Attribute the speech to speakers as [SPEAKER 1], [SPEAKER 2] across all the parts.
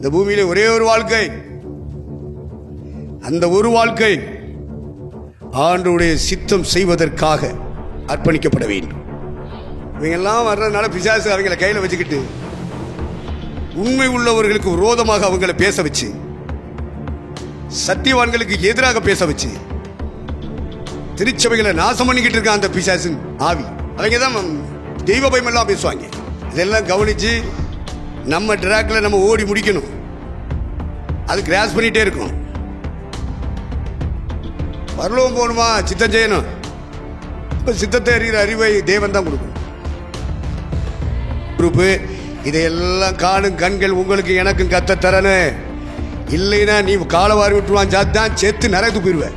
[SPEAKER 1] இந்த பூமியிலே ஒரே ஒரு வாழ்க்கை, அந்த ஒரு வாழ்க்கை ஆண்டவருடைய சித்தம் செய்வதற்காக அர்ப்பணிக்கப்பட வேண்டும். இவங்கெல்லாம் வர்றதுனால பிசாசு அவங்களை கையில் வச்சுக்கிட்டு உண்மை உள்ளவர்களுக்கு விரோதமாக அவங்களை பேச வச்சு, சத்தியவான்களுக்கு எதிராக பேச வச்சு திருச்சபைகளை நாசம் பண்ணிக்கிட்டு இருக்கான் அந்த பிசாசின் ஆவி. அவங்க தான் தெய்வ பயமெல்லாம் பேசுவாங்க. இதெல்லாம் கவனிச்சு நம்ம ட்ராக்ல நம்ம ஓடி முடிக்கணும். அது கிராஸ் பண்ணிட்டே இருக்கணும். பரலோகம் போகணுமா, சித்தம் செய்யணும். சித்தத்தை அறிகிற அறிவை தேவன் தான் கொடுக்கணும். குரூப்பு இதையெல்லாம் காணும் கண்கள் உங்களுக்கு எனக்கும் கத்த தரணும். இல்லைன்னா நீ காலை வாரி விட்டுருவான், சாத்தான் செத்து நிறைய துப்பிடுவேன்.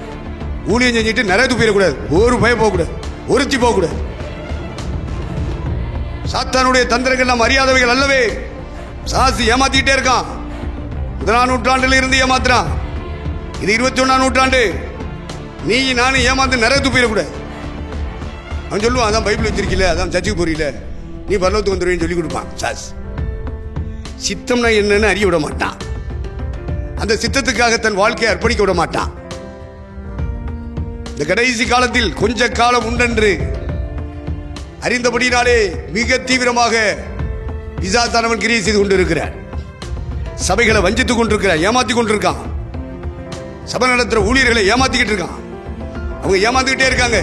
[SPEAKER 1] ஊழியம் செஞ்சுட்டு நிறைய துப்பிடக்கூடாது. ஒரு பயம் போகக்கூடாது, ஒருத்தி போகக்கூடாது. சாத்தானுடைய தந்திரங்கள் நாம் அறியாதவைகள் அல்லவே. சாசி ஏமாத்திக்கிட்டே இருக்கான். 1ஆம் நூற்றாண்டுல இருந்து ஏமாத்துறான். இது 21ஆம் நூற்றாண்டு. நீ நானும் ஏமாந்து நிறைய துப்பிடக்கூடாது. அவன் சொல்லுவான், அதான் பைபிள் வச்சிருக்கல, அதான் சர்ச்சுக்கு போறீல, நீ பரலோகத்துக்கு வந்துருவேன்னு சொல்லி கொடுப்பான். சாஸ் சித்தம்னா என்னன்னு அறிய விட மாட்டான். அந்த சித்தத்துக்காக தன் வாழ்க்கையை அர்ப்பணிக்க விட மாட்டான். இந்த கடைசி காலத்தில் கொஞ்ச காலம் உண்டென்று அறிந்தபடினாலே மிக தீவிரமாக பிசாசானவன் கிரியை செய்து கொண்டிருக்கிறார். சபைகளை வஞ்சித்துக் கொண்டிருக்கிறார், ஏமாத்தி கொண்டிருக்கான். சபை நடத்துற ஊழியர்களை ஏமாத்திக்கிட்டு இருக்கான். அவங்க ஏமாந்துகிட்டே இருக்காங்க.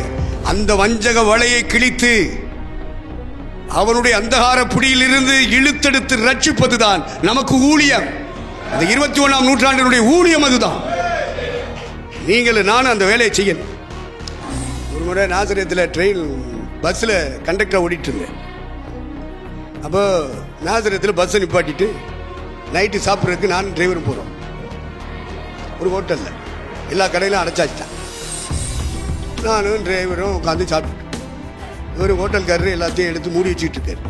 [SPEAKER 1] அந்த வஞ்சக வலையை கிழித்து அவனுடைய அந்தகார புடியில் இருந்து இழுத்தெடுத்து ரட்சிப்பதுதான் நமக்கு ஊழியம். இந்த 21ஆம் நூற்றாண்டினுடைய ஊழியம் அதுதான். நீங்கள் நானும் அந்த வேலையை செய்யணும். ஒரு முறை நாசரேத்தில் ட்ரெயின் பஸ்ஸில் கண்டக்டரை ஓடிட்டு இருந்தேன். அப்போ நாசரேத்தில் பஸ்ஸை நிப்பாட்டிட்டு நைட்டு சாப்பிட்றதுக்கு நானும் டிரைவரும் போகிறோம். ஒரு ஹோட்டலில் எல்லா கடையிலும் அடைச்சாச்சுட்டான். நானும் டிரைவரும் உட்காந்து சாப்பிட்டுட்டு, ஒரு ஹோட்டல்காரர் எல்லாத்தையும் எடுத்து மூடி வச்சுட்டு இருக்காரு.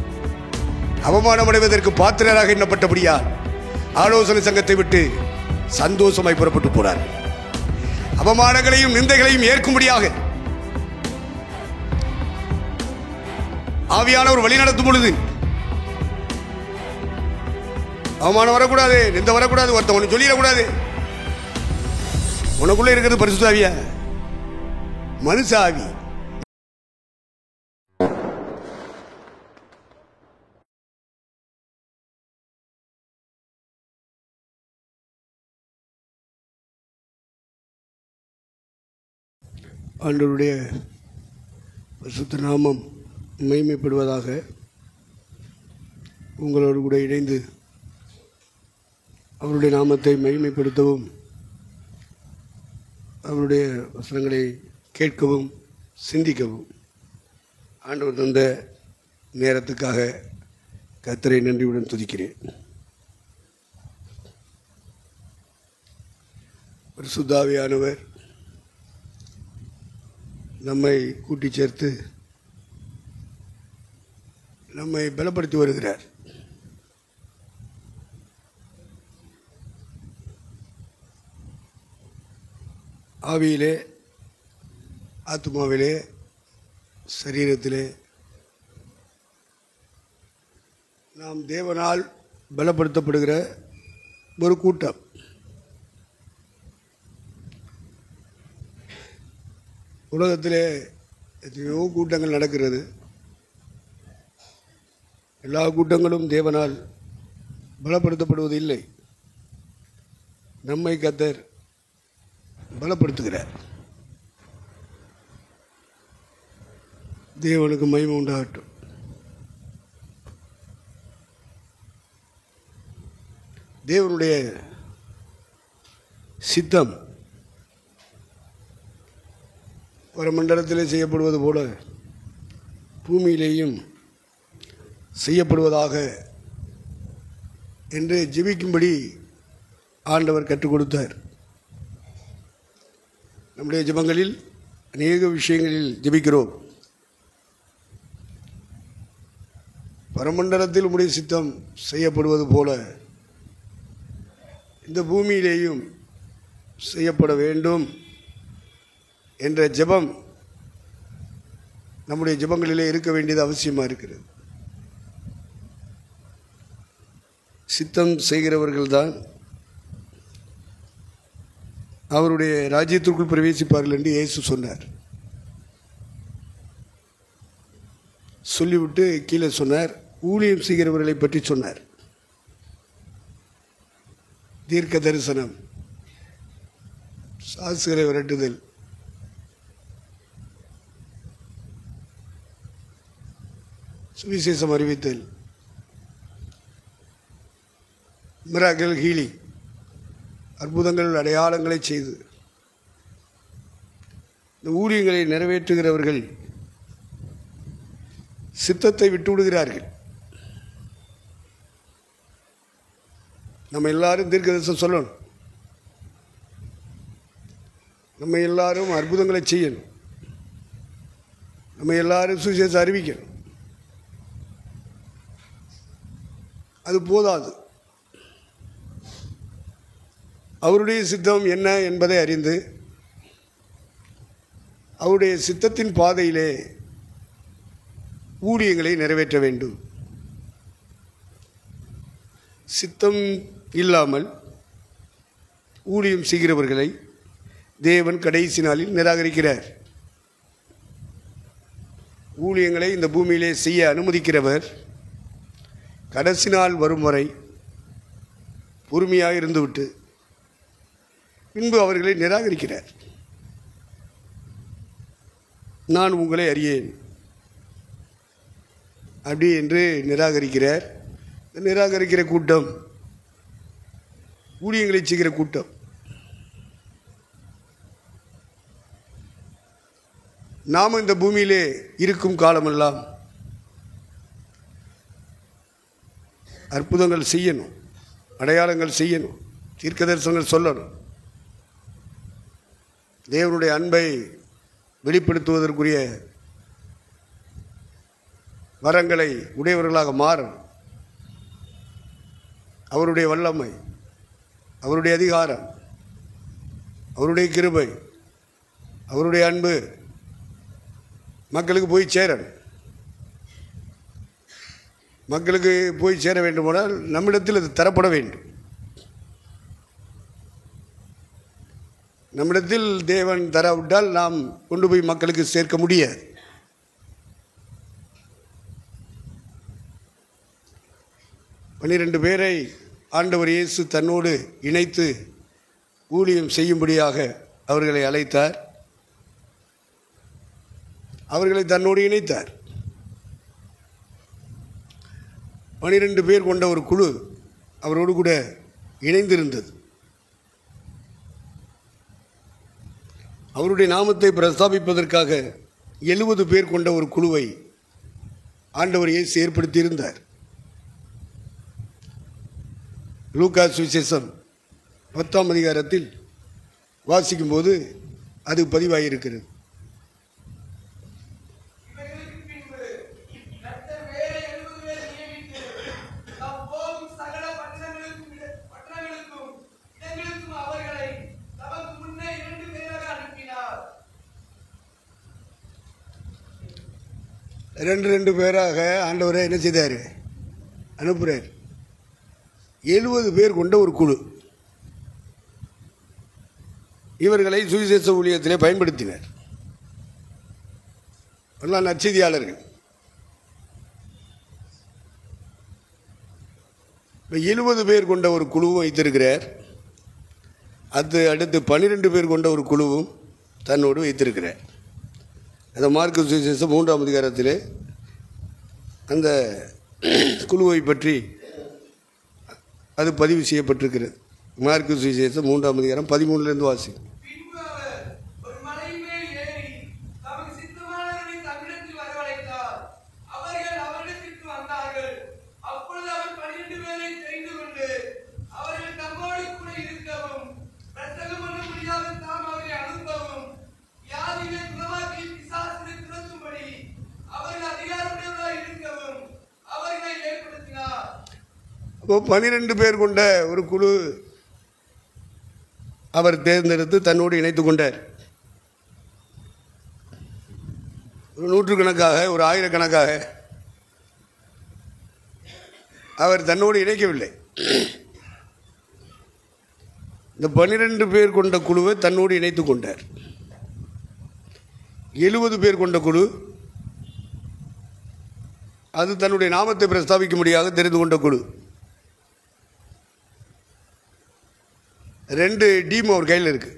[SPEAKER 1] அவமானம் அடைவதற்கு பாத்திரராக எண்ணப்பட்டபடியால் ஆலோசனை சங்கத்தை விட்டு சந்தோஷமாய் புறப்பட்டு போனார். அவமானங்களையும் நிந்தைகளையும் ஏற்கும்படியாக ஆவியானவர் வழி நடத்தும் பொழுது அவமானம் வரக்கூடாது, நிந்த வரக்கூடாது, ஒருத்தன் ஒன்று சொல்லிடக்கூடாது. உனக்குள்ள இருக்கிறது பரிசுத்த ஆவியா, மனுஷ ஆவி. ஆண்டவருடைய பரிசுத்த நாமம் மகிமைப்படுவதாக. உங்களோடு கூட இணைந்து அவருடைய நாமத்தை மகிமைப்படுத்தவும், அவருடைய வசனங்களை கேட்கவும் சிந்திக்கவும் ஆண்டவர் தந்த நேரத்துக்காக கர்த்தரை நன்றியுடன் துதிக்கிறேன். பரிசுத்த ஆவியானவர் நம்மை கூட்டி சேர்த்து நம்மை பலப்படுத்தி வருகிறார். ஆவியிலே, ஆத்மாவிலே, சரீரத்திலே நாம் தேவனால் பலப்படுத்தப்படுகிற ஒரு கூட்டம். உலகத்திலே எத்தனையோ கூட்டங்கள் நடக்கிறது. எல்லா கூட்டங்களும் தேவனால் பலப்படுத்தப்படுவது இல்லை. நம்மை கர்த்தர் பலப்படுத்துகிறார். தேவனுக்கு மகிமை உண்டாகட்டும். தேவனுடைய சித்தம் பரமண்டலத்திலே செய்யப்படுவது போல பூமியிலேயும் செய்யப்படுவதாக என்று ஜெபிக்கும்படி ஆண்டவர் கற்றுக் கொடுத்தார். நம்முடைய ஜெபங்களில் அநேக விஷயங்களில் ஜெபிக்கிறோம். பரமண்டலத்தில் உம்முடைய சித்தம் செய்யப்படுவது போல இந்த பூமியிலேயும் செய்யப்பட வேண்டும் என்ற ஜெபம் நம்முடைய ஜெபங்களிலே இருக்க வேண்டியது அவசியமாக இருக்கிறது. சித்தம் செய்கிறவர்கள்தான் அவருடைய ராஜ்யத்திற்குள் பிரவேசிப்பார்கள் என்று இயேசு சொன்னார். சொல்லிவிட்டு கீழே சொன்னார், ஊழியம் செய்கிறவர்களை பற்றி சொன்னார். தீர்க்க தரிசனம், சாசுகளை விரட்டுதல், சுவிசேஷம் அறிவித்தல், மிராக்கிள் ஹீலிங், அற்புதங்கள் அடையாளங்களை செய்து இந்த ஊழியங்களை நிறைவேற்றுகிறவர்கள் சித்தத்தை விட்டுவிடுகிறார்கள். நம்ம எல்லாரும் தீர்க்கதரிசனம் சொல்லணும், நம்ம எல்லாரும் அற்புதங்களை செய்யணும், நம்ம எல்லாரும் சுவிசேஷம் அறிவிக்கணும். அது போதாது. அவருடைய சித்தம் என்ன என்பதை அறிந்து அவருடைய சித்தத்தின் பாதையிலே ஊழியங்களை நிறைவேற்ற வேண்டும். சித்தம் இல்லாமல் ஊழியம் செய்கிறவர்களை தேவன் கடைசி நாளில் நிராகரிக்கிறார். ஊழியங்களை இந்த பூமியிலே செய்ய அனுமதிக்கிறவர் கடைசி நாள் வரும் வரை பொறுமையாக இருந்துவிட்டு பின்பு அவர்களை நிராகரிக்கிறார். நான் உங்களை அறியேன் அப்படி என்று நிராகரிக்கிறார். நிராகரிக்கிற கூட்டம் ஊழியங்களை செய்கிற கூட்டம். நாம் இந்த பூமியிலே இருக்கும் காலமெல்லாம் அற்புதங்கள் செய்யணும், அடையாளங்கள் செய்யணும், தீர்க்க தரிசனங்கள் சொல்லணும், தேவனுடைய அன்பை வெளிப்படுத்துவதற்குரிய வரங்களை உடையவர்களாக மாறணும். அவருடைய வல்லமை, அவருடைய அதிகாரம், அவருடைய கிருபை, அவருடைய அன்பு மக்களுக்கு போய் சேரணும். மக்களுக்கு போய் சேர வேண்டுமானால் நம்மிடத்தில் அது தரப்பட வேண்டும். நம்மிடத்தில் தேவன் தரவிட்டால் நாம் கொண்டு போய் மக்களுக்கு சேர்க்க முடியாது. 12 பேரை ஆண்டவர் இயேசு தன்னோடு இணைத்து ஊழியம் செய்யும்படியாக அவர்களை அழைத்தார், அவர்களை தன்னோடு இணைத்தார். 12 பேர் கொண்ட ஒரு குழு அவரோடு கூட இணைந்திருந்தது. அவருடைய நாமத்தை பிரஸ்தாபிப்பதற்காக 70 பேர் கொண்ட ஒரு குழுவை ஆண்டவர் இயேசு ஏற்படுத்தியிருந்தார். லூக்கா சுவிசேஷம் 10ஆம் அதிகாரத்தில் வாசிக்கும்போது அது பதிவாகியிருக்கிறது. ரெண்டு பேராக ஆண்டவரை என்ன செய்தார்? அனுப்புகிறார். 70 பேர் கொண்ட ஒரு குழு இவர்களை சுவிசேஷ ஊழியத்திலே பயன்படுத்தினர். எல்லாம் நற்செய்தியாளர்கள். 70 பேர் கொண்ட ஒரு குழுவும் வைத்திருக்கிறார். அது அடுத்து 12 பேர் கொண்ட ஒரு குழுவும் தன்னோடு வைத்திருக்கிறார். அந்த மார்க்கு சுவிசேஷம் 3ஆம் அதிகாரத்திலே அந்த குழுவை பற்றி அது பதிவு செய்யப்பட்டிருக்கிறது. மார்க்கு சுவிசேஷம் 3ஆம் அதிகாரம் 13லிருந்து வாசி. அப்போ 12 பேர் கொண்ட ஒரு குழு அவர் தேர்ந்தெடுத்து தன்னோடு இணைத்து கொண்டார். ஒரு 100 கணக்காக, ஒரு 1000 கணக்காக அவர் தன்னோடு இணைக்கவில்லை. இந்த 12 பேர் கொண்ட குழுவை தன்னோடு இணைத்து கொண்டார். 70 பேர் கொண்ட குழு, அது தன்னுடைய நாமத்தை பிரஸ்தாபிக்க முடியாத தெரிந்து கொண்ட குழு. 2 டீம் அவர் கையில் இருக்கு.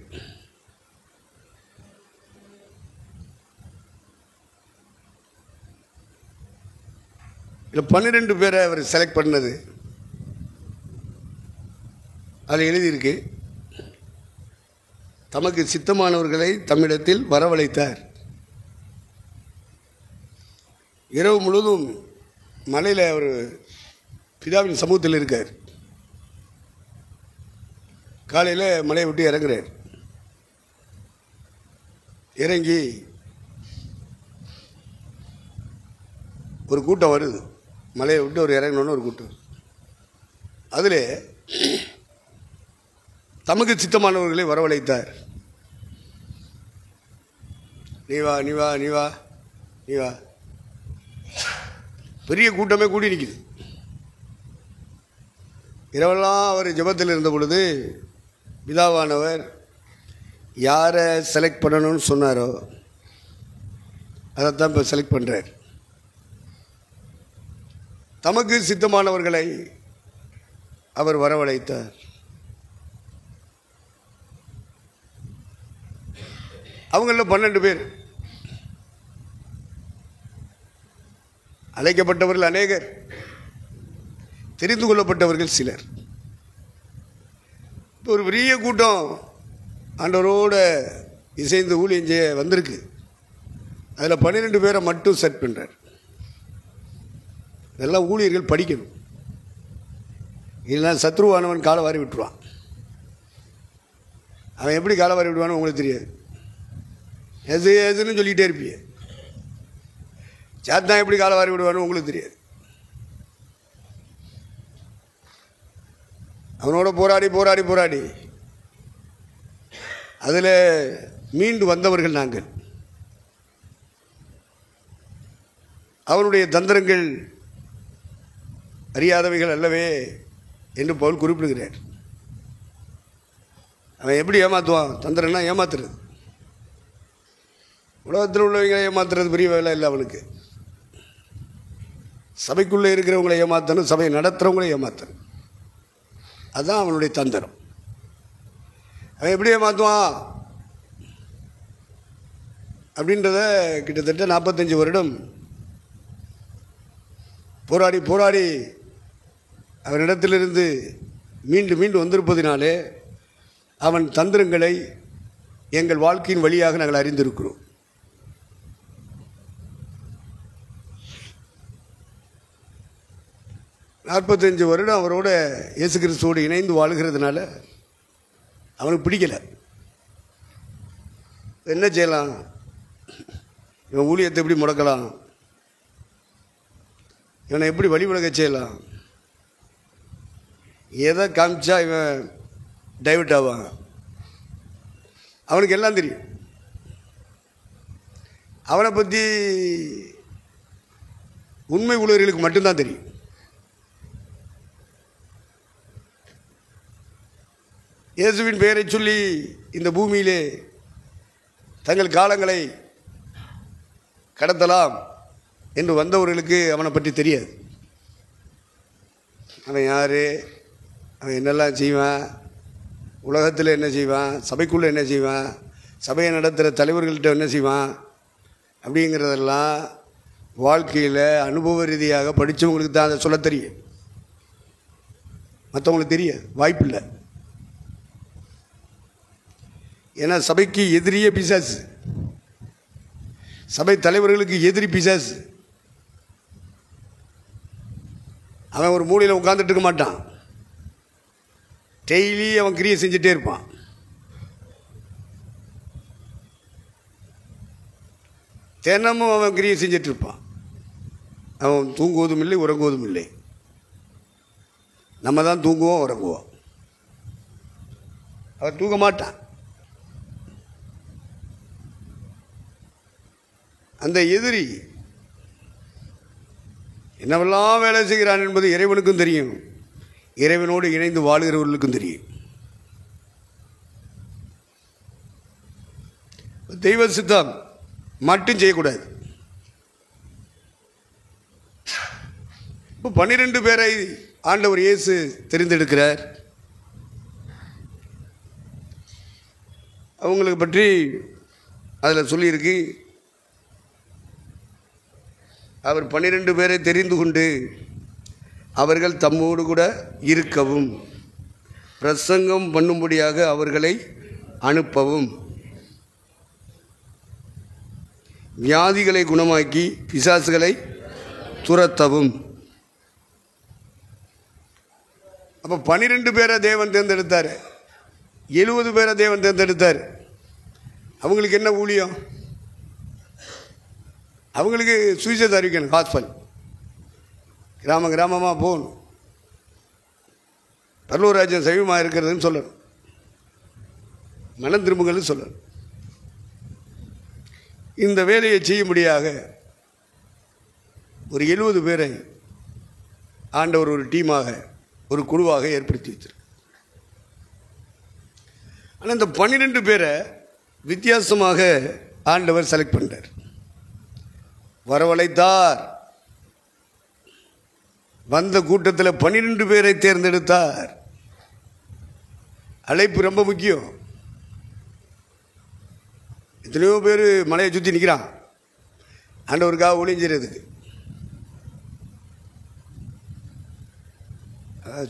[SPEAKER 1] இல்லை 12 பேரை அவர் செலக்ட் பண்ணது அது எழுதியிருக்கு. தமக்கு சித்தமானவர்களை தம்மிடத்தில் வரவழைத்தார். இரவு முழுவதும் மலையில் அவர் பிதாவின் சமூகத்தில் இருக்கார். காலையில் மலையை விட்டு இறங்குறார். இறங்கி ஒரு கூட்டம் வருது. மலையை விட்டு ஒரு இறங்கணுன்னு ஒரு கூட்டம். அதில் தமக்கு சித்தமானவர்களை வரவழைத்தார். நீ வா நீ வா நீ வா நீ வா. பெரிய கூட்டமே கூடி நிற்குது. இரவெல்லாம் அவர் ஜெபத்தில் இருந்த பொழுது பிதாவானவர் யாரை செலக்ட் பண்ணணும்னு சொன்னாரோ அதைத்தான் இப்போ செலக்ட் பண்ணுறார். தமக்கு சித்தமானவர்களை அவர் வரவழைத்தார். அவங்களில் 12 பேர். அழைக்கப்பட்டவர்கள் அநேகர், தெரிந்து கொள்ளப்பட்டவர்கள் சிலர். இப்போ ஒரு பெரிய கூட்டம் ஆண்டவரோட இசைந்து ஊழியம் செய்ய வந்திருக்கு. அதில் 12 பேரை மட்டும் செட் பண்ணுறார். இதெல்லாம் ஊழியர்கள் படிக்கணும். இல்லைன்னா சத்ருவானவன் காலை வாரி விட்டுருவான். அவன் எப்படி காலை வாரி விடுவான்னு உங்களுக்கு தெரியாது. எதுன்னு சொல்லிகிட்டே இருப்பீங்க. சாத்தான் எப்படி காலை வாரி விடுவான்னு உங்களுக்கு தெரியாது. அவனோட போராடி போராடி போராடி அதில் மீண்டு வந்தவர்கள் நாங்கள். அவனுடைய தந்திரங்கள் அறியாதவைகள் அல்லவே என்று பவுல் குறிப்பிடுகிறார். அவன் எப்படி ஏமாற்றுவான்? தந்திரம்னா ஏமாத்துறது. உலகத்தில் உள்ளவங்களை ஏமாத்துறது பெரிய வேலை இல்லை அவனுக்கு. சபைக்குள்ளே இருக்கிறவங்களை ஏமாற்றணும், சபையை நடத்துகிறவங்களை ஏமாற்றணும். அதுதான் அவனுடைய தந்திரம். அவன் எப்படி ஏமாற்றுவான் அப்படின்றத கிட்டத்தட்ட 45 வருடம் போராடி போராடி அவனிடத்திலிருந்து மீண்டு மீண்டு வந்திருப்பதினாலே அவன் தந்திரங்களை எங்கள் வாழ்க்கையின் வழியாக நாங்கள் அறிந்திருக்கிறோம். நாற்பத்தஞ்சு வருடம் அவரோட இயேசு கிறிஸ்துவோடு இணைந்து வாழ்கிறதுனால அவனுக்கு பிடிக்கலை. என்ன செய்யலாம்? இவன் ஊழியத்தை எப்படி முடக்கலாம்? இவனை எப்படி வழிவிலக செய்யலாம்? எதை காமிச்சா இவன் டைவர்ட் ஆவாங்க? அவனுக்கு எல்லாம் தெரியும். அவனை பற்றி உண்மை ஊழியர்களுக்கு மட்டும்தான் தெரியும். இயேசுவின் பெயரை சொல்லி இந்த பூமியிலே தங்கள் காலங்களை கடத்தலாம் என்று வந்தவர்களுக்கு அவனை பற்றி தெரியாது. அவன் யார், அவன் என்னெல்லாம் செய்வான், உலகத்தில் என்ன செய்வான், சபைக்குள்ளே என்ன செய்வான், சபையை நடத்துகிற தலைவர்கள்ட்ட என்ன செய்வான் அப்படிங்கிறதெல்லாம் வாழ்க்கையில் அனுபவ ரீதியாக படித்தவங்களுக்கு தான் அதை சொல்ல தெரியும். மற்றவங்களுக்கு தெரியாது, வாய்ப்பில்லை. ஏன்னா சபைக்கு எதிரியே பிசாசு, சபை தலைவர்களுக்கு எதிரி பிசாசு. அவன் ஒரு மூலையில் உட்கார்ந்துட்டு இருக்க மாட்டான். டெய்லி அவன் கிரியை செஞ்சுட்டே இருப்பான். தினமும் அவன் கிரியை செஞ்சுட்டு இருப்பான். அவன் தூங்குவதும் இல்லை, உறங்குவதும் இல்லை. நம்ம தான் தூங்குவோம், உறங்குவோம். அவன் தூங்க மாட்டான். அந்த எதிரி என்னவெல்லாம் வேலை செய்கிறான் என்பது இறைவனுக்கும் தெரியும். இறைவனோடு இணைந்து வாழுகிறவர்களுக்கும் தெரியும். தெய்வ சித்தம் மட்டும் செய்யக்கூடாது. இப்போ 12 பேரை ஆண்டவர் இயேசு தெரிந்தெடுக்கிறார். அவங்களுக்கு பற்றி அதில் சொல்லியிருக்கு, அவர் 12 பேரை தெரிந்து கொண்டு அவர்கள் தம்மோடு கூட இருக்கவும் பிரசங்கம் பண்ணும்படியாக அவர்களை அனுப்பவும் வியாதிகளை குணமாக்கி பிசாசுகளை துரத்தவும். அப்போ 12 பேரை தேவன் தேர்ந்தெடுத்தார், 70 பேரை தேவன் தேர்ந்தெடுத்தார். அவங்களுக்கு என்ன ஊழியம்? அவங்களுக்கு சுவிசேஷம் அறிவிக்கணும், காஸ்பல். கிராம கிராமமாக போகணும், பரலோக ராஜ்யம் சைவமாக இருக்கிறதுன்னு சொல்லணும், மனம் திரும்புங்கள்னு சொல்லணும். இந்த வேலையை செய்யும்படியாக ஒரு 70 பேரை ஆண்டவர் ஒரு டீமாக, ஒரு குழுவாக ஏற்படுத்தி வச்சிருக்கு. ஆனால் இந்த 12 பேரை வித்தியாசமாக ஆண்டவர் செலக்ட் பண்ணுறார், வரவழைத்தார். வந்த கூட்டத்தில் 12 பேரை தேர்ந்தெடுத்தார். அழைப்பு ரொம்ப முக்கியம். எத்தனையோ பேர் மலையை சுற்றி நிற்கிறான் ஆண்டவருக்காக ஒளிஞ்சிறதுக்கு.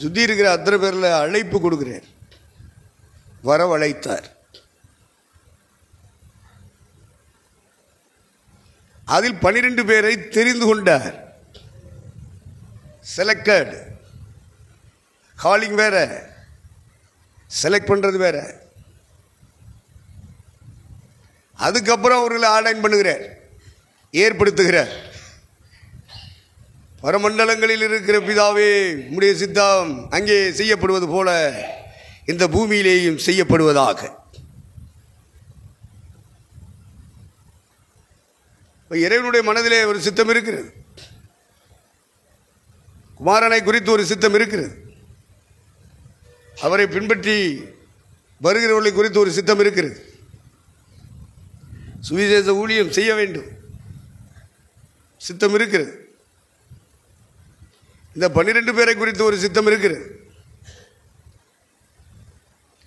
[SPEAKER 1] சுற்றி இருக்கிற அத்தனை பேரில் அழைப்பு கொடுக்கிறார், வரவழைத்தார். அதில் 12 பேரை தெரிந்து கொண்டார். செலக்டட். காலிங் வேற, செலக்ட் பண்ணுறது வேற. அதுக்கப்புறம் அவர்களை ஆர்டைன் பண்ணுகிறார், ஏற்படுத்துகிறார். பரமண்டலங்களில் இருக்கிற பிதாவே, உம்முடைய சித்தம் அங்கே செய்யப்படுவது போல இந்த பூமியிலேயும் செய்யப்படுவதாக. இறைவனுடைய மனதிலே ஒரு சித்தம் இருக்கிறது, குமாரனை குறித்து ஒரு சித்தம் இருக்கிறது, அவரை பின்பற்றி வருகிறவர்களை குறித்து ஒரு சித்தம் இருக்கிறது. சுவிசேஷ ஊழியம் செய்ய வேண்டும், சித்தம் இருக்கிறது. இந்த 12 பேரை குறித்து ஒரு சித்தம் இருக்கிறது.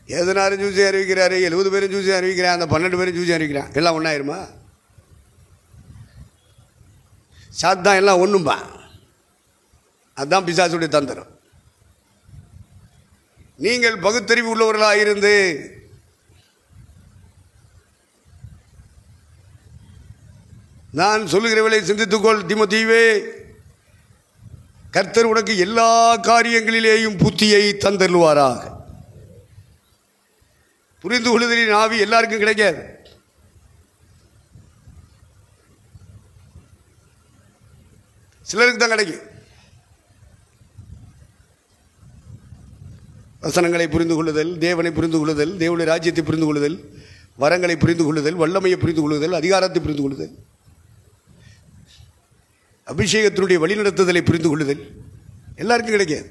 [SPEAKER 1] ஏதனாரும் ஜூசி அறிவிக்கிறாரு, 70 பேரும் ஜூசி அறிவிக்கிறான், அந்த 12 பேரும் ஜூசி அறிவிக்கிறான். எல்லாம் ஒன்றாயிருமா? சாத்தான் எல்லாம் ஒன்றும்பா. அதுதான் பிசாசுடைய தந்திரம். நீங்கள் பகுத்தறிவு உள்ளவர்களாக இருந்து நான் சொல்லுகிறவளை சிந்தித்துக்கொள் தீமோத்தேயுவே, கர்த்தர் உனக்கு எல்லா காரியங்களிலேயும் புத்தியை தந்தருவாராக. புரிந்து கொள்ளுதலின் ஆவி எல்லாருக்கும் கிடைக்காது. சிலருக்கு தான் கிடைக்கும். வசனங்களை புரிந்து கொள்ளுதல், தேவனை புரிந்து கொள்ளுதல், தேவனுடைய ராஜ்யத்தை புரிந்து கொள்ளுதல், வரங்களை புரிந்து கொள்ளுதல், வல்லமையை புரிந்து கொள்ளுதல், அதிகாரத்தை புரிந்து கொள்ளுதல், அபிஷேகத்தினுடைய வழிநடத்துதலை புரிந்து கொள்ளுதல் எல்லாருக்கும் கிடைக்காது.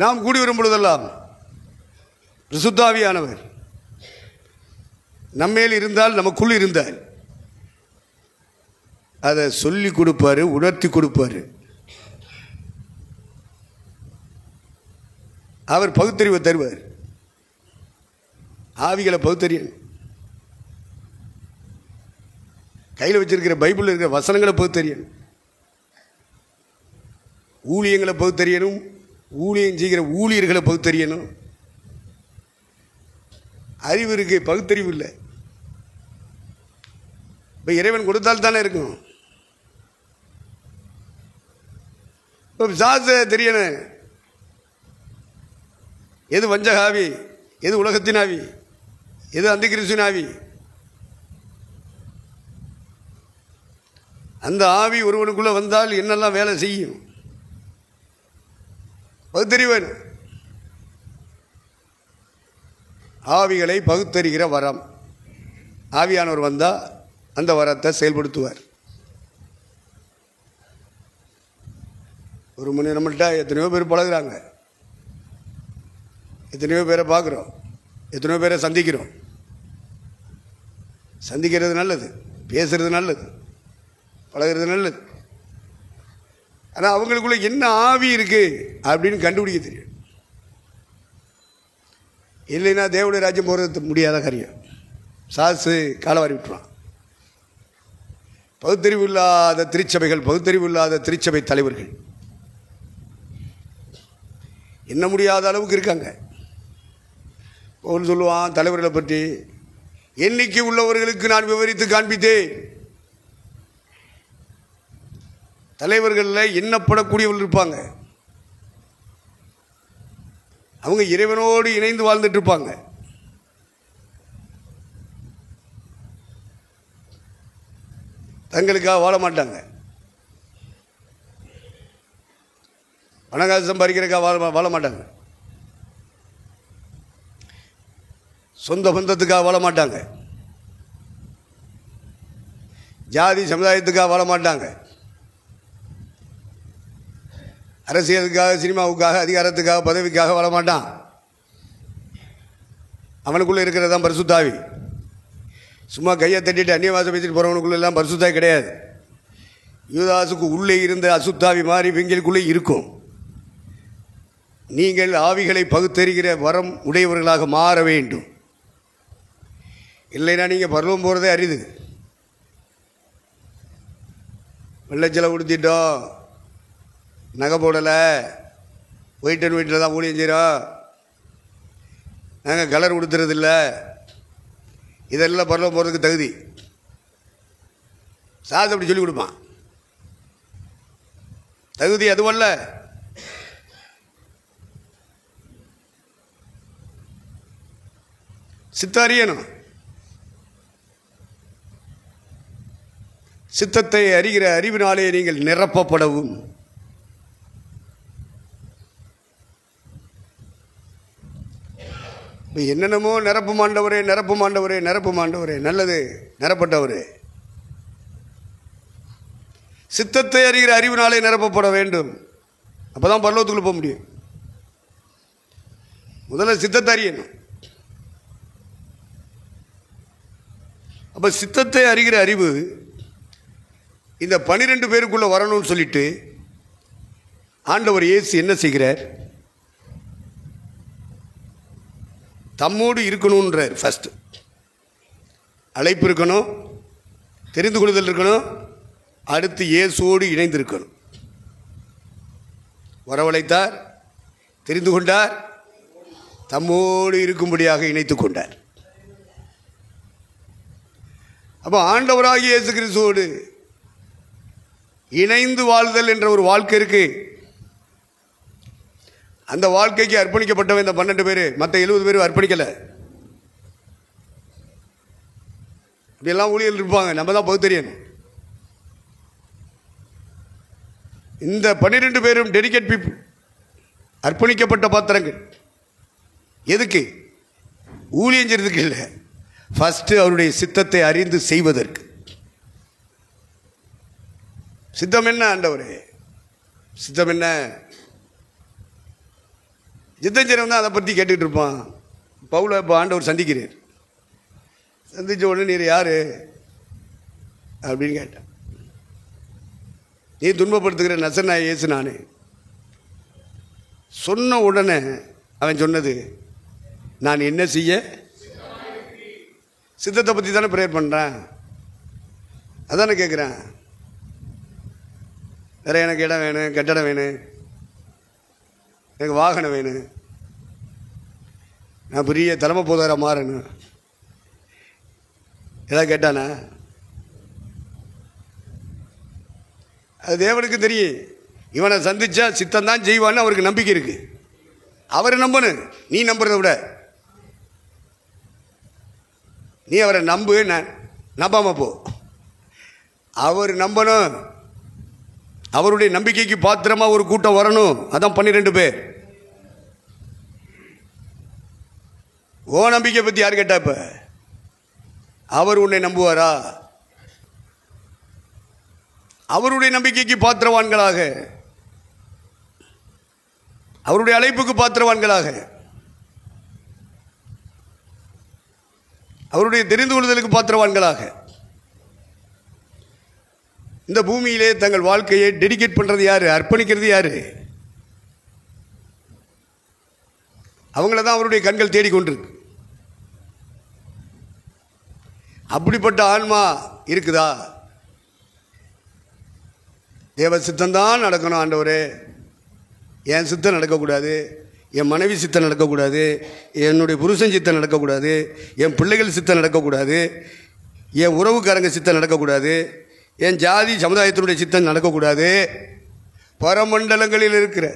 [SPEAKER 1] நாம் கூடி வரும் பொழுதெல்லாம் பரிசுத்த ஆவியானவர் நம்மேல் இருந்தால், நமக்குள் இருந்தால் அதை சொல்லி கொடுப்பாரு, உணர்த்தி கொடுப்பாரு. அவர் பகுத்தறிவை தருவார். ஆவிகளை பகுத்தறியணும். கையில் வச்சிருக்கிற பைபிளில் இருக்கிற வசனங்களை பகுத்தறியணும். ஊழியங்களை பகுத்தறியணும். ஊழியம் செய்கிற ஊழியர்களை பகுத்தறியணும். அறிவு இருக்கு, பகுத்தறிவு இல்லை. இப்போ இறைவன் கொடுத்தால் தானே இருக்கும். இப்போ பிசாசு தெரியணும், எது வஞ்சகாவி, எது உலகத்தின் ஆவி, எது அந்த கிறிஸ்துவின் ஆவி. அந்த ஆவி ஒருவனுக்குள்ள வந்தால் என்னெல்லாம் வேலை செய்யும், பகுத்தறிவன். ஆவிகளை பகுத்தறிகிற வரம் ஆவியானவர் வந்தால் அந்த வரத்தை செயல்படுத்துவார். ஒரு மணி நம்மள்கிட்ட எத்தனையோ பேர் பழகுறாங்க, எத்தனையோ பேரை பார்க்குறோம், எத்தனையோ பேரை சந்திக்கிறோம். சந்திக்கிறது நல்லது, பேசுறது நல்லது, பழகிறது நல்லது. ஆனால் அவங்களுக்குள்ள என்ன ஆவி இருக்கு அப்படின்னு கண்டுபிடிக்க தெரியும். இல்லைன்னா தேவனுடைய ராஜ்யம் போகிறது முடியாத காரியம். சாசு காலவாரி விட்டுருவான். பகுத்தறிவு இல்லாத திருச்சபைகள், பகுத்தறிவு இல்லாத திருச்சபை தலைவர்கள் என்ன முடியாத அளவுக்கு இருக்காங்க. ஒன்று சொல்லுவான் தலைவர்களை பற்றி, எண்ணிக்கை உள்ளவர்களுக்கு நான் விவரித்து காண்பித்தேன். தலைவர்களில் எண்ணப்படக்கூடியவர்கள் இருப்பாங்க, அவங்க இறைவனோடு இணைந்து வாழ்ந்துட்டு இருப்பாங்க. தங்களுக்காக வாழ மாட்டாங்க, பணக்காசு சம்பாதிக்கிறதுக்காக வாழ மாட்டாங்க, சொந்த பந்தத்துக்காக வாழ மாட்டாங்க, ஜாதி சமுதாயத்துக்காக வாழ மாட்டாங்க, அரசியலுக்காக, சினிமாவுக்காக, அதிகாரத்துக்காக, பதவிக்காக வாழ மாட்டான். அவனுக்குள்ளே இருக்கிறது தான் பரிசுத்தாவி. சும்மா கையை தட்டிட்டு அந்நியவாசம் பேசிட்டு போகிறவனுக்குள்ள எல்லாம் பரிசுத்தாவி கிடையாது. யூதாசுக்கு உள்ளே இருந்த அசுத்தாவி மாதிரி இவங்களுக்குள்ளே இருக்கும். நீங்கள் ஆவிகளை பகுத்தறிகிற வரம் உடையவர்களாக மாற வேண்டும். இல்லைன்னா நீங்கள் பருவம் போகிறதே அரிது. வெள்ளச்சலை உடுத்திட்டோம், நகை போடலை, ஒயிட் அண்ட் ஒயிட்டில் தான் ஊழியம் செய்கிறோம், நாங்கள் கலர் உடுத்துறதில்ல, இதெல்லாம் பரவ போகிறதுக்கு தகுதி. சாது அப்படி சொல்லிக் கொடுப்பான். தகுதி அதுவல்ல. சித்தறியணும். சித்தத்தை அறிகிற அறிவினாலே நீங்கள் நிரப்பப்படவும். என்னென்னமோ நிரப்பு மாண்டவரே, நிரப்பு மாண்டவரே, நிரப்பு மாண்டவரே, நல்லது, நிரப்பட்டவரே. சித்தத்தை அறிகிற அறிவினாலே நிரப்பப்பட வேண்டும். அப்பதான் பரலோகத்துக்குள்ள போக முடியும். முதல்ல சித்தத்தை அறியணும். அப்ப சித்தத்தை அறிகிற அறிவு இந்த 12 பேருக்குள்ள வரணும்னு சொல்லிட்டு ஆண்டவர் இயேசு என்ன செய்கிறார்? தம்மோடு இருக்கணும்ன்றார். ஃபர்ஸ்ட் அழைப்பு இருக்கணும், தெரிந்து கொள்ளுதல் இருக்கணும், அடுத்து இயேசுவோடு இணைந்திருக்கணும். வரவழைத்தார், தெரிந்து கொண்டார், தம்மோடு இருக்கும்படியாக இணைத்துக் கொண்டார். அப்போ ஆண்டவராகிய இயேசு கிறிஸ்துவோடு இணைந்து வாழ்தல் என்ற ஒரு வாழ்க்கை இருக்கு. அந்த வாழ்க்கைக்கு அர்ப்பணிக்கப்பட்டவன் இந்த 12 பேர், மற்ற 70 பேர் அர்ப்பணிக்கல. இப்படியெல்லாம் ஊழியர்கள் இருப்பாங்க, நம்ம தான் பகுத்தறியணும். இந்த 12 பேரும் டெடிகேட் பீப்புள், அர்ப்பணிக்கப்பட்ட பாத்திரங்கள். எதுக்கு? ஊழியம் செய்யறதுக்கு இல்லை, ஃபர்ஸ்ட் அவருடைய சித்தத்தை அறிந்து செய்வதற்கு. சித்தம் என்ன ஆண்டவரே? சித்தம் என்ன? சித்தஞ்சரம் தான் அதை பற்றி கேட்டுக்கிட்டு இருப்பான். பவுல இப்போ ஆண்டவர் சந்திக்கிறார். சந்தித்த உடனே நீர் யாரு அப்படின்னு கேட்டான். நீ துன்பப்படுத்துகிற நசனாய் இயேசு நானே. சொன்ன உடனே அவன் சொன்னது, நான் என்ன செய்ய? சித்தத்தை பற்றி தானே ப்ரேயர் பண்ணுறேன், அதானே கேட்குறேன். வேற எனக்கு இடம் வேணும், கட்டடம் வேணும், எனக்கு வாகனம் வேணும், நான் பெரிய தலைமை போதார மாறணும், ஏதாவது கேட்டானா? அது தேவனுக்கு தெரியும். இவனை சந்திச்சா சித்தம் தான் செய்வான்னு அவருக்கு நம்பிக்கை இருக்கு. அவரை நம்பணும். நீ நம்புறத விட நீ அவரை நம்பு, நம்பாம போ. அவர் நம்பணும். அவருடைய நம்பிக்கைக்கு பாத்திரமா ஒரு கூட்டம் வரணும். அதான் 12 பேர். ஓ நம்பிக்கை பத்தி யார் கேட்டா? இப்ப அவர் உன்னை நம்புவாரா? அவருடைய நம்பிக்கைக்கு பாத்திரவான்களாக, அவருடைய அழைப்புக்கு பாத்திரவான்களாக, அவருடைய தெரிந்து கொள்ளுதலுக்கு பாத்திரவான்களாக இந்த பூமியிலே தங்கள் வாழ்க்கையை டெடிகேட் பண்றது யாரு? அர்ப்பணிக்கிறது யாரு? அவங்கள தான் அவருடைய கண்கள் தேடிக்கொண்டிருக்கு. அப்படிப்பட்ட ஆன்மா இருக்குதா? தேவ சித்தம்தான் நடக்கணும் ஆண்டவரே, என் சித்தம் நடக்கக்கூடாது, என் மனைவி சித்தம் நடக்கக்கூடாது, என்னுடைய புருஷன் சித்தம் நடக்கக்கூடாது, என் பிள்ளைகள் சித்தம் நடக்கக்கூடாது, என் உறவுக்காரங்க சித்தம் நடக்கக்கூடாது, என் ஜாதி சமுதாயத்தினுடைய சித்தம் நடக்கக்கூடாது. பரமண்டலங்களில் இருக்கிற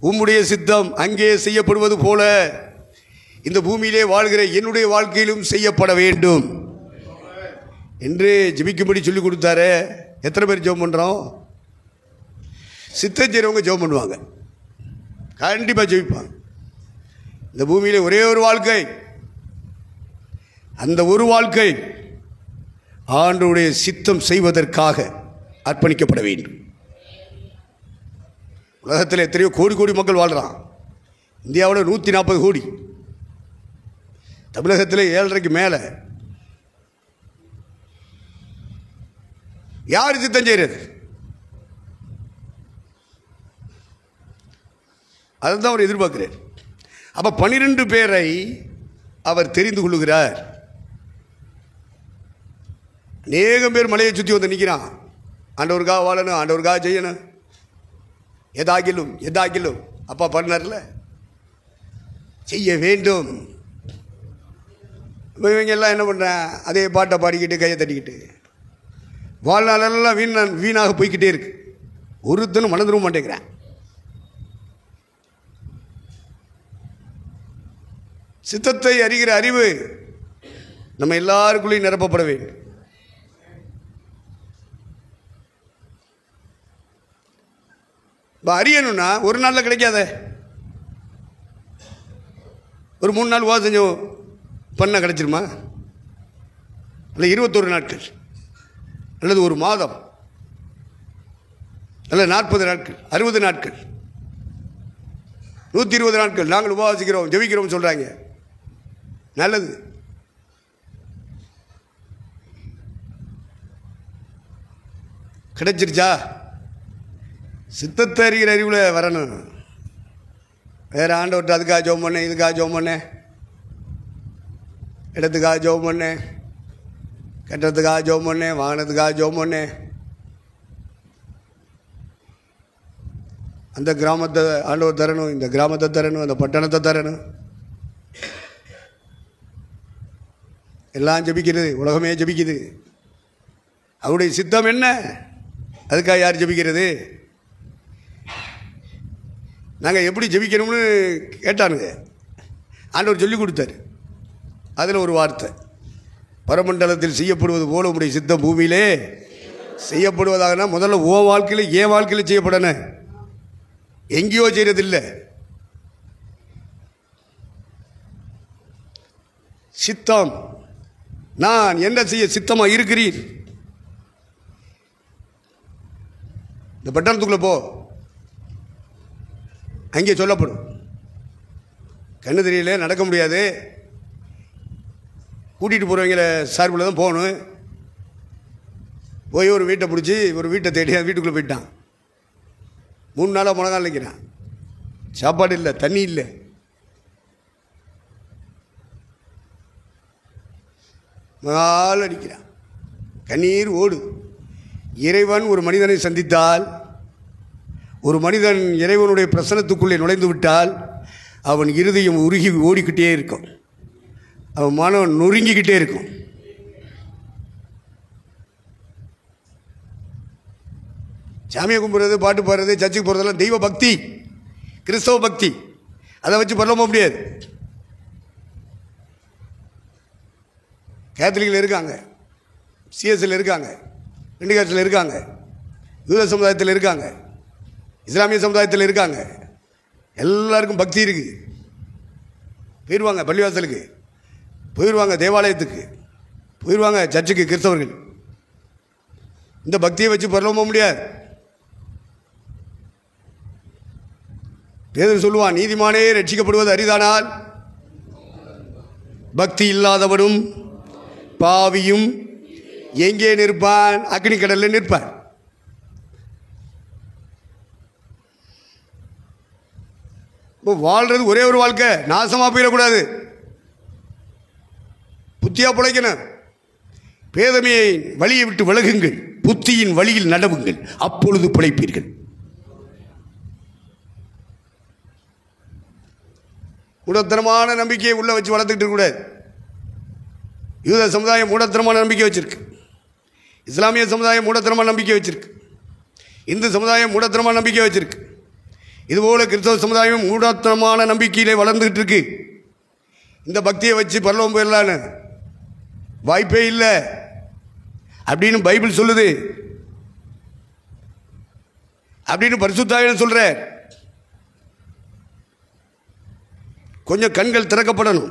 [SPEAKER 1] உம்முடைய சித்தம் அங்கே செய்யப்படுவது போல இந்த பூமியிலே வாழ்கிற என்னுடைய வாழ்க்கையிலும் செய்யப்பட வேண்டும் என்று ஜெபிக்கும்படி சொல்லி கொடுத்தாரு. எத்தனை பேர் ஜெபம் பண்ணுறோம்? சித்தம் செய்கிறவங்க ஜெபம் பண்ணுவாங்க, கண்டிப்பாக ஜெபிப்பாங்க. இந்த பூமியிலே ஒரே ஒரு வாழ்க்கை, அந்த ஒரு வாழ்க்கை ஆண்டவருடைய சித்தம் செய்வதற்காக அர்ப்பணிக்கப்பட வேண்டும். உலகத்தில் எத்தனையோ கோடி கோடி மக்கள் வாழ்கிறான். இந்தியாவில் 140 கோடி, தமிழகத்தில் 7.5க்கு மேலே. யார் சித்தம் செய்கிறது? அதுதான் அவர் எதிர்பார்க்கிறார். அப்போ 12 பேரை அவர் தெரிந்து கொள்ளுகிறார். அநேகம் பேர் மலையை சுற்றி வந்து நிற்கிறான். ஆண்டவருக்காக வாழணும், ஆண்டவருக்காக செய்யணும், எதாகிலும் எதாகிலும் அப்பா பண்ணார்ல, செய்ய வேண்டும். இவங்க எல்லாம் என்ன பண்ணுறேன்? அதே பாட்டை பாடிக்கிட்டு கையை தட்டிக்கிட்டு வாழ்நாளெல்லாம் வீணாக போய்கிட்டே இருக்கு. ஒருத்தனும் மணந்துட மாட்டேங்கிறேன். சித்தத்தை அறிகிற அறிவு நம்ம எல்லாருக்குள்ளேயும் நிரப்பப்பட வேண்டும். அறியணும்னா ஒரு நாளில் கிடைக்காத. ஒரு 3 நாள் உபவாசம் செஞ்சோம் பண்ண கிடைச்சிருமா? இல்லை 21 நாட்கள் அல்லது ஒரு மாதம் அல்ல 40 நாட்கள் 60 நாட்கள் 120 நாட்கள் நாங்கள் உபவாசிக்கிறோம் ஜெபிக்கிறோம் சொல்கிறாங்க. நல்லது. கிடைச்சிருச்சா? சித்தத்தை அறிகிற அறிவில் வரணும். வேறு ஆண்டவர்கிட்ட அதுக்காக ஜெபம் பண்ணேன், இதுக்காக ஜெபம் பண்ணேன், இடத்துக்காக ஜெபம் பண்ணேன், கட்டுறதுக்காக ஜெபம் பண்ணேன், வாங்கினதுக்காக ஜெபம் பண்ணேன், அந்த கிராமத்தை ஆண்டவர் தரணும், இந்த கிராமத்தை தரணும், அந்த பட்டணத்தை தரணும், எல்லாம் ஜெபிக்கிறது. உலகமே ஜெபிக்குது. அவருடைய சித்தம் என்ன? அதுக்காக யார் ஜெபிக்கிறது? நாங்கள் எப்படி ஜெபிக்கணும்னு கேட்டானுங்க. ஆண்டவர் சொல்லி கொடுத்தாரு. அதில் ஒரு வார்த்தை, பரமண்டலத்தில் செய்யப்படுவது போல உடைய சித்தம் பூமியிலே செய்யப்படுவதாகனா முதல்ல ஓ வாழ்க்கையில் என் வாழ்க்கையில் செய்யப்படணும். எங்கேயோ செய்யறதில்லை. சித்தம், நான் என்ன செய்ய சித்தமாக இருக்கிறீர்? இந்த பட்டணத்துக்குள்ளே போ, அங்கே சொல்லப்படும். கண்ணு தெரியல, நடக்க முடியாது, கூட்டிகிட்டு போகிறவங்கள சார்பில் தான் போகணும். போய் ஒரு வீட்டை பிடிச்சி ஒரு வீட்டை தேடி அந்த வீட்டுக்குள்ளே போயிட்டான். 3 நாளாக முழங்கால் நிற்கிறான். சாப்பாடு இல்லை, தண்ணி இல்லை. முழங்கால் அடிக்கிறான், கண்ணீர் ஓடு. இறைவன் ஒரு மனிதனை சந்தித்தால், ஒரு மனிதன் இறைவனுடைய பிரசனத்துக்குள்ளே நுழைந்து விட்டால் அவன் இருதயம் உருகி ஓடிக்கிட்டே இருக்கும், அவன் மனம் நொறுங்கிக்கிட்டே இருக்கும். சாமியை கும்பிட்றது, பாட்டு பாடுறது, சர்ச்சுக்கு போகிறதெல்லாம் தெய்வ பக்தி, கிறிஸ்தவ பக்தி. அதை வச்சு பண்ண முடியாது. கேத்தலிக்கில் இருக்காங்க, சிஎஸ்சில் இருக்காங்க, பெண்டிகாஸ்டில் இருக்காங்க, யூத சமுதாயத்தில் இருக்காங்க, இஸ்லாமிய சமுதாயத்தில் இருக்காங்க. எல்லாருக்கும் பக்தி இருக்குது. போயிடுவாங்க பள்ளிவாசலுக்கு, போயிடுவாங்க தேவாலயத்துக்கு, போயிடுவாங்க சர்ச்சுக்கு. கிறிஸ்தவர்கள் இந்த பக்தியை வச்சு பரலோகம் போக முடியாது. பேதுரு சொல்லுவான், நீதிமானே ரட்சிக்கப்படுவது அரிதானால் பக்தி இல்லாதவனும் பாவியும் எங்கே நிற்பான்? அக்னி கடலில் நிற்பான். வாழ்றது ஒரே ஒரு வாழ்க்கை, நாசமா போயிடக்கூடாது, புத்தியா பிழைக்கணும். பேதமையை வழியை விட்டு விலகுங்கள், புத்தியின் வழியில் நடவுங்கள், அப்பொழுது பிழைப்பீர்கள். மூடத்தனமான நம்பிக்கையை உள்ள வச்சு வளர்த்துக்கிட்டு கூடாது. யூத சமுதாயம் மூடத்தனமான நம்பிக்கை வச்சிருக்கு, இஸ்லாமிய சமுதாயம் மூடத்தனமான நம்பிக்கை வச்சிருக்கு, இந்து சமுதாயம் மூடத்தனமான நம்பிக்கை வச்சிருக்கு. இதுபோல கிறிஸ்தவ சமுதாயம் மூடத்தனமான நம்பிக்கையிலே வளர்ந்துகிட்டு இருக்கு. இந்த பக்தியை வச்சு பரலோகம் போயிடலான்னு வாய்ப்பே இல்லை அப்படின்னு பைபிள் சொல்லுது, அப்படின்னு பரிசுத்த ஆவியானவர் சொல்றார். கொஞ்சம் கண்கள் திறக்கப்படணும்.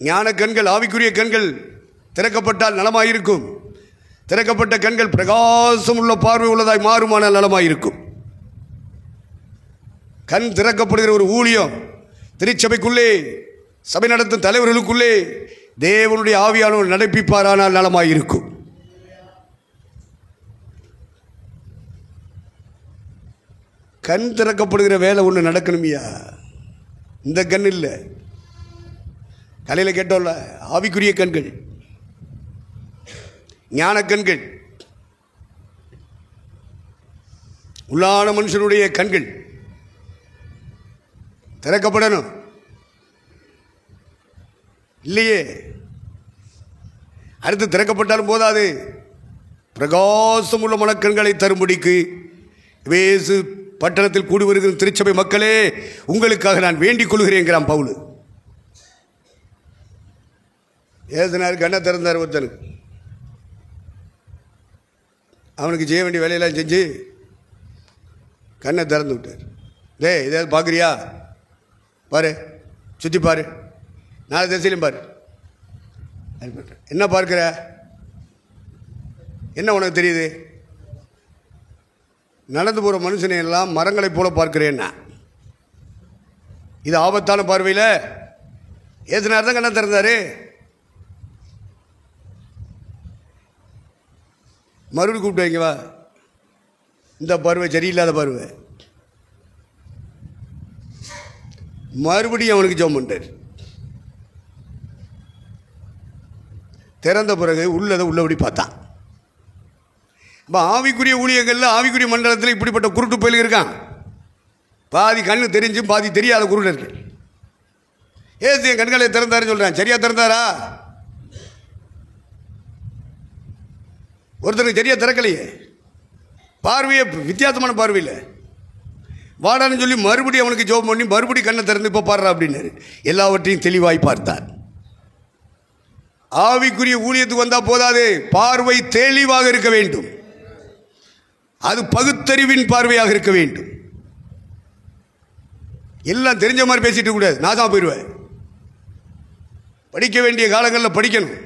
[SPEAKER 1] ஞான கண்கள், ஆவிக்குரிய கண்கள் திறக்கப்பட்டால் நலமாயிருக்கும். திறக்கப்பட்ட கண்கள் பிரகாசம் உள்ள பார்வை உள்ளதாய் மாறுமானால் நலமாயிருக்கும். கண் திறக்கப்படுகிற ஒரு ஊழியம் திருச்சபைக்குள்ளே, சபை நடத்தும் தலைவர்களுக்குள்ளே தேவனுடைய ஆவியானவர் நடப்பிப்பாரானால் நலமாயிருக்கும். கண் திறக்கப்படுகிற வேலை ஒன்று நடக்கணுமியா. இந்த கண் இல்லை, கலையில் கேட்டோம்ல, ஆவிக்குரிய கண்கள், ஞான கண்கள், உள்ளான மனுஷனுடைய கண்கள் திறக்கப்படணும். இல்லையே, அடுத்து திறக்கப்பட்டாலும் போதாது, பிரகாசம் உள்ள மனக்கண்களை தரும்படிக்கு வேசு பட்டணத்தில் கூடி வருகிற திருச்சபை மக்களே, உங்களுக்காக நான் வேண்டிக் கொள்கிறேன் பவுல். ஏசுனார், கண்ணை திறந்தார். ஒருத்தனுக்கு அவனுக்கு செய்ய வேண்டிய வேலையெல்லாம் செஞ்சு கண்ணை திறந்து விட்டார். டேய், இதாவது பார்க்குறியா? பாரு, சுற்றி பாரு, நாலு திசையிலும் பாரு. என்ன பார்க்குற? என்ன உனக்கு தெரியுது? நடந்து போகிற மனுஷனை எல்லாம் மரங்களைப் போல பார்க்கிறேன்னா, இது ஆபத்தான பார்வையில் ஏசுனார் தான் கண்ணை திறந்தாரு. மறுபடியும் கூப்பிட்டு வைங்க, வா, இந்த பார்வை சரியில்லாத பார்வை. மறுபடியும் அவனுக்கு ஜெபம் பண்ணார். திறந்த பிறகு உள்ளதை உள்ளபடி பார்த்தான். இப்போ ஆவிக்குரிய ஊழியர்களில், ஆவிக்குரிய மண்டலத்தில் இப்படிப்பட்ட குருட்டு பயல்கள் இருக்கான். பாதி கண்ணு தெரிஞ்சு பாதி தெரியாத குருடர்கள். ஏசு என் கண்களை திறந்தாருன்னு சொல்கிறேன், சரியா திறந்தாரா? ஒருத்தருக்கு சரியா திறக்கலையே, பார்வையே வித்தியாசமான பார்வையில். வாடான்னு சொல்லி மறுபடியும் அவனுக்கு ஜெபம் பண்ணி மறுபடியும் கண்ணை திறந்து இப்போ பாடுறா அப்படின்னாரு. எல்லாவற்றையும் தெளிவாய் பார்த்தார். ஆவிக்குரிய ஊழியத்துக்கு வந்தால் போதாது, பார்வை தெளிவாக இருக்க வேண்டும். அது பகுத்தறிவின் பார்வையாக இருக்க வேண்டும். எல்லாம் தெரிஞ்ச மாதிரி பேசிட்டு கூடாது, நாசமா போயிடுவேன். படிக்க வேண்டிய காலங்களில் படிக்கணும்.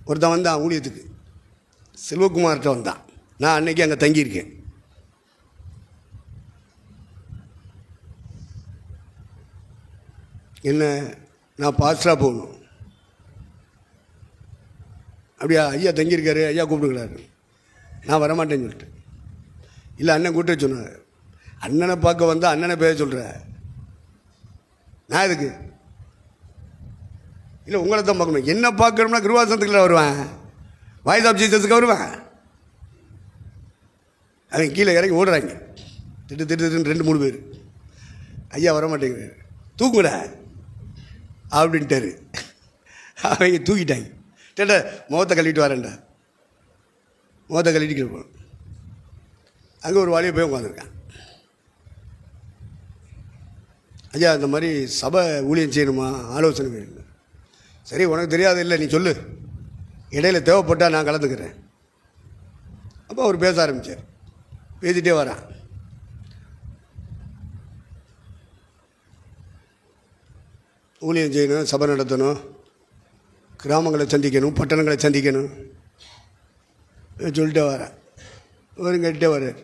[SPEAKER 1] ஒருத்தன் வந்தான் ஊழியத்துக்கு, செல்வகுமார்கிட்ட வந்தான். நான் அன்னைக்கு அங்கே தங்கியிருக்கேன். என்ன, நான் பாஸ்டராக போகணும். அப்படியா? ஐயா தங்கியிருக்காரு, ஐயா கூப்பிடுக்கிறாரு. நான் வரமாட்டேன்னு சொல்லிட்டு, இல்லை அண்ணன் கூப்பிட்டு சொன்னார். அண்ணனை பார்க்க வந்தால் அண்ணனை பேச சொல்கிற, நான் எதுக்கு? இல்லை உங்களை தான் பார்க்கணும். என்ன பார்க்கணும்னா கிருவாசனத்துக்குள்ள வருவேன், வாய்ஸ் ஆஃப் ஜீசஸுக்கு வருவேன். அவங்க கீழே இறங்கி ஓடுறாங்க, திட்டு திட்டு 2-3 பேர். ஐயா வரமாட்டேங்கிறார். தூக்குட அப்படின்ட்டாரு. அவங்க தூக்கிட்டாங்க. டேட்டா முகத்தை கழுவிட்டு வரேன்டா, முகத்தை கழுவிட்டு போகணும். அங்கே ஒரு வாலியை போய் உட்காந்துருக்கான். ஐயா இந்த மாதிரி சபை ஊழியம் செய்யணுமா, ஆலோசனை வேணும். சரி, உனக்கு தெரியாது, இல்லை நீ சொல்லு, இடையில தேவைப்பட்டால் நான் கலந்துக்கிறேன். அப்போ அவர் பேச ஆரம்பித்தார். பேசிகிட்டே வரான். ஊழியம் செய்யணும், சபை நடத்தணும், கிராமங்களை சந்திக்கணும், பட்டணங்களை சந்திக்கணும். சொல்லிட்டே வரேன். இவரும் கேட்டே வர்றார்.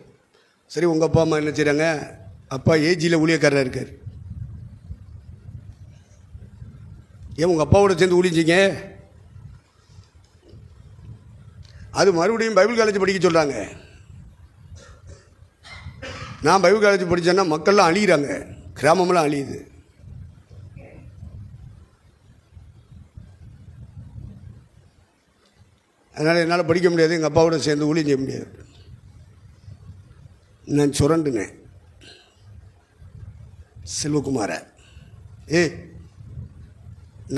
[SPEAKER 1] சரி, உங்கள் அப்பா அம்மா என்ன செய்கிறாங்க? அப்பா ஏஜியில் ஊழியக்காரராக இருக்கார். ஏன் உங்கள் அப்பாவோட சேர்ந்து ஊழிச்சிங்க? அது மறுபடியும் பைபிள் காலேஜ் படிக்க சொல்கிறாங்க. நான் பைபிள் காலேஜ் படித்தேன்னா மக்கள்லாம் அழிகிறாங்க, கிராமமெல்லாம் அழியுது. அதனால் என்னால் படிக்க முடியாது, எங்கள் அப்பாவோட சேர்ந்து ஊழியம் செய்ய முடியாது. நான் சுரண்டுனேன் செல்வகுமார.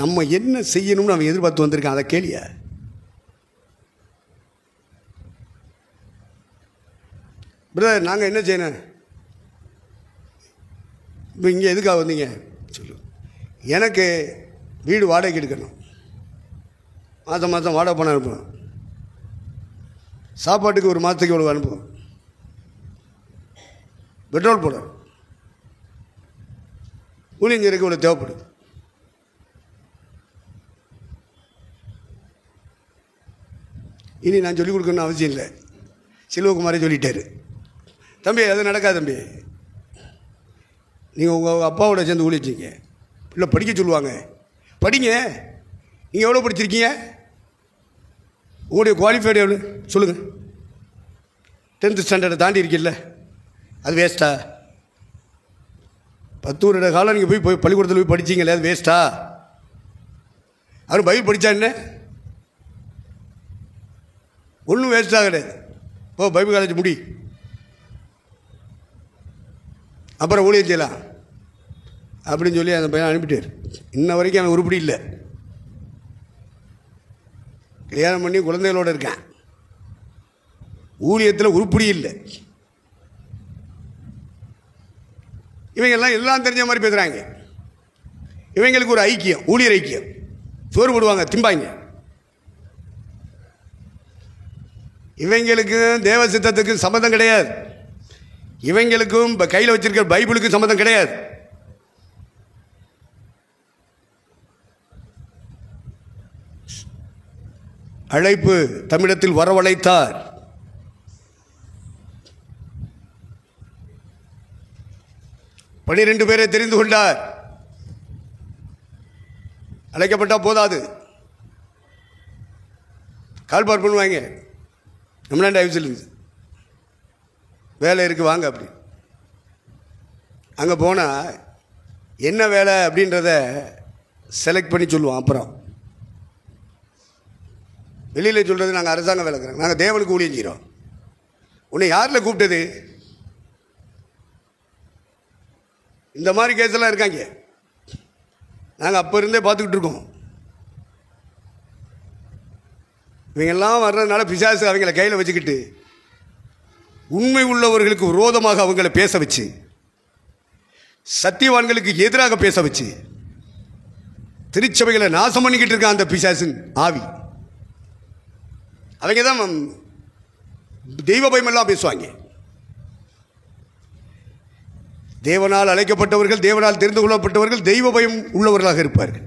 [SPEAKER 1] நம்ம என்ன செய்யணும்னு அவன் எதிர்பார்த்து வந்திருக்கான், அதை கேளியா? பிரதர், நாங்கள் என்ன செய்யணும்? இப்போ இங்கே எதுக்காக வந்தீங்க சொல்லு. எனக்கு வீடு வாடகைக்கு எடுக்கணும், மாதம் மாதம் வாடகை பணம் அனுப்பணும், சாப்பாட்டுக்கு ஒரு மாதத்துக்கு இவ்வளோ அனுப்புவோம், பெட்ரோல் போட ஊழியருக்கு இவ்வளோ தேவைப்படுது. இனி நான் சொல்லிக் கொடுக்கணும்னு அவசியம் இல்லை, செல்வகுமாரே சொல்லிட்டாரு. தம்பி, அது நடக்காது தம்பி. நீங்கள் உங்கள் அப்பாவோட சேர்ந்து ஊழிச்சிங்க, இல்லை படிக்க சொல்லுவாங்க, படிங்க. நீங்கள் எவ்வளோ படிச்சிருக்கீங்க? உங்களுடைய குவாலிஃபைடு எவ்வளோ சொல்லுங்கள். 10th ஸ்டாண்டர்டை தாண்டி இருக்கீல்ல, அது வேஸ்ட்டா? 10 வருட காலம் நீங்கள் போய் பள்ளிக்கூடத்தில் போய் படிச்சிங்களே, அது வேஸ்ட்டா? அவர் பைபிள் படித்தா என்ன? ஒன்றும் வேஸ்ட்டாக கிடையாது. போ பைபிள் காலேஜ் முடி, அப்புறம் ஊழியம் செய்யலாம் அப்படின்னு சொல்லி அந்த பையன் அனுப்பிட்டார். இன்ன வரைக்கும் அவன் உருப்படி இல்லை. கல்யாணம் பண்ணி குழந்தைகளோடு இருக்கான், ஊழியத்தில் உருப்படி இல்லை. இவங்கெல்லாம் எல்லாம் தெரிஞ்ச மாதிரி பேசுகிறாங்க. இவங்களுக்கு ஒரு ஐக்கியம், ஊழியர் ஐக்கியம். சோறு போடுவாங்க, திம்பாங்க. இவங்களுக்கு தேவ சித்தத்துக்கு சம்மந்தம் கிடையாது. இவங்களுக்கும் கையில் வச்சிருக்கிற பைபிளுக்கு சம்மந்தம் கிடையாது. அழைப்பு தமிழத்தில் வரவழைத்தார். பன்னிரண்டு பேரை தெரிந்து கொண்டார். அழைக்கப்பட்டால் போதாது, கால்பார் பண்ணுவாங்க. நம்மளாண்ட ஆஃபீஸில் இருந்து வேலை இருக்குது வாங்க அப்படி. அங்கே போனால் என்ன வேலை அப்படின்றத செலக்ட் பண்ணி சொல்லுவோம். அப்புறம் வெளியில் சொல்கிறது நாங்கள் அரசாங்க வேலை இருக்கிறோம், நாங்கள் தேவனுக்கு ஊழியம் செய்கிறோம். உன்னை யாரில் கூப்பிட்டது? இந்த மாதிரி கேஸெல்லாம் இருக்காங்க. நாங்கள் அப்போ இருந்தே பார்த்துக்கிட்டு இருக்கோம். இவங்கெல்லாம் வர்றதுனால பிசாசு அவங்கள கையில் வச்சுக்கிட்டு உண்மை உள்ளவர்களுக்கு விரோதமாக அவங்கள பேச வச்சு, சத்தியவான்களுக்கு எதிராக பேச வச்சு திருச்சபைகளை நாசம் பண்ணிக்கிட்டு இருக்கான் அந்த பிசாசின் ஆவி. அவங்க தான் தெய்வ பயமெல்லாம் பேசுவாங்க. தேவனால் அழைக்கப்பட்டவர்கள், தேவனால் தெரிந்து கொள்ளப்பட்டவர்கள் தெய்வ பயம் உள்ளவர்களாக இருப்பார்கள்.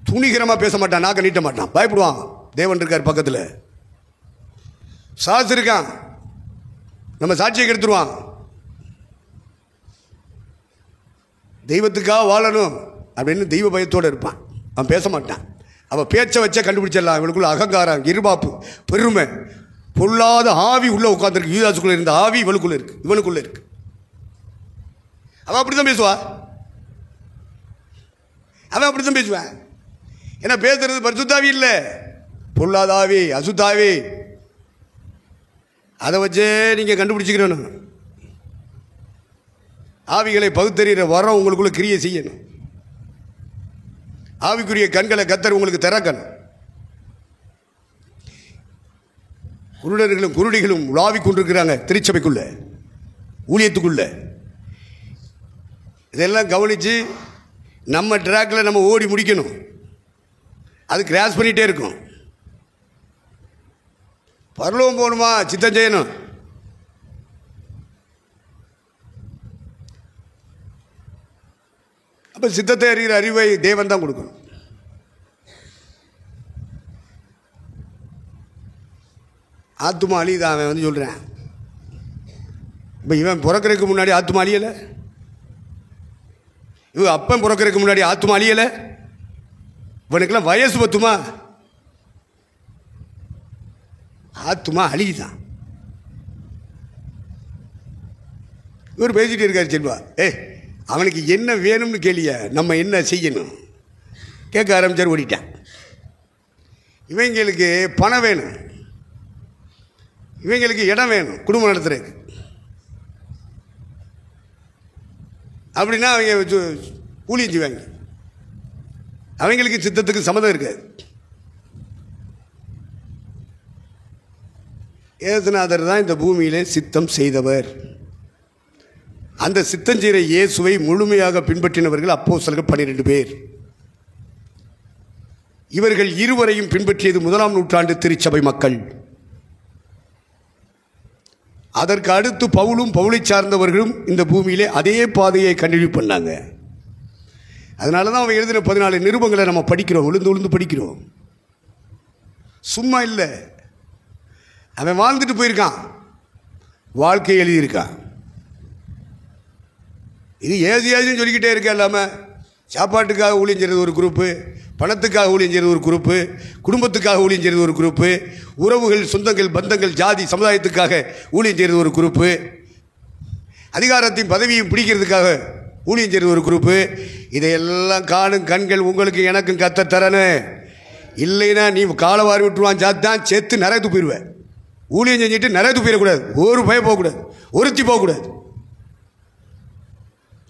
[SPEAKER 1] துணிகரமாக பேச மாட்டான், நாக்க நீட்ட மாட்டான், பயப்படுவான். தேவன் இருக்கார் பக்கத்தில், சாஸ் இருக்கான், நம்ம சாட்சியை கெடுத்துருவான். தெய்வத்துக்காக வாழணும் அப்படின்னு தெய்வ பயத்தோடு இருப்பான். அவன் பேச மாட்டான். அவன் பேச்சை வச்ச கண்டுபிடிச்சிடலாம். இவனுக்குள்ள அகங்காரம், இருபாப்பு, பெருமை, பொல்லாத ஆவி உள்ள உட்காந்துருக்கு. யூதாசுக்குள்ள இருந்த ஆவி இவனுக்குள்ள இருக்கு, இவனுக்குள்ள இருக்கு. அவன் அப்படித்தான் பேசுவா. அவன் அப்படித்தான் பேசுவான். ஏன்னா பேசுறது பரிசுத்தாவி இல்லை, பொல்லாதாவி, அசுத்தாவி. அதை வச்சே நீங்கள் கண்டுபிடிச்சிக்கிறணும். ஆவிகளை பகுத்தறிகிற வரம் உங்களுக்குள்ள கிரியை செய்யணும். ஆவிக்குரிய கண்களை கத்தர் உங்களுக்கு திறக்கணும். குருடர்களும் குருடிகளும் உலாவிக் கொண்டிருக்கிறாங்க திருச்சபைக்குள்ள, ஊழியத்துக்குள்ள. இதெல்லாம் கவனித்து நம்ம ட்ராக்கில் நம்ம ஓடி முடிக்கணும். அது கிராஸ் பண்ணிகிட்டே இருக்கும். பரலோகம் போகணுமா, சித்தம் செய்யணும். அப்போ சித்தத்தை அறிகிற அறிவை தேவன் தான் கொடுக்கணும். ஆத்துமா அழிதான் அவன் வந்து சொல்கிறேன். இப்போ இவன் பிறக்கிறதுக்கு முன்னாடி ஆத்துமா அழியலை, இவன் அப்பன் பிறக்கிறதுக்கு முன்னாடி ஆத்துமா அழியலை. இவனுக்கெல்லாம் வயசு பத்துமா? ஆத்துமா அழிதான். இவர் பேசிட்டு இருக்காரு செல்வா. அவனுக்கு என்ன வேணும்னு கேளிய, நம்ம என்ன செய்யணும் கேட்க ஆரம்பிச்சார். ஓடிட்டான். இவங்களுக்கு பணம் வேணும், இவங்களுக்கு இடம் வேணும் குடும்பம் நடத்துறதுக்கு. அப்படின்னா அவங்க ஊழியம் செய்வாங்க. அவங்களுக்கு சித்தத்துக்கு சம்மதம் இருக்காது. ஏசுநாதர் தான் இந்த பூமியிலே சித்தம் செய்தவர். அந்த சித்தம் செய்கிற இயேசுவை முழுமையாக பின்பற்றினவர்கள் அப்போஸ்தலர்கள் 12 பேர். இவர்கள் இருவரையும் பின்பற்றியது 1ஆம் நூற்றாண்டு திருச்சபை மக்கள். அதற்கு அடுத்து பவுலும் பவுலை சார்ந்தவர்களும் இந்த பூமியிலே அதே பாதையை கண்டினியூ பண்ணாங்க. அதனால தான் அவன் எழுதின 14 நிருபங்களை நம்ம படிக்கிறோம், உளுந்து உளுந்து படிக்கிறோம். சும்மா இல்லை, அவன் வாழ்ந்துட்டு போயிருக்கான், வாழ்க்கை எழுதியிருக்கான். இது ஏசியாச்சும் சொல்லிக்கிட்டே இருக்க இல்லாமல் சாப்பாட்டுக்காக ஊழியம் செய்கிறது ஒரு குரூப்பு, பணத்துக்காக ஊழியம் செய்கிறது ஒரு குரூப்பு, குடும்பத்துக்காக ஊழியம் செய்கிறது ஒரு குரூப்பு, உறவுகள் சொந்தங்கள் பந்தங்கள் ஜாதி சமுதாயத்துக்காக ஊழியம் செய்கிறது ஒரு குரூப்பு, அதிகாரத்தையும் பதவியும் பிடிக்கிறதுக்காக ஊழியம் செய்கிறது ஒரு குரூப்பு. இதையெல்லாம் காணும் கண்கள் உங்களுக்கு எனக்கும் கத்த தரணும். இல்லைன்னா நீ காலவாரி விட்டுருவான், சாத்தான் செத்து நரகத்து போயிடுவேன். ஊழியம் செஞ்சுட்டு நரகத்து போயிடக்கூடாது, ஒரு பயம் போகக்கூடாது, ஒருத்தி போகக்கூடாது.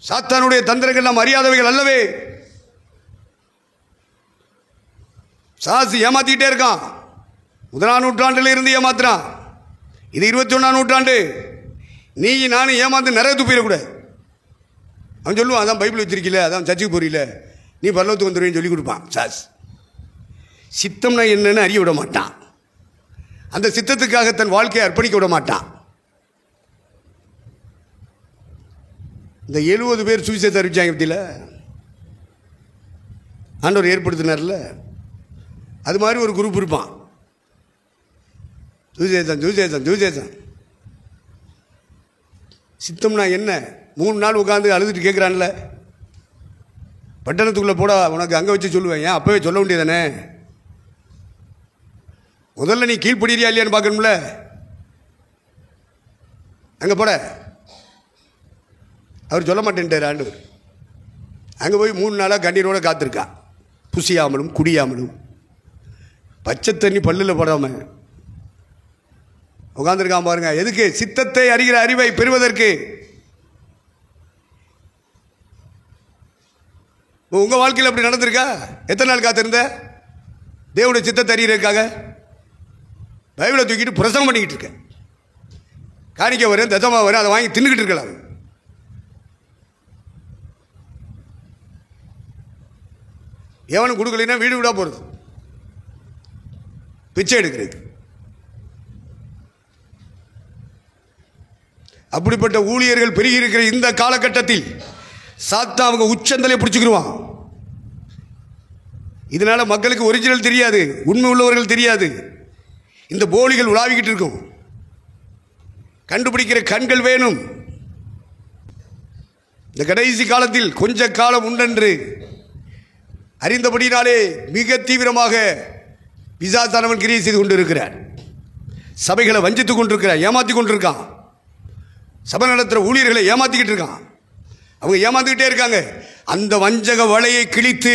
[SPEAKER 1] சாத்தானுடைய தந்திரங்கள் நாம் அறியாதவைகள் அல்லவே. சாசி ஏமாத்திக்கிட்டே இருக்கான். 1ஆம் நூற்றாண்டில் இருந்து ஏமாத்துறான். இது 21ஆம் நூற்றாண்டு. நீ நானும் ஏமாந்து நரகத்து போயிடக்கூடாது. அவன் சொல்லுவான், அதான் பைபிள் வச்சிருக்கல, அதான் சர்ச்சுக்கு போறீல, நீ பரலோகத்துக்கு வந்துடுவேன்னு சொல்லி கொடுப்பான். சாஸ் சித்தம்னா என்னன்னு அறிய விட மாட்டான். அந்த சித்தத்துக்காக தன் வாழ்க்கையை அர்ப்பணிக்க விட மாட்டான். இந்த 70 பேர் சுவிசேஷத்தை அறிவிச்சாங்க பற்றியில் ஆண்டவர் ஏற்படுத்தினார்ல, அது மாதிரி ஒரு குரூப் இருப்பான். சுவிசேஷம் சுவிசேஷம் சுவிசேஷம். சித்தம்னா என்ன? 3 நாள் உட்காந்து அழுதுட்டு கேட்குறான்ல, பட்டணத்துக்குள்ளே போட உனக்கு அங்கே வச்சு சொல்லுவேன். ஏன் அப்போவே சொல்ல வேண்டியதானே? முதல்ல நீ கீழ்படுறியா இல்லையான்னு பார்க்கணும்ல. அங்கே போட அவர் சொல்ல மாட்டேன்ட்டார் ஆண்டவர். அங்கே போய் 3 நாளாக கண்ணீரோடு காத்திருக்கா, புசியாமலும் குடியாமலும் பச்சை தண்ணி பல்லில் போடாமல் உட்காந்துருக்கான் பாருங்க. எதுக்கு? சித்தத்தை அறிகிற அறிவை பெறுவதற்கு. உங்கள் வாழ்க்கையில் அப்படி நடந்திருக்கா? எத்தனை நாள் காத்திருந்த தேவனுடைய சித்தத்தை அறிகிறதுக்காக? பைபிளை தூக்கிட்டு பிரசங்கம் பண்ணிக்கிட்டு இருக்க, காணிக்க வரும் தசமா வரும், அதை வாங்கி தின்னுக்கிட்டு இருக்கலாம். எவனும் கொடுக்கலைன்னா வீடு வீடாக போகிறது, பிச்சை எடுக்கிறது. அப்படிப்பட்ட ஊழியர்கள் பெருகி இருக்கிற இந்த காலகட்டத்தில் சாத்தா அவங்க உச்சந்தலை பிடிச்சிக்கிடுவான். இதனால மக்களுக்கு ஒரிஜினல் தெரியாது, உண்மை உள்ளவர்கள் தெரியாது. இந்த போலிகள் உலாவிக்கிட்டு இருக்கும். கண்டுபிடிக்கிற கண்கள் வேணும். இந்த கடைசி காலத்தில் கொஞ்ச காலம் உண்டென்று அறிந்தபடினாலே மிக தீவிரமாக பிசாசானவன் கிரியை செய்து கொண்டு இருக்கிறார். சபைகளை வஞ்சித்துக் கொண்டிருக்கிறார், ஏமாற்றி கொண்டிருக்கான். சபை நடத்துகிற ஊழியர்களை ஏமாற்றிக்கிட்டு இருக்கான். அவங்க ஏமாந்துக்கிட்டே இருக்காங்க. அந்த வஞ்சக வலையை கிழித்து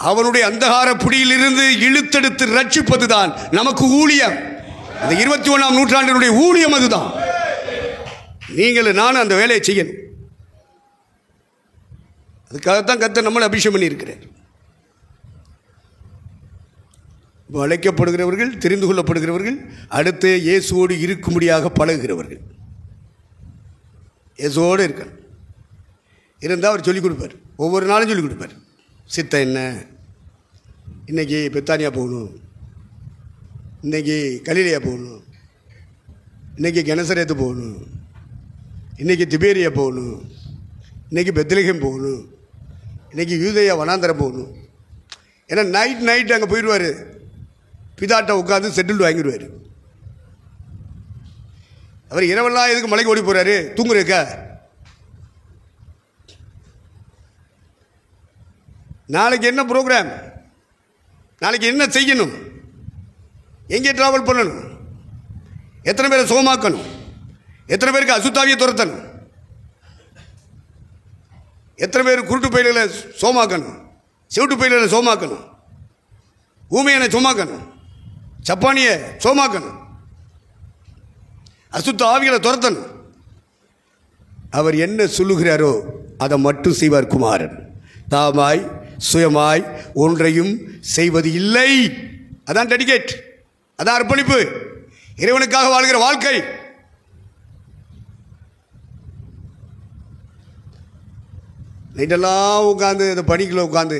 [SPEAKER 1] அவனுடைய அந்தகார புடியிலிருந்து இழுத்தெடுத்து ரட்சிப்பது தான் நமக்கு ஊழியம். இந்த 21ஆம் நூற்றாண்டினுடைய ஊழியம் அதுதான். நீங்கள் நானும் அந்த வேலையை செய்யணும். அதுக்காகத்தான் கர்த்தர் நம்மளை அபிஷேகம் பண்ணியிருக்கிறார். அழைக்கப்படுகிறவர்கள், தெரிந்து கொள்ளப்படுகிறவர்கள், அடுத்து இயேசுவோடு இருக்கும்படியாக பழகுகிறவர்கள். இயேசுவோடு இருக்கணும். இருந்தால் அவர் சொல்லிக் கொடுப்பார், ஒவ்வொரு நாளும் சொல்லிக் கொடுப்பார். சித்தம் என்ன? இன்றைக்கி பெத்தானியா போகணும், இன்றைக்கி கலிலேயா போகணும், இன்றைக்கி கெனசரேத்து போகணும், இன்றைக்கி திபேரியா போகணும், இன்றைக்கி பெத்லகேம் போகணும், இன்றைக்கி யூதேயா வனாந்தரம் போகணும். ஏன்னா நைட் அங்கே போயிடுவார். பிதாட்ட உட்காந்து செட்டில் வாங்கிடுவார். அவர் இரவெல்லாம் எதுக்கு மலைக்கு ஓடி போறாரு? தூங்குறக்க. நாளைக்கு என்ன ப்ரோக்ராம், நாளைக்கு என்ன செய்யணும், எங்கே டிராவல் பண்ணணும், எத்தனை பேரை சுகமாக்கணும், எத்தனை பேருக்கு அசுத்தாவியை துரத்தணும், எத்தனை பேர் குருட்டு பயிர்களை சோமாக்கணும், செவிட்டு பயிர்களை சோமாக்கணும், ஊமையனை சோமாக்கணும், சப்பானியை சோமாக்கணும், அசுத்த ஆவிகளை துரத்தணும். அவர் என்ன சொல்லுகிறாரோ அதை மட்டும் செய்வார் குமாரன். தாமாய் சுயமாய் ஒன்றையும் செய்வது இல்லை. அதான் டெடிகேட், அதான் அர்ப்பணிப்பு, இறைவனுக்காக வாழ்கிற வாழ்க்கை. நைட்டெல்லாம் உட்காந்து இந்த பணிக்குள்ள உட்காந்து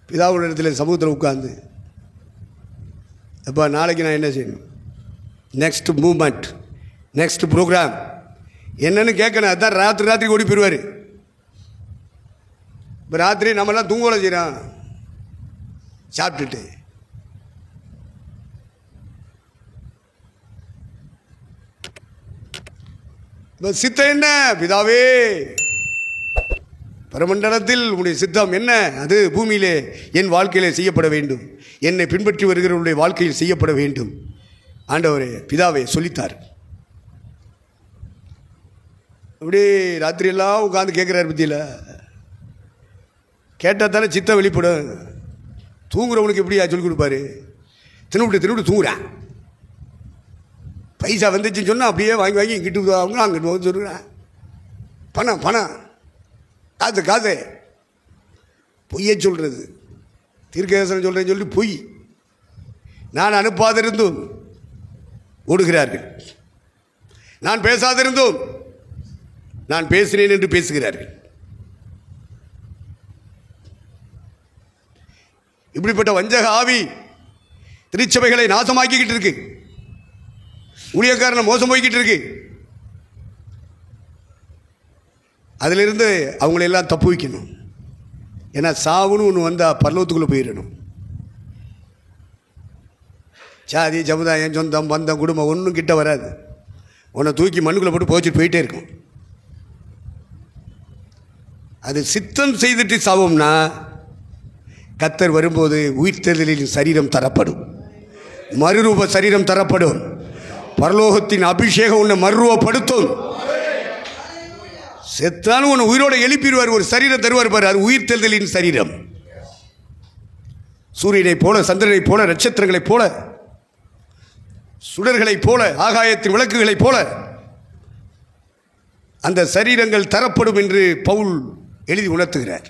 [SPEAKER 1] பிதாவுடைய இடத்துல சமூகத்தில் உட்காந்து, அப்போ நாளைக்கு நான் என்ன செய்யணும், நெக்ஸ்ட் மூமெண்ட், நெக்ஸ்ட் ப்ரோக்ராம் என்னன்னு கேட்கணும். அதுதான் ராத்திரி ஓடி போயிடுவார். இப்போ ராத்திரி நம்மளாம் தூங்கலை செய்கிறோம் சாப்பிட்டுட்டு. இப்போ சித்தம் என்ன? பிதாவே, பரமண்டலத்தில் உன்னுடைய சித்தம் என்ன? அது பூமியிலே என் வாழ்க்கையிலே செய்யப்பட வேண்டும், என்னை பின்பற்றி வருகிறவருடைய வாழ்க்கையில் செய்யப்பட வேண்டும். ஆண்டவரே, பிதாவே சொல்லித்தார். அப்படியே ராத்திரியெல்லாம் உட்காந்து கேட்குறாரு. பத்தியில் கேட்டால் தானே சித்தம் வெளிப்படும். தூங்குறவனுக்கு எப்படியா சொல்லிக் கொடுப்பாரு? தின்னுவிட்டு தூங்குறான். பைசா வந்துச்சுன்னு சொன்னால் அப்படியே வாங்கி இங்கிட்டு அவங்க அங்கிட்டு வந்து சொல்லுறேன். பணம் காசு பொய்யை சொல்கிறது, தீர்க்கதரிசனம் சொல்கிறேன்னு சொல்லி பொய். நான் அனுப்பாதிருந்தும் ஓடுகிறார்கள், நான் பேசாதிருந்தும் நான் பேசினேன் என்று பேசுகிறார்கள். இப்படிப்பட்ட வஞ்சக ஆவி திருச்சபைகளை நாசமாக்கிக்கிட்டு இருக்கு. ஊழியக்காரனை மோசம் போய்கிட்டு இருக்கு. அதிலிருந்து அவங்களெல்லாம் தப்பு வைக்கணும். ஏன்னா சாவுன்னு ஒன்று வந்தால் பரலோகத்துக்குள்ளே போயிடணும். சாதி, சமுதாயம், சொந்தம், பந்தம், குடும்பம் ஒன்றும் கிட்ட வராது. உன்னை தூக்கி மண்ணுக்குள்ளே போட்டு போச்சுட்டு போயிட்டே இருக்கும். அது சித்தம் செய்துட்டு சாவோம்னா கர்த்தர் வரும்போது உயிர்த்தெழுதலின் சரீரம் தரப்படும், மறுரூப சரீரம் தரப்படும். பரலோகத்தின் அபிஷேகம் உன்னை மறுரூபப்படுத்தும். செத்தாலும் உன்னை உயிரோட எழுப்பிடுவார், ஒரு சரீரம் தருவார் பாரு, அது உயிர்த்தெழுதலின் சரீரம். சூரியனை போல, சந்திரனை போல, நட்சத்திரங்களைப் போல, சுடர்களைப் போல, ஆகாயத்தின் விளக்குகளைப் போல அந்த சரீரங்கள் தரப்படும் என்று பவுல் எழுதி உணர்த்துகிறார்.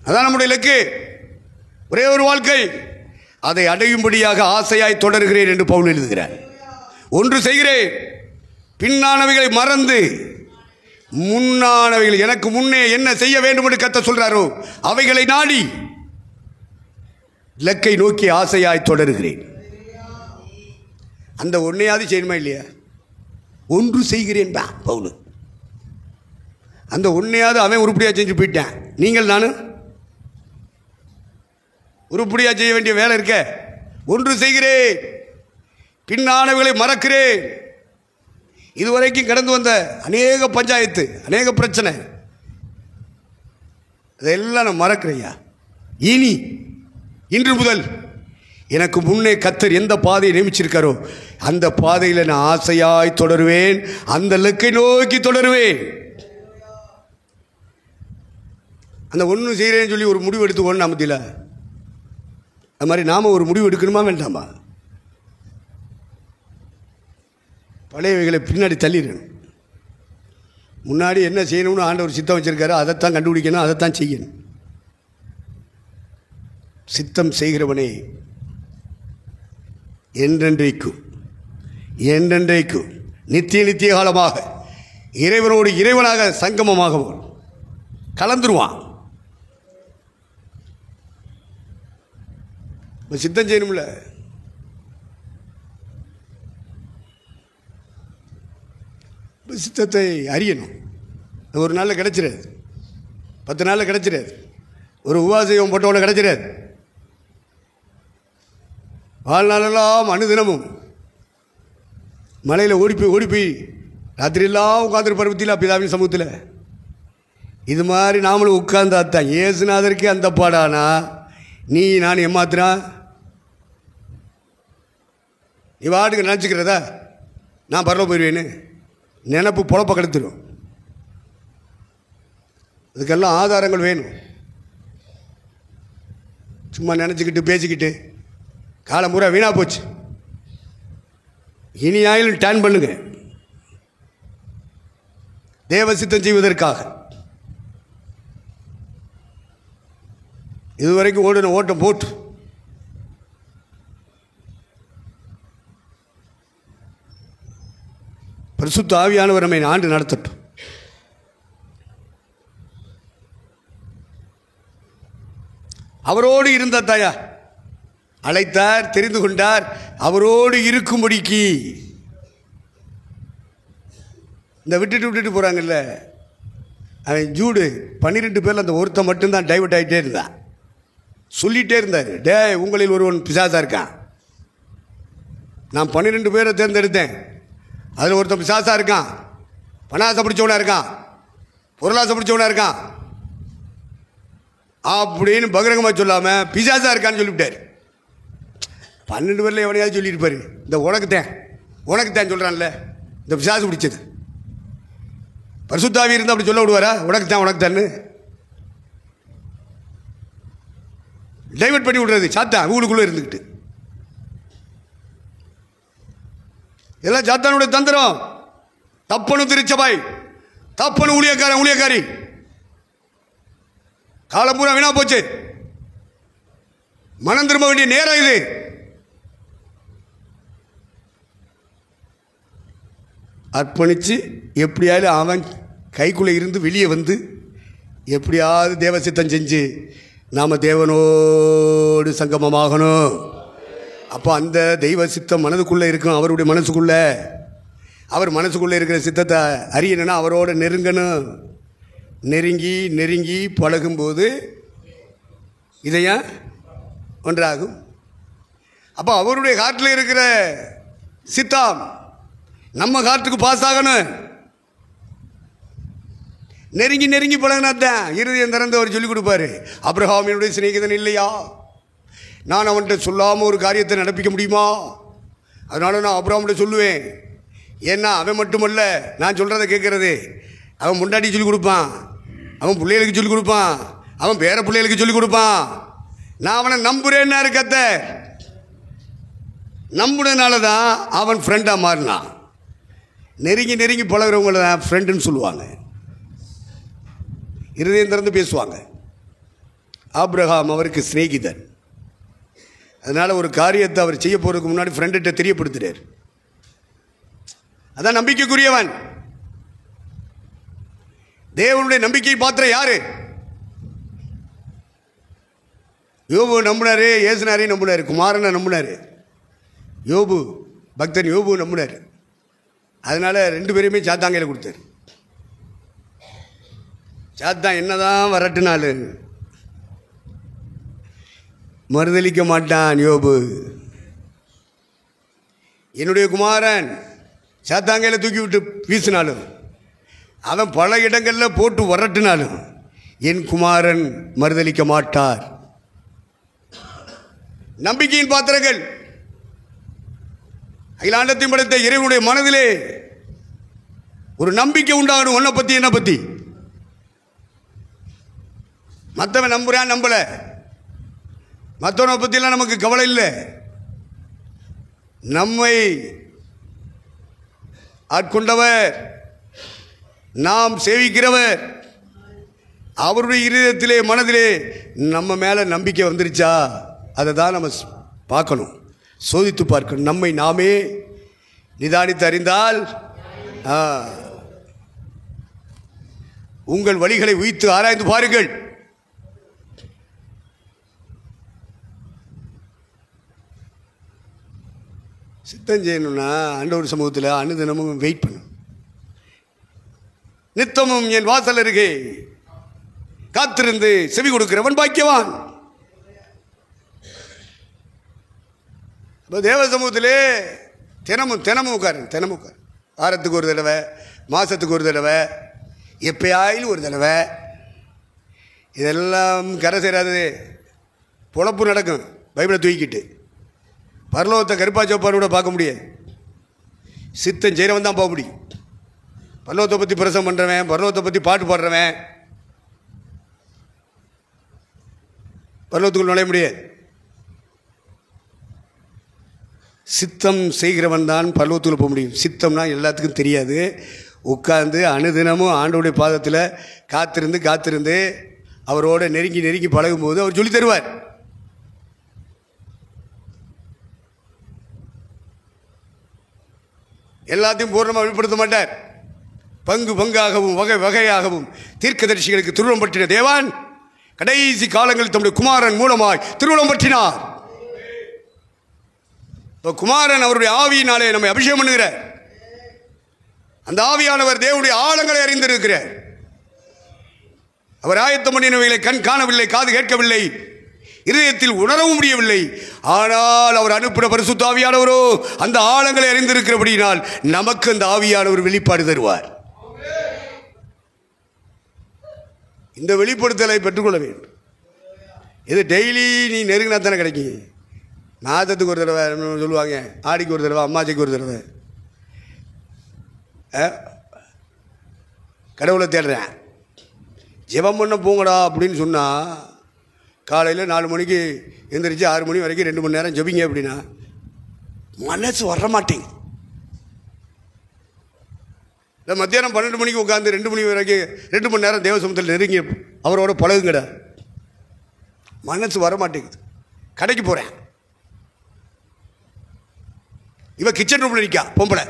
[SPEAKER 1] அதான் நம்முடைய இலக்கு. ஒரே ஒரு வாழ்க்கை, அதை அடையும்படியாக ஆசையாய் தொடர்கிறேன் என்று பவுல் எழுதுகிறார். ஒன்று செய்கிறேன், பின்னானவைகளை மறந்து முன்னானவைகள், எனக்கு முன்னே என்ன செய்ய வேண்டும் என்று கர்த்தர் சொல்றாரோ அவைகளை நாடி இலக்கை நோக்கி ஆசையாய் தொடர்கிறேன். அந்த ஒன்னையாவது செய்யணுமா இல்லையா? ஒன்று செய்கிறேன் தான் பவுல். அந்த ஒன்னையாவது அவன் உருப்படியாக செஞ்சு போயிட்டான். நீங்கள் நானும் உருப்படியாக செய்ய வேண்டிய வேலை இருக்க. ஒன்று செய்கிறேன், பின்னானவைகளை மறக்கிறேன். இதுவரைக்கும் கடந்து வந்த அநேக பஞ்சாயத்து, அநேக பிரச்சனை, அதெல்லாம் நான் மறக்கிறேயா. இன்று முதல் எனக்கு முன்னே கர்த்தர் எந்த பாதையை நியமிச்சிருக்காரோ அந்த பாதையில் நான் ஆசையாய் தொடருவேன், அந்த இலக்கை நோக்கி தொடருவேன். அந்த ஒன்று செய்கிறேன்னு சொல்லி ஒரு முடிவு எடுத்துக்கோன்னு நமத்தில அது மாதிரி நாம் ஒரு முடிவு எடுக்கணுமா வேண்டாமா? பழையவைகளை பின்னாடி தள்ளிடணும். முன்னாடி என்ன செய்யணும்னு ஆண்டவர் சித்தம் வச்சிருக்காரு, அதைத்தான் கண்டுபிடிக்கணும், அதைத்தான் செய்யணும். சித்தம் செய்கிறவனே என்றென்றைக்கும் நித்திய காலமாக இறைவனோடு இறைவனாக சங்கமமாக கலந்துருவான். சித்தம் செய்யணும்ல. சித்தத்தை அறியணும். ஒரு நாளில் கிடைச்சிடாது, 10 நாளில் கிடைச்சிடாது, ஒரு உபவாசம் போட்டவனை கிடைச்சிடாது. வாழ்நாளெல்லாம் அனுதினமும் மலையில் ஓடிப்போய் ராத்திரியெல்லாம் உட்காந்துருப்பார் பற்றியில் பிதாவின் சமூகத்தில். இது மாதிரி நாமளும் உட்கார்ந்தாத்தான் ஏசுநாதருக்கே அந்த பாடானா நீ நான் ஏமாத்துறான். நீ வாட்டுக்கு நினச்சிக்கிறதா நான் பரவ போயிடுவேன்னு நினப்பு பொழப்ப கெடுத்துடும். அதுக்கெல்லாம் ஆதாரங்கள் வேணும். சும்மா நினச்சிக்கிட்டு பேசிக்கிட்டு காலம் பூரா வீணாக போச்சு. இனி ஆயிலும் டேன் பண்ணுங்க தேவ சித்தம் செய்வதற்காக. இதுவரைக்கும் ஓடின ஓட்டம் போட்டு பரிசுத்த ஆவியானவர் நம்மை ஆண்டு நடத்தட்டும். அவரோடு இருந்த தாயா அழைத்தார், தெரிந்து கொண்டார். அவரோடு இருக்கும்படிக்கு இந்த விட்டுட்டு போகிறாங்கல்ல, அவன் ஜூடு 12 பேரில் அந்த ஒருத்தன் மட்டும்தான் டைவர்ட் ஆகிட்டே இருந்தான். சொல்லிகிட்டே இருந்தார், டே உங்களில் ஒருவன் பிசாசாக இருக்கான். நான் 12 பேரை தேர்ந்தெடுத்தேன், அதில் ஒருத்தன் பிசாசாக இருக்கான், பணாசை பிடிச்சவனாக இருக்கான், பொருளாசை பிடிச்சவனாக இருக்கான் அப்படின்னு பகிரங்கமாக சொல்லாமல் பிசாசாக இருக்கான்னு சொல்லிவிட்டார். 12 பேரில் எவனையாவது சொல்லியிருப்பார், இந்த உனக்குத்தான் சொல்கிறான்ல இந்த பிசாசு பிடிச்சது. பரிசுத்தாவி இருந்தால் அப்படி சொல்ல விடுவாரா? உனக்குத்தான்னு டைவர்ட் பண்ணி விடுறது சாத்தான் ஊருக்குள்ளே இருந்துக்கிட்டு. இதெல்லாம் சாத்தானுடைய தந்திரம். தப்பனு திருச்சபாய், தப்பனு ஊழியக்காரி காலம் பூரா வீணா போச்சு. மனம் திரும்ப வேண்டிய நேரம் இது. அர்ப்பணித்து எப்படியாவது அவன் கைக்குள்ளே இருந்து வெளியே வந்து எப்படியாவது தேவ சித்தம் செஞ்சு நாம் தேவனோடு சங்கமமாகணும். அப்போ அந்த தெய்வ சித்தம் மனதுக்குள்ளே இருக்கும். அவருடைய மனசுக்குள்ளே, அவர் மனசுக்குள்ளே இருக்கிற சித்தத்தை அறியணும்னா அவரோடு நெருங்கணும். நெருங்கி பழகும்போது இதயம் ஒன்றாகும். அப்போ அவருடைய காட்டில் இருக்கிற சித்தம் நம்ம காட்டுக்கு பாஸ் ஆகணும். நெருங்கி பழகினாத்தான் இருதயம் திறந்து அவர் சொல்லிக் கொடுப்பாரு. ஆபிரகாம் என்னுடைய சிநேகிதன் இல்லையா? நான் அவன்கிட்ட சொல்லாமல் ஒரு காரியத்தை நடப்பிக்க முடியுமா? அதனால நான் ஆபிரகாம்கிட்ட சொல்லுவேன். ஏன்னா அவன் மட்டுமல்ல நான் சொல்கிறத கேட்குறது, அவன் முண்டாட்டி சொல்லிக் கொடுப்பான், அவன் பிள்ளைகளுக்கு சொல்லிக் கொடுப்பான், அவன் பேர பிள்ளைகளுக்கு சொல்லிக் கொடுப்பான். நான் அவனை நம்புறேன்னா இருக்கத்த நம்புனதுனால தான் அவன் ஃப்ரெண்டாக மாறினான். நெருங்கி பழகிறவங்கள தான் ஃப்ரெண்டுன்னு சொல்லுவாங்க, இருதயம் திறந்து பேசுவாங்க. ஆபிரகாம் அவருக்கு சிநேகிதன். அதனால் ஒரு காரியத்தை அவர் செய்ய போகிறதுக்கு முன்னாடி ஃப்ரெண்ட்ட தெரியப்படுத்துகிறார். அதான் நம்பிக்கைக்குரியவன். தேவனுடைய நம்பிக்கை பாத்திரம் யாரு? யோபு நம்பினாரு, ஏசுனாரையும் நம்பினாரு, குமாரனை நம்பினாரு. யோபு பக்தன் யோபு நம்பினார். அதனால் 2 பேரையுமே சாத்தாங்கையில் கொடுத்தார். சாத்தான் என்னதான் வரட்டுனாலும் மறுதளிக்க மாட்டான். யோபு என்னுடைய குமாரன் சாத்தாங்கையில் தூக்கி விட்டு வீசினாலும், அவன் பல இடங்களில் போட்டு வரட்டுனாலும் என் குமாரன் மறுதளிக்க மாட்டார். நம்பிக்கையின் பாத்திரங்கள் அகிலாண்டத்தையும் படைத்த இறைவனுடைய மனதிலே ஒரு நம்பிக்கை உண்டாகணும். உன்னை பற்றி என்ன பற்றி மற்றவன் நம்புறான் நம்பலை, மற்றவனை பற்றிலாம் நமக்கு கவலை இல்லை. நம்மை ஆட்கொண்டவர், நாம் சேவிக்கிறவர், அவருடைய இருதயத்திலே மனதிலே நம்ம மேலே நம்பிக்கை வந்துருச்சா? அதை தான் நம்ம பார்க்கணும், சோதித்து பார்க்கணும். நம்மை நாமே நிதானித்து அறிந்தால் உங்கள் வழிகளை உய்த்து ஆராய்ந்து பாருங்கள். சித்தம் செய்யணும்னா ஆண்டவர் சமூகத்தில் அனுதினமும் வெயிட் பண்ணும். நித்தமும் என் வாசல் அருகே காத்திருந்து செவி கொடுக்கிறவன் பாக்கியவான். தேவ சமூகத்திலே தினமும் உட்காரு. வாரத்துக்கு ஒரு தடவை, மாதத்துக்கு ஒரு தடவை, எப்பயாயிலும் ஒரு தடவை. இதெல்லாம் கரை சேராது. பொழப்பு நடக்கும். பைபிளை தூக்கிட்டு பரலோகத்தை கருப்பாச்சோப்பாரோட பார்க்க முடியாது. சித்தம் செய்கிறவன் தான் போக முடியும். பரலோகத்தை பற்றி பிரசவம் பண்ணுறவன், பரலோகத்தை பற்றி பாட்டு பாடுறவன் பரலோகத்துக்குள் நுழைய முடியாது. சித்தம் செய்கிறவன் தான் பரலோகத்துக்குள் போக முடியும். சித்தம்னா எல்லாத்துக்கும் தெரியாது. உட்கார்ந்து அனுதினமும் ஆண்டவருடைய பாதத்தில் காத்திருந்து அவரோட நெருங்கி பழகும்போது அவர் சொல்லி தருவார். எல்லாத்தையும் பூர்ணமாக வெளிப்படுத்த மாட்டார். பங்காகவும் வகையாகவும் தீர்க்கதரிசிகளுக்கு திருவுளம் பற்றின தேவன் கடைசி காலங்களில் தம்முடைய குமாரன் மூலமாய் திருவுளம் பற்றினார். குமாரன் அவருடைய ஆவியினாலே நம்மை அபிஷேகம் பண்ணுகிறார். அந்த ஆவியானவர் தேவனுடைய ஆழங்களை அறிந்திருக்கிறார். அவர் ஆயத்தம் பண்ணினவைகளை கண் காணவில்லை, காது கேட்கவில்லை, இதயத்தில் உணரவும் முடியவில்லை. ஆனால் அவர் அனுப்பின பரிசுத்த ஆவியானவரோ அந்த ஆழங்களை அறிந்திருக்கிறபடியினால் நமக்கு அந்த ஆவியானவர் வெளிப்பாடு தருவார். இந்த வெளிப்படுத்தலை பெற்றுக்கொள்ள வேண்டும். இது டெய்லி நீ நெருங்கினா தானே கிடைக்கும். மாதத்துக்கு ஒரு தடவை சொல்லுவாங்க, ஆடிக்கு ஒரு தடவை, அம்மாச்சிக்கு ஒரு தடவை கடவுளை தேடுறேன், ஜெபம் பண்ண போங்கடா அப்படின்னு சொன்னால் காலையில் 4 மணிக்கு எழுந்திரிச்சு 6 மணி வரைக்கும் 2 மணி நேரம் ஜெபிங்க அப்படின்னா மனசு வர மாட்டேங்க. இல்லை மத்தியானம் 12 மணிக்கு உட்காந்து 2 மணி வரைக்கும் 2 மணி நேரம் தேவ சமூகத்தில் நெருங்கி அவரோட பழகுங்கடா, மனசு வர மாட்டேங்குது. கடைக்கு போகிறேன், இவன் கிச்சன் ரூமில் நிற்கா பொம்பளை,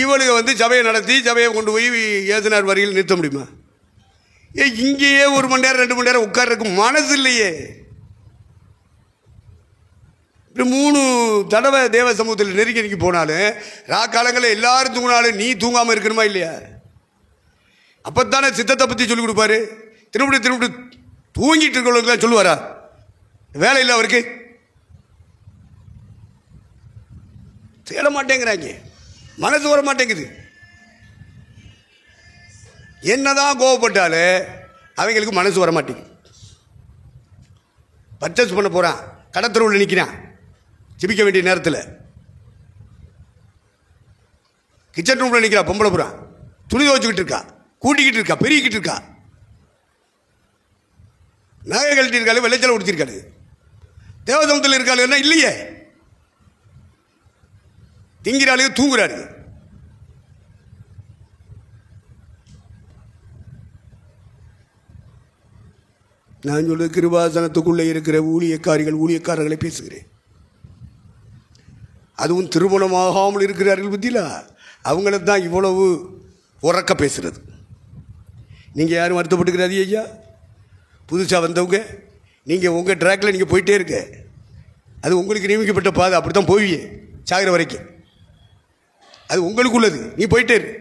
[SPEAKER 1] இவளுக்கு சபையை நடத்தி சபையை கொண்டு போய் ஏசுனார் வரியில் நிறுத்த முடியுமா? இங்கேயே 1 மணி நேரம் 2 மணி நேரம் உட்கார்றதுக்கு மனசு இல்லையே. 3 தடவை தேவ சமூகத்தில் நெருங்கி போனாலும் காலங்களில் எல்லாரும் தூங்கினாலும் நீ தூங்காமல் இருக்கணுமா இல்லையா? அப்பத்தானே சித்தத்தை பற்றி சொல்லிக் கொடுப்பாரு. திரும்ப தூங்கிட்டு இருக்கிறவங்களுக்குலாம் சொல்லுவாரா? வேலை இல்லை அவருக்கு, தேட மாட்டேங்கிறாங்க, மனசு வர மாட்டேங்குது. என்னதான் கோவப்பட்டாலும் அவங்களுக்கு மனசு வர மாட்டேங்குது. பர்ச்சேஸ் பண்ண போகிறான், கடத்தருவில் நிற்கிறான், ஜெபிக்க வேண்டிய நேரத்தில் கிச்சன் ரூமில் நிற்கிறா பொம்பளை புறான், துணி துவச்சிக்கிட்டு இருக்கா, கூட்டிக்கிட்டு இருக்கா, பெருகிக்கிட்டு இருக்கா, நகை கழட்டி இருக்காரு, வெள்ளைச்சலை உடுத்திருக்காரு, தேவசமத்தில் இருக்காரு என்ன இல்லையே, திங்கிறாளு தூங்குறாரு. நான் சொல்ல கிருபாசனத்துக்குள்ளே இருக்கிற ஊழியக்காரர்களை பேசுகிறேன். அதுவும் திருமணமாகாமல் இருக்கிறார்கள் பத்தியில அவங்கள தான் இவ்வளவு உறக்க பேசுறது. நீங்கள் யாரும் வருத்தப்பட்டுக்கிறாரு ஐயா, புதுசாக வந்தவங்க நீங்கள் உங்கள் ட்ராக்கில் நீங்கள் போயிட்டே இருக்க, அது உங்களுக்கு நியமிக்கப்பட்ட பாதை, அப்படி தான் போவியே சாகிற வரைக்கும், அது உங்களுக்கு உள்ளது, நீ போயிட்டே இரு.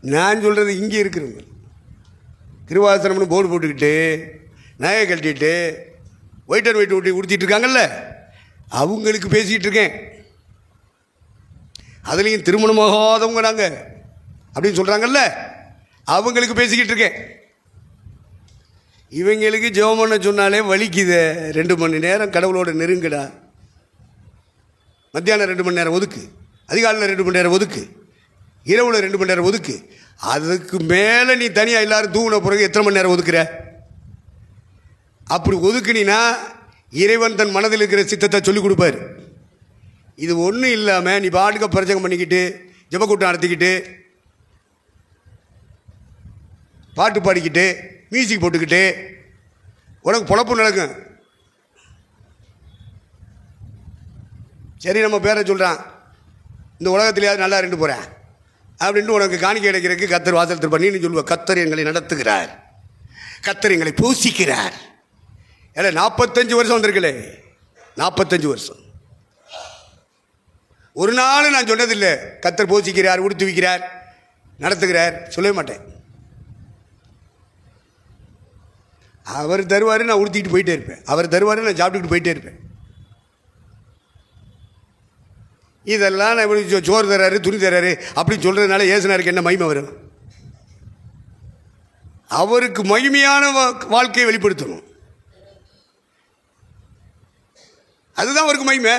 [SPEAKER 1] நான் சொல்கிறது இங்கே இருக்கிறவங்க கிருபாசனம்னு போர்டு போட்டுக்கிட்டு நகையை கழட்டிட்டு ஒயிட் அண்ட் ஒயிட் ஊட்டி உடுத்திட்டு இருக்காங்கல்ல, அவங்களுக்கு பேசிக்கிட்டு இருக்கேன். அதுலேயும் திருமணமாகாதவங்க நாங்கள் அப்படின்னு சொல்கிறாங்கல்ல, அவங்களுக்கு பேசிக்கிட்டு இருக்கேன். இவங்களுக்கு ஜெபம் பண்ண சொன்னாலே வலிக்குது. 2 மணி நேரம் கடவுளோட நெருங்கடா. மத்தியானம் 2 மணி நேரம் ஒதுக்கு, அதிகாலையில் 2 மணி நேரம் ஒதுக்கு, இரவில் 2 மணி நேரம் ஒதுக்கு. அதுக்கு மேலே நீ தனியாக எல்லாரும் தூங்கின பிறகு எத்தனை மணி நேரம் ஒதுக்குற? அப்படி ஒதுக்குனா இறைவன் தன் மனதில் இருக்கிற சித்தத்தை சொல்லிக் கொடுப்பார். இது ஒன்றும் இல்லாமல் நீ பாட்டுக்க பிரச்சனை பண்ணிக்கிட்டு ஜெபக்கூட்டம் நடத்திக்கிட்டு பாட்டு பாடிக்கிட்டு மியூசிக் போட்டுக்கிட்டு உனக்கு பொழப்பு நடக்கும். சரி, நம்ம பேரை சொல்கிறான், இந்த உலகத்திலேயாவது நல்லா இருந்து போகிறேன் அப்படின்ட்டு உனக்கு காணிக்கை கிடைக்கிறதுக்கு கத்தர் வாசல் திருப்ப நீ சொல்லுவ, கத்தர் எங்களை நடத்துகிறார், கத்தர் எங்களை பூசிக்கிறார். ஏன்னா 45 வருஷம் வந்திருக்கலே, 45 வருஷம் ஒரு நாள் நான் சொன்னதில்லை கத்தர் போசிக்கிறார், உடுத்து வைக்கிறார், நடத்துகிறார் சொல்லவே மாட்டேன். அவர் தருவார், நான் உடுத்திட்டு போயிட்டே இருப்பேன். அவர் தருவார், நான் சாப்பிட்டுக்கிட்டு போயிட்டே இருப்பேன். இதெல்லாம் நான் இப்படி சோறு தர்றாரு, துணி தர்றாரு அப்படின்னு சொல்கிறதுனால ஏசுனாருக்கு என்ன மகிமை வரும்? அவருக்கு மகிமையான வாழ்க்கையை வெளிப்படுத்தணும். அதுதான் அவருக்கு மகிமை,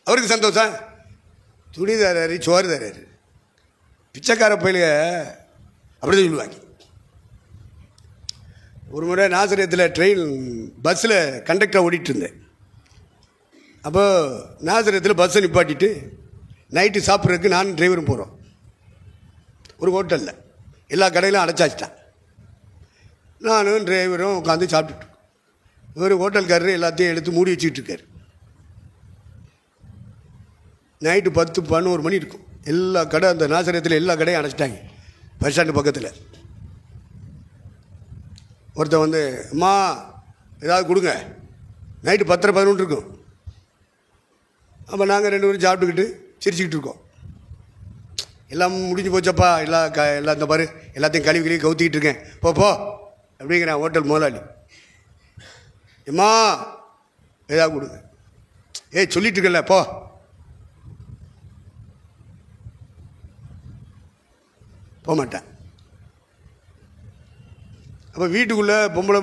[SPEAKER 1] அவருக்கு சந்தோஷம். துணி தர்றாரு, சோறு தர்றாரு. பிச்சைக்கார பயிலுக அப்படிதான் சொல்லுவாங்க. ஒரு முறை நாசரேத்தில் ட்ரெயின் பஸ்ஸில் கண்டக்டராக ஓடிட்டு இருந்தேன். அப்போ நாசரேத்தில் பஸ்ஸை நிப்பாட்டிட்டு நைட்டு சாப்பிட்றதுக்கு நானும் டிரைவரும் போகிறோம். ஒரு ஹோட்டலில் எல்லா கடையிலும் அடைச்சாச்சிட்டான். நானும் டிரைவரும் உட்காந்து சாப்பிட்டுட்டு, ஒரு ஹோட்டல்காரர் எல்லாத்தையும் எடுத்து மூடி வச்சுக்கிட்டு இருக்கார். நைட்டு 10-11 மணி இருக்கும். எல்லா கடை, அந்த நாசரேத்தில் எல்லா கடையும் அடைச்சிட்டாங்க. பஸ் ஸ்டாண்டு பக்கத்தில் ஒருத்தன் வந்து, அம்மா ஏதாவது கொடுங்க. நைட்டு 10-11 இருக்கும். அப்போ நாங்கள் 2 பேரும் சாப்பிட்டுக்கிட்டு சிரிச்சுக்கிட்டு இருக்கோம். எல்லாம் முடிஞ்சு போச்சப்பா, எல்லாம் இந்த பாரு எல்லாத்தையும் கழுவி கவுத்திக்கிட்டு இருக்கேன், போ அப்படிங்கிறேன் ஹோட்டல் முதலாளி. அம்மா ஏதாவது கொடுங்க. சொல்லிட்டு இருக்கல, போ. போக மாட்டேன். அப்போ வீட்டுக்குள்ளே பொம்பளை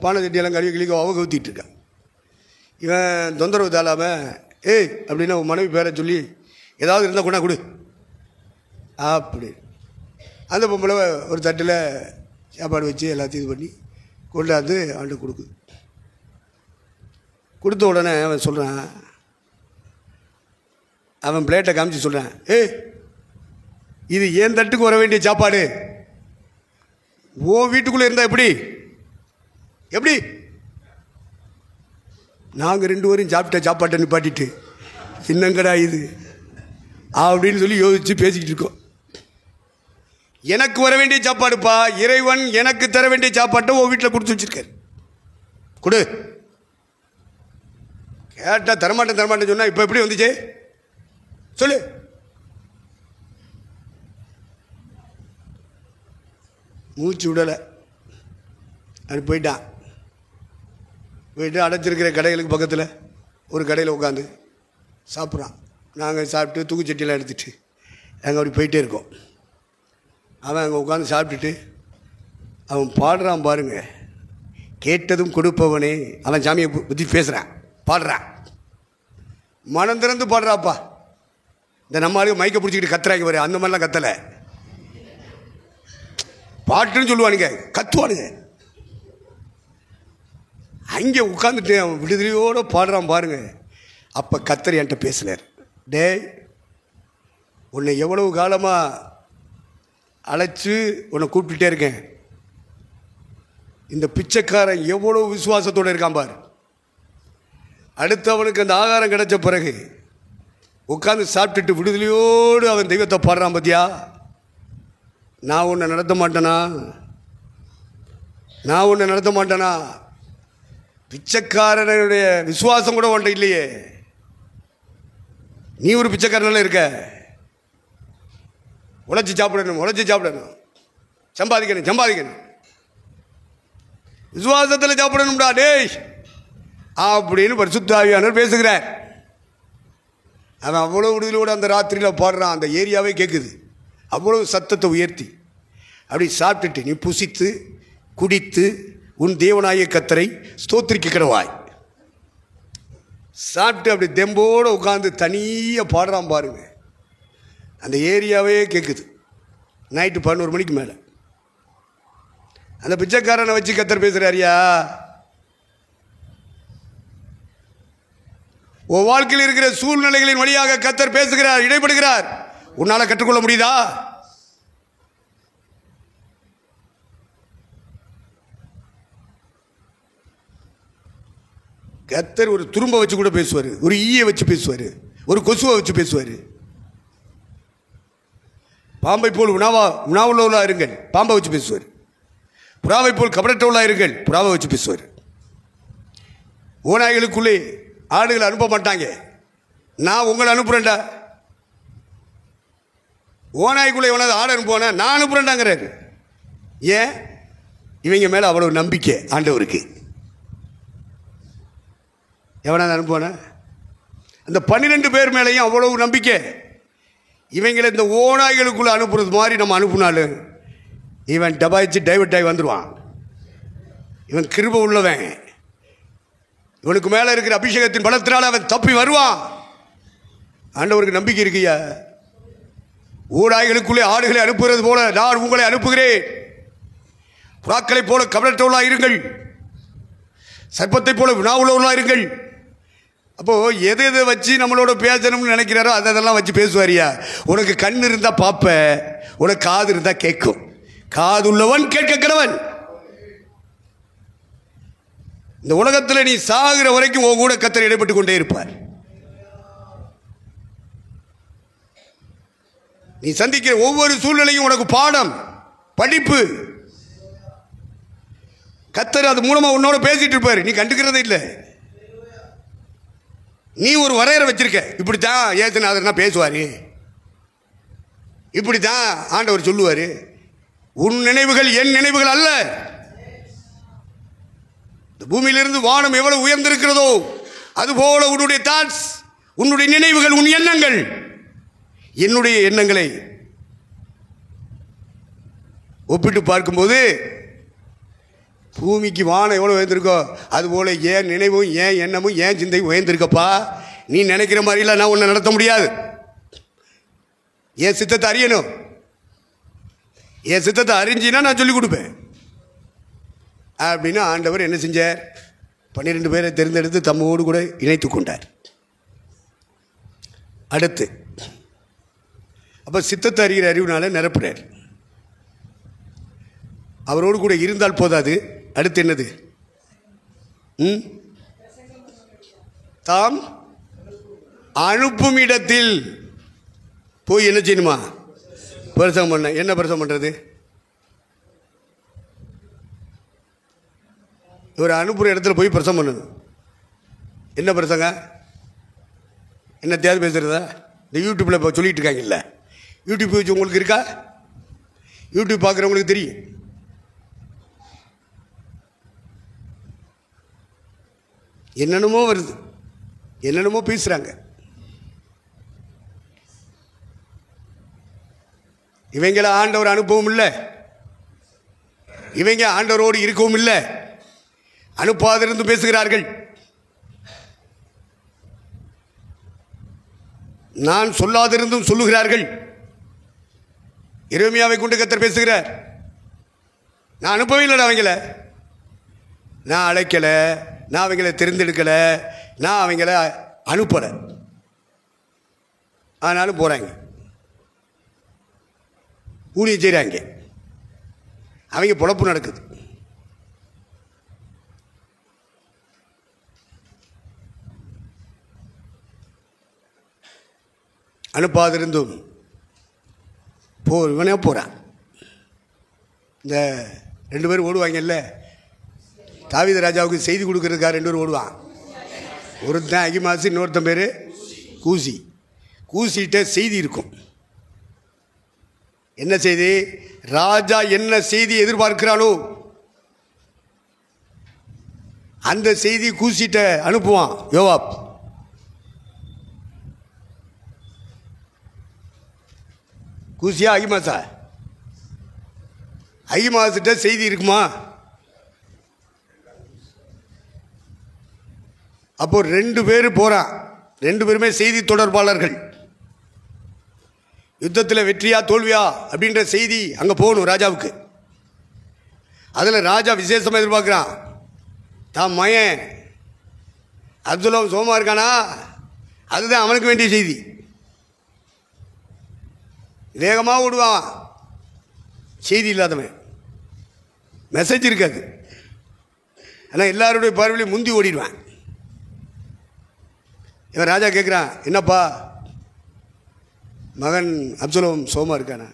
[SPEAKER 1] பானை சட்டியெல்லாம் கழுவி அவ கவுத்திட்டு இருக்கான். இவன் தொந்தரவு தாளாமல் அப்படின்னா உன் மனைவி பேரை சொல்லி ஏதாவது இருந்தால் கொண்டா கொடு அப்படி. அந்த பொம்பளை ஒரு தட்டில் சாப்பாடு வச்சு எல்லாத்தையும் இது பண்ணி கொண்டாந்து அவன்கிட்ட கொடுக்குது. கொடுத்த உடனே அவன் சொல்கிறான், அவன் பிளேட்டை காமிச்சு சொல்கிறான், இது ஏன் தட்டுக்கு வர வேண்டிய சாப்பாடு, ஓ வீட்டுக்குள்ளே இருந்தால் எப்படி நாங்கள் 2 பேரும் சாப்பிட்ட சாப்பாட்டை நிப்பாட்டிட்டு என்னங்கடா இது அப்படின்னு சொல்லி யோசிச்சு பேசிக்கிட்டு இருக்கோம். எனக்கு வர வேண்டிய சாப்பாடுப்பா, இறைவன் எனக்கு தர வேண்டிய சாப்பாட்டை உன் வீட்டில் கொடுத்து வச்சிருக்காரு, கொடு. கேட்டால் தரமாட்டேன் சொன்னா இப்போ எப்படி வந்துச்சு சொல்லு. மூச்சு விடலை. அது போயிட்டு அடைச்சிருக்கிற கடைகளுக்கு பக்கத்தில் ஒரு கடையில் உட்காந்து சாப்பிட்றான். நாங்கள் சாப்பிட்டு தூக்குச்சட்டியெல்லாம் எடுத்துகிட்டு நாங்கள் அப்படி போயிட்டே இருக்கோம். அவன் அங்கே உட்காந்து சாப்பிட்டுட்டு அவன் பாடுறான் பாருங்க, கேட்டதும் கொடுப்பவனே. அவன் சாமியை பற்றி பேசுகிறான், பாடுறான், மனம் திறந்து பாடுறாப்பா. இந்த நம்ம ஆளுக்கு மைக்கை பிடிச்சிக்கிட்டு கத்துறாங்க பாரு, அந்த மாதிரிலாம் கத்தலை, பாட்டுன்னு சொல்லுவானுங்க, கத்துவானுங்க. அங்கே உட்காந்துட்டு அவன் விடுதலையோடு பாடுறான் பாருங்க. அப்போ கத்தர் என்கிட்ட பேசினார், டேய் உன்னை எவ்வளவு காலமாக அழைச்சி உன்னை கூப்பிட்டுட்டே இருக்கேன், இந்த பிச்சைக்காரன் எவ்வளோ விசுவாசத்தோடு இருக்கான் பார். அடுத்தவனுக்கு அந்த ஆகாரம் கிடைச்ச பிறகு உட்காந்து சாப்பிட்டுட்டு விடுதலையோடு அவன் தெய்வத்தை பாடுறான் பார்த்தியா. நான் உன்னை நடத்த மாட்டேனா? பிச்சைக்காரனுடைய விசுவாசம் கூட உன்ட்ட இல்லையே, நீ ஒரு பிச்சைக்காரனால இருக்க. உழைச்சி சாப்பிடணும், சம்பாதிக்கணும், விசுவாசத்தில் சாப்பிடணும்டா டேய் அப்படின்னு பரிசுத்த ஆவியானவர் பேசுகிறார். அவன் அவ்வளோ விடுதலோடு அந்த ராத்திரியில் பாடுறான். அந்த ஏரியாவே கேட்குது, அவ்வளோ சத்தத்தை உயர்த்தி. அப்படி சாப்பிட்டுட்டு நீ புசித்து குடித்து உன் தேவனாய கர்த்தரை ஸ்தோத்திரிக்க கிடவாய். சாப்பிட்டு அப்படி தெம்போடு உட்காந்து தனியாக பாடுறான் பாருங்க. அந்த ஏரியாவே கேட்குது. நைட்டு 11 மணிக்கு மேலே அந்த பிச்சைக்காரனை வச்சு கர்த்தர் பேசுகிறாரியா. உன் வாழ்க்கையில் இருக்கிற சூழ்நிலைகளின் வழியாக கர்த்தர் பேசுகிறார், இடைப்படுகிறார். உன்னால் கற்றுக்கொள்ள முடியுதா? கர்த்தர் ஒரு துரும்ப வச்சு கூட பேசுவார், ஒரு ஈயை வச்சு பேசுவார், ஒரு கொசுவை வச்சு பேசுவார். பாம்பை போல் உணாவுள்ளவர்களா இருங்கள், பாம்பை வச்சு பேசுவார். புறாவை போல் கபடற்றவர்களா இருங்கள், புறாவை வச்சு பேசுவார். ஓநாய்களுக்குள்ளே ஆடுகளை அனுப்ப மாட்டாங்க, நான் உங்களை அனுப்புறேன்டா. ஓநாய்க்குள்ளே எவனாவது ஆட அனுப்புவானா? நான் அனுப்புறேன்டாங்கிறாரு. ஏன்? இவங்க மேலே அவ்வளவு நம்பிக்கை ஆண்டவருக்கு. எவனாவது அனுப்புவானா? அந்த 12 பேர் மேலேயும் அவ்வளவு நம்பிக்கை. இவங்களை இந்த ஓநாய்களுக்குள்ளே அனுப்புறது மாதிரி நம்ம அனுப்புனாலும் இவன் டபாய்ச்சி டைவர்ட் ஆகி வந்துடுவான். இவன் கிருபை உள்ளவன். இவனுக்கு மேலே இருக்கிற அபிஷேகத்தின் பலத்தினால் அவன் தப்பி வருவான். ஆண்டவருக்கு நம்பிக்கை இருக்குயா. ஓநாய்களுக்குள்ளே ஆடுகளை அனுப்புகிறது போல நான் உங்களை அனுப்புகிறேன். புறாக்களை போல கபடற்றவர்களாக இருங்கள், சர்ப்பத்தை போல வினாவுள்ளவர்களாக இருங்கள். அப்போது எதை எதை வச்சு நம்மளோட பேசணும்னு நினைக்கிறாரோ அதெல்லாம் வச்சு பேசுவாரியா. உனக்கு கண் இருந்தால் பார்ப்ப, உனக்கு காது இருந்தால் கேட்கும். காது உள்ளவன் கேட்க கடவன். இந்த உலகத்தில் நீ சாகிற வரைக்கும் உன் கூட கர்த்தர் இடைப்பட்டு கொண்டே இருப்பார். நீ சந்திக்கிற ஒவ்வொரு சூழ்நிலையும் உனக்கு பாடம், படிப்பு. கர்த்தர் அது மூலமா உன்னோட பேசிட்டு இருப்பாரு, நீ கண்டுக்கிறதே இல்லை. நீ ஒரு வரையறை வச்சிருக்க, இப்படித்தான் ஏசுநாதர்னா பேசுவாரு, இப்படித்தான் ஆண்டவர் சொல்லுவாரு. உன் நினைவுகள் என் நினைவுகள் அல்ல. இந்த பூமியிலிருந்து வானம் எவ்வளவு உயர்ந்திருக்கிறதோ அதுபோல உன்னுடைய தாட்ஸ், உன்னுடைய நினைவுகள், உன் எண்ணங்கள். என்னுடைய எண்ணங்களை ஒப்பிட்டு பார்க்கும்போது பூமிக்கு வானம் எவ்வளோ உயர்ந்திருக்கோ அதுபோல் ஏன் நினைவும் ஏன் எண்ணமும் ஏன் சிந்தையும் உயர்ந்திருக்கப்பா. நீ நினைக்கிற மாதிரிலாம் நான் உன்னை நடத்த முடியாது. என் சித்தத்தை அறியணும். என் சித்தத்தை அறிஞ்சினா நான் சொல்லிக் கொடுப்பேன் அப்படின்னு ஆண்டவர் என்ன செஞ்சார்? 12 பேரை தேர்ந்தெடுத்து தம்மோடு கூட இணைத்து கொண்டார். அடுத்து அப்போ சித்தத்தை அறிகிற அறிவுனால நிரப்புறார். அவரோடு கூட இருந்தால் போதாது, அடுத்து என்னது? தாம் அனுப்பும் இடத்தில் போய் என்ன செய்யணுமா? பிரசங்கம் பண்ண. என்ன பிரசங்கம் பண்ணுறது? இவர் அனுப்புகிற இடத்துல போய் பிரசங்கம் பண்ணணும். என்ன பிரசங்க? என்ன தேவை பேசுகிறதா? இந்த யூடியூப்பில் இப்போ சொல்லிட்டு இருக்காங்கல்ல, யூடியூப் வச்சு உங்களுக்கு இருக்கா? யூடியூப் பார்க்குறவங்களுக்கு தெரியும். என்னென்னமோ வருது, என்னென்னமோ பேசுகிறாங்க. இவங்கள ஆண்டவர் அனுப்பவும் இல்லை, இவங்க ஆண்டவரோடு இருக்கவும் இல்லை, அனுப்பாதிருந்து பேசுகிறார்கள். நான் சொல்லாதிருந்தும் சொல்லுகிறார்கள். எரேமியாவை கொண்டு கர்த்தர் பேசுகிறார். நான் அனுப்பவே இல்லை, அவங்கள நான் அழைக்கலை, நான் அவங்கள தெரிந்தெடுக்கலை, நான் அவங்கள அனுப்பலை. ஆனாலும் போகிறாங்க, ஊழியம் செய்கிறாங்க, அவங்க பொழப்பு நடக்குது. அனுப்பாதிருந்தும் இவனே போகிறான். இந்த 2 பேர் ஓடுவாங்கல்ல, தாவீது ராஜாவுக்கு செய்தி கொடுக்கறதுக்காக 2 பேர் ஓடுவான். ஒருத்தன் அகிமாசு, இன்னொருத்தன் பேர் கூசி. கூசிகிட்ட செய்தி இருக்கும். என்ன செய்தி? ராஜா என்ன செய்தி எதிர்பார்க்கிறானோ அந்த செய்தி கூசிட்ட அனுப்புவான் யோவாப். கூசியா அகிமாசா? அகிமாசிட்ட செய்தி இருக்குமா? அப்போ 2 பேர் போறான். 2 பேருமே செய்தி தொடர்பாளர்கள். யுத்தத்தில் வெற்றியா தோல்வியா அப்படின்ற செய்தி அங்கே போகணும் ராஜாவுக்கு. அதில் ராஜா விசேஷமாக எதிர்பார்க்குறான். தான் மயன் அப்துல்லாம் சோமா இருக்கானா, அதுதான் அவனுக்கு வேண்டிய செய்தி. வேகமாக விடுவான். செய்தி இல்லாதவன், மெசேஜ் இருக்காது. ஆனால் எல்லாருடைய பார்வையிலையும் முந்தி ஓடிடுவான். இவன் ராஜா கேட்குறான், என்னப்பா மகன் அப்துல்லாம் சோமா இருக்கானா?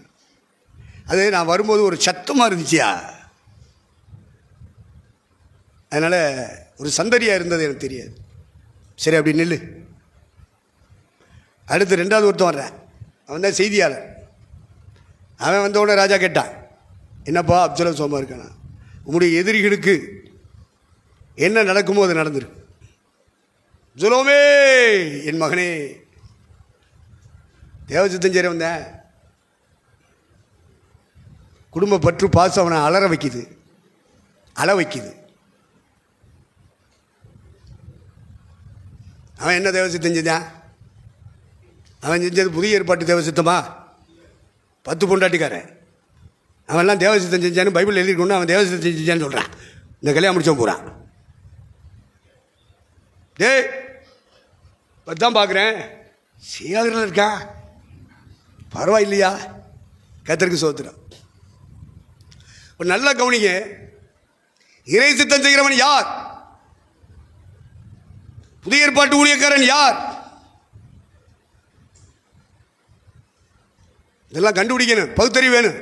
[SPEAKER 1] அது நான் வரும்போது ஒரு சத்தமாக இருந்துச்சியா, அதனால் ஒரு சந்தடியாக இருந்தது எனக்கு தெரியாது. சரி அப்படி நில்லு. அடுத்து 2வது ஒருத்தன் வர்றேன், அவன் தான் செய்தியாளர். அவன் வந்த உடனே ராஜா கேட்டான், என்னப்பா அப்சலோம் சோமா இருக்கானா? உங்களுடைய எதிரிகளுக்கு என்ன நடக்குமோ அது நடந்துரு. அப்சலோமே என் மகனே, தேவசித்தம் செய்ய வந்தேன். குடும்ப பற்று பாசம் அவனை அலற வைக்குது, அழ வைக்குது. அவன் என்ன தேவசித்தம் செஞ்சான்? அவன் செஞ்சது புதிய ஏற்பாட்டு தேவசித்தமா? 10 பொண்டாட்டிக்காரன் அவன்லாம் தேவசித்தம் செஞ்சான்னு பைபிள் எழுதிக்கொண்டு அவன் தேவசித்தம் செஞ்சான்னு சொல்கிறான். இந்த கல்யாணம் முடிச்சவன் போகிறான். டேய் பத்தான் பார்க்குறேன், சேகரில் இருக்கா, பரவாயில்லையா? கர்த்தருக்கு சோத்திரம். ஒரு நல்ல கவனிங்க, இறை சித்தம் செய்கிறவன் யார்? புதிய ஏற்பாட்டு ஊழியக்காரன் யார்? இதெல்லாம் கண்டுபிடிக்கணும், பகுத்தறிவு வேணும்.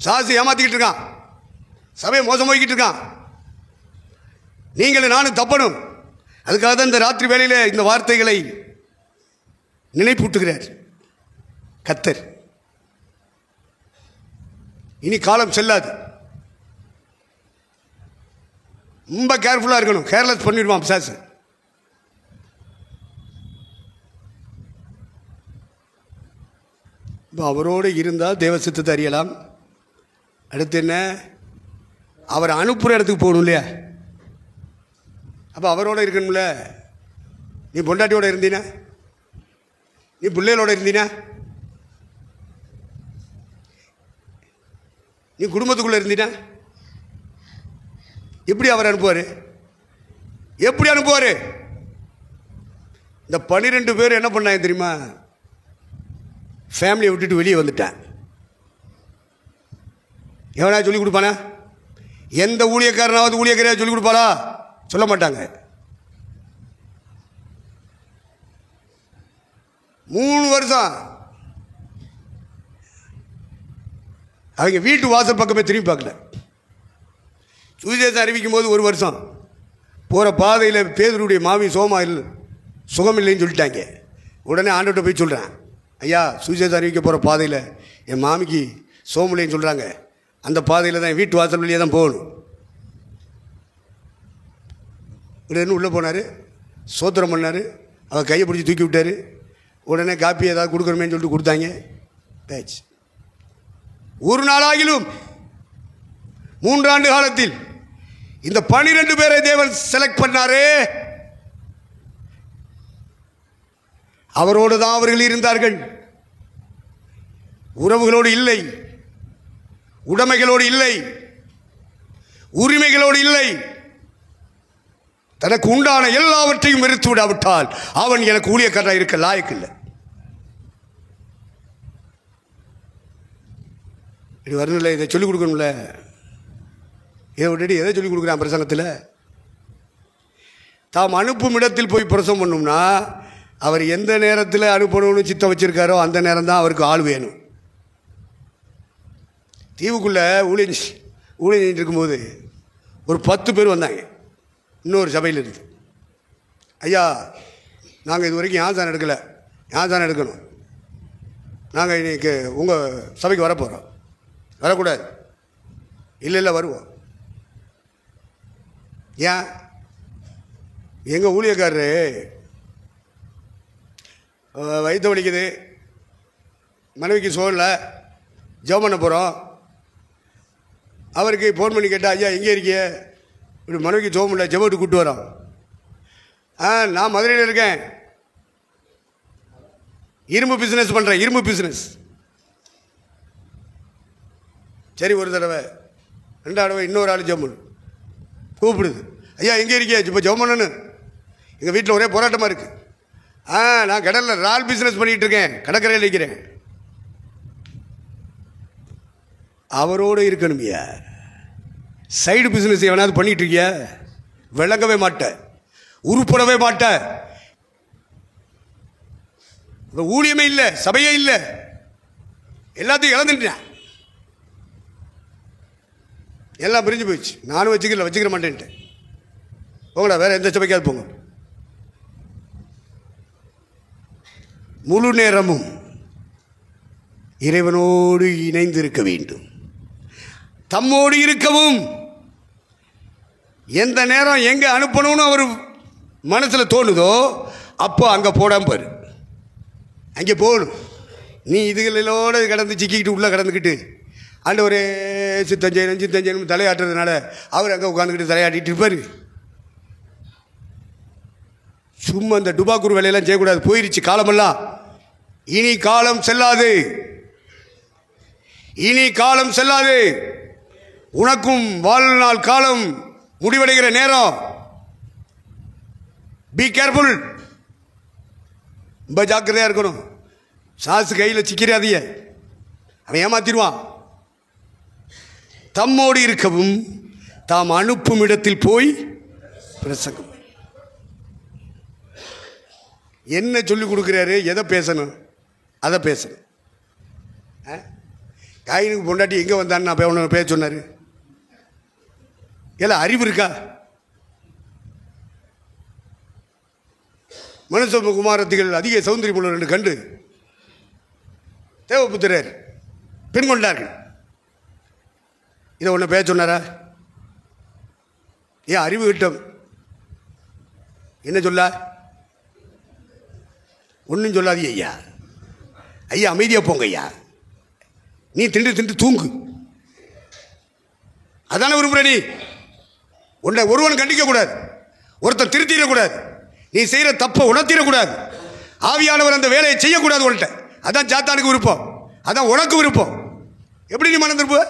[SPEAKER 1] சாசி ஏமாத்திக்கிட்டு இருக்கான், சபையை மோசம் போய்கிட்டு இருக்கான். நீங்களும் நானும் தப்பணும். அதுக்காக தான் இந்த ராத்திரி வேளையில் இந்த வார்த்தைகளை நினைப்பூட்டுகிறார் கர்த்தர். இனி காலம் செல்லாது, ரொம்ப கேர்ஃபுல்லாக இருக்கணும். கேர்லெஸ் பண்ணிடுவான் பிசாசு. இப்போ அவரோடு இருந்தால் தேவ சித்தத்தை அறியலாம். அடுத்து என்ன? அவர் அனுப்புகிற இடத்துக்கு போகணும் இல்லையா? அப்போ அவரோட இருக்கணும்ல. நீ பொண்டாட்டியோட இருந்தீனா, நீ பிள்ளைகளோட இருந்தீனா, நீ குடும்பத்துக்குள்ளே இருந்தீனா, எப்படி அவர் அனுப்புவார்? எப்படி அனுப்புவார்? இந்த 12 பேர் என்ன பண்ணாங்க தெரியுமா? ஃபேமிலியை விட்டுட்டு வெளியே வந்துட்டான். எவனா சொல்லிக் கொடுப்பானா? எந்த ஊழியக்காரனாவது ஊழியக்காரையா சொல்லிக் கொடுப்பாளா? சொல்ல மாட்டாங்க. 3 வருஷம் அவங்க வீட்டு வாசல் பக்கமே திரும்பி பார்க்கல. சுவிசேஷம் அறிவிக்கும் போது 1 வருஷம் போகிற பாதையில் பேதுருடைய மாமி சோமாயில் சுகமில்லைன்னு சொல்லிட்டாங்க. உடனே ஆண்டவர்கிட்ட போய் சொல்கிறேன், ஐயா சுவிசேஷம் அறிவிக்க போகிற பாதையில் என் மாமிக்கு சோமில்லைன்னு சொல்கிறாங்க, அந்த பாதையில் தான் வீட்டு வாசல் வழியே தான் போகணும். உடனே உள்ளே போனார், சோத்திரம் பண்ணார், அவர் கையை பிடிச்சி தூக்கி விட்டார். உடனே காப்பி ஏதாவது கொடுக்குறமேன்னு சொல்லிட்டு கொடுத்தாங்க. பேச்சு ஒரு நாளாகிலும் 3 ஆண்டு காலத்தில் இந்த 12 பேரை தேவன் செலக்ட் பண்ணாரே, அவரோடு தான் அவர்கள் இருந்தார்கள். உறவுகளோடு இல்லை, உடைமைகளோடு இல்லை, உரிமைகளோடு இல்லை. தனக்கு உண்டான எல்லாவற்றையும் வெறுத்து விடாவிட்டால் அவன் எனக்கு ஊழியக்காரனாக இருக்க லாயக்கில்லை. இப்படி வரணும்ல, இதை சொல்லிக் கொடுக்கணும்ல. இதை விட்டுட்டு எதை சொல்லிக் கொடுக்குறான் பிரசங்கத்தில்? தாம் அனுப்பும் இடத்தில் போய் பிரசவம் பண்ணோம்னா அவர் எந்த நேரத்தில் அனுப்பணும்னு சித்தம் வச்சிருக்காரோ அந்த நேரம் தான் அவருக்கு ஆள் வேணும். தீவுக்குள்ளே ஊழியம் இருக்கும்போது ஒரு 10 பேர் வந்தாங்க இன்னொரு சபையில் இருந்து. ஐயா நாங்கள் இது வரைக்கும் யாசானம் எடுக்கலை, யாசானம் எடுக்கணும், நாங்கள் இன்றைக்கி உங்கள் சபைக்கு வரப்போகிறோம். வரக்கூடாது. இல்லை வருவோம். ஏன்? எங்கள் ஊழியக்காரரு வயிற்று வலிக்குது, மனைவிக்கு சோழலை, ஜெபம் பண்ண போகிறோம். அவருக்கு ஃபோன் பண்ணி கேட்டால், ஐயா எங்கே இருக்கிய? இப்படி மனைவிக்கு ஜெபம் பண்ணல, ஜெபத்துக்கு கூப்பிட்டு வரோம். நான் மதுரையில் இருக்கேன், இரும்பு பிஸ்னஸ் பண்ணுறேன், இரும்பு பிஸ்னஸ். சரி, ஒரு தடவை 2 தடவை இன்னொரு ஆள் ஜெபம் பண்ணு கூப்பிடுது. ஐயா எங்கே இருக்கியா? இப்போ ஜெபம் பண்ணணும், எங்கள் வீட்டில் ஒரே போராட்டமாக இருக்குது. நான் கடலில் ரால் பிஸ்னஸ் பண்ணிகிட்டு இருக்கேன், கடற்கரையில் இருக்கிறேன். அவரோடு இருக்கணுமியா? சைடு பிஸ்னஸ் எவனாவது பண்ணிகிட்டு இருக்கியா? விளங்கவே மாட்டேன், உருப்படவே மாட்டேன். ஊழியமே இல்லை, சபையே இல்லை, எல்லாத்தையும் இழந்துட்டேன். எல்லாம் பிரிஞ்சு போயிடுச்சு. நானும் வச்சுக்கிற மாட்டேன்ட்டேன். போங்கடா, வேறு எந்த சபைக்காவது போங்க. முழு நேரமும் இறைவனோடு இணைந்து இருக்க வேண்டும். தம்மோடு இருக்கவும் எந்த நேரம் எங்கே அனுப்பணும்னு அவர் மனசில் தோணுதோ அப்போ அங்கே போடாமல் பாரு, அங்கே போகணும். நீ இதுகளோடு கடந்து சிக்கிக்கிட்டு உள்ளே கடந்துக்கிட்டு ஆண்டவரே சித்தஞ்சயனும் தலையாட்டுறதுனால அவர் அங்கே உட்காந்துக்கிட்டு தலையாட்டிகிட்டு இருப்பார். சும்மா இந்த டுபாக்கூர் வேலையெல்லாம் செய்யக்கூடாது. போயிருச்சு காலமெல்லாம். இனி காலம் செல்லாது, இனி காலம் செல்லாது. உனக்கும் வாழ்நாள் காலம் முடிவடைகிற நேரம். பி கேர்ஃபுல், ரொம்ப ஜாக்கிரதையாக இருக்கணும். சாசு கையில் சிக்கிறாதீங்க, அவன் ஏமாத்திடுவான். தம்மோடு இருக்கவும் தாம் அனுப்பும் இடத்தில் போய் பிரசங்கம். என்ன சொல்லிக் கொடுக்குறாரு? எதை பேசணும் அதை பேசணும். காயினுக்கு பொண்டாட்டி எங்கே வந்தான்னு நான் அவனை பேச சொன்னார். எல்லாம் அறிவு இருக்கா? மனுஷகுமாரத்திகள் அதிக சௌந்தரியம் உள்ள 2 கண்டு தேவபுத்திரர் பெண் கொண்டார்கள். இதை ஒன்று பேச சொன்னாரா? ஏன் அறிவு கிட்டம் என்ன சொல்ல? ஒன்றும் சொல்லாதீங்க ஐயா. ஐயா அமைதியாக போங்க ஐயா, நீ திண்டு தூங்கு. அதான விரும்புகிற நீ. உன்னை ஒருவன் கண்டிக்கக்கூடாது, ஒருத்தன் திருத்திடக்கூடாது, நீ செய்கிற தப்பை உணர்த்திடக்கூடாது, ஆவியானவர் அந்த வேலையை செய்யக்கூடாது உன்கிட்ட. அதான் சாத்தானுக்கு விருப்பம், அதான் உனக்கு விருப்பம். எப்படி நீ மனம் திருப்புவ?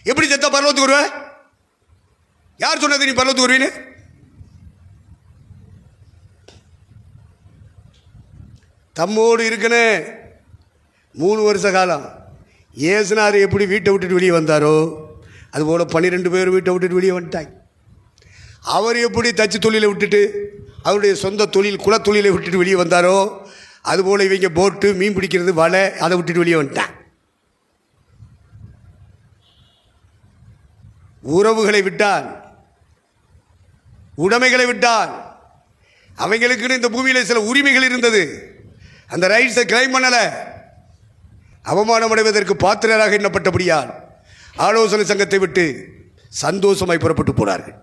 [SPEAKER 1] எப்படி செத்தா பரலோகத்துக்கு வருவ? யார் சொன்னது நீ பரலோகத்துக்கு வருவீன்னு? தம்மோடு இருக்கனே 3 வருஷ காலம். ஏசுனார் எப்படி வீட்டை விட்டுட்டு வெளியே வந்தாரோ அதுபோல் 12 பேர் வீட்டை விட்டுட்டு வெளியே வந்துட்டாங்க. அவர் எப்படி தச்சு தொழிலை விட்டுட்டு அவருடைய சொந்த தொழில் குலத்தொழிலை விட்டுட்டு வெளியே வந்தாரோ அதுபோல் இவங்க போட்டு மீன் பிடிக்கிறது வலை அதை விட்டுட்டு வெளியே வந்துட்டான். உறவுகளை விட்டான், உடைமைகளை விட்டான். அவங்களுக்குன்னு இந்த பூமியில் சில உரிமைகள் இருந்தது, அந்த ரைட்ஸை கிளைம் பண்ணலை. அவமானம் அடைவதற்கு பாத்திரராக எண்ணப்பட்டபடியால் ஆலோசனை சங்கத்தை விட்டு சந்தோஷமாய் புறப்பட்டு போனார்கள்.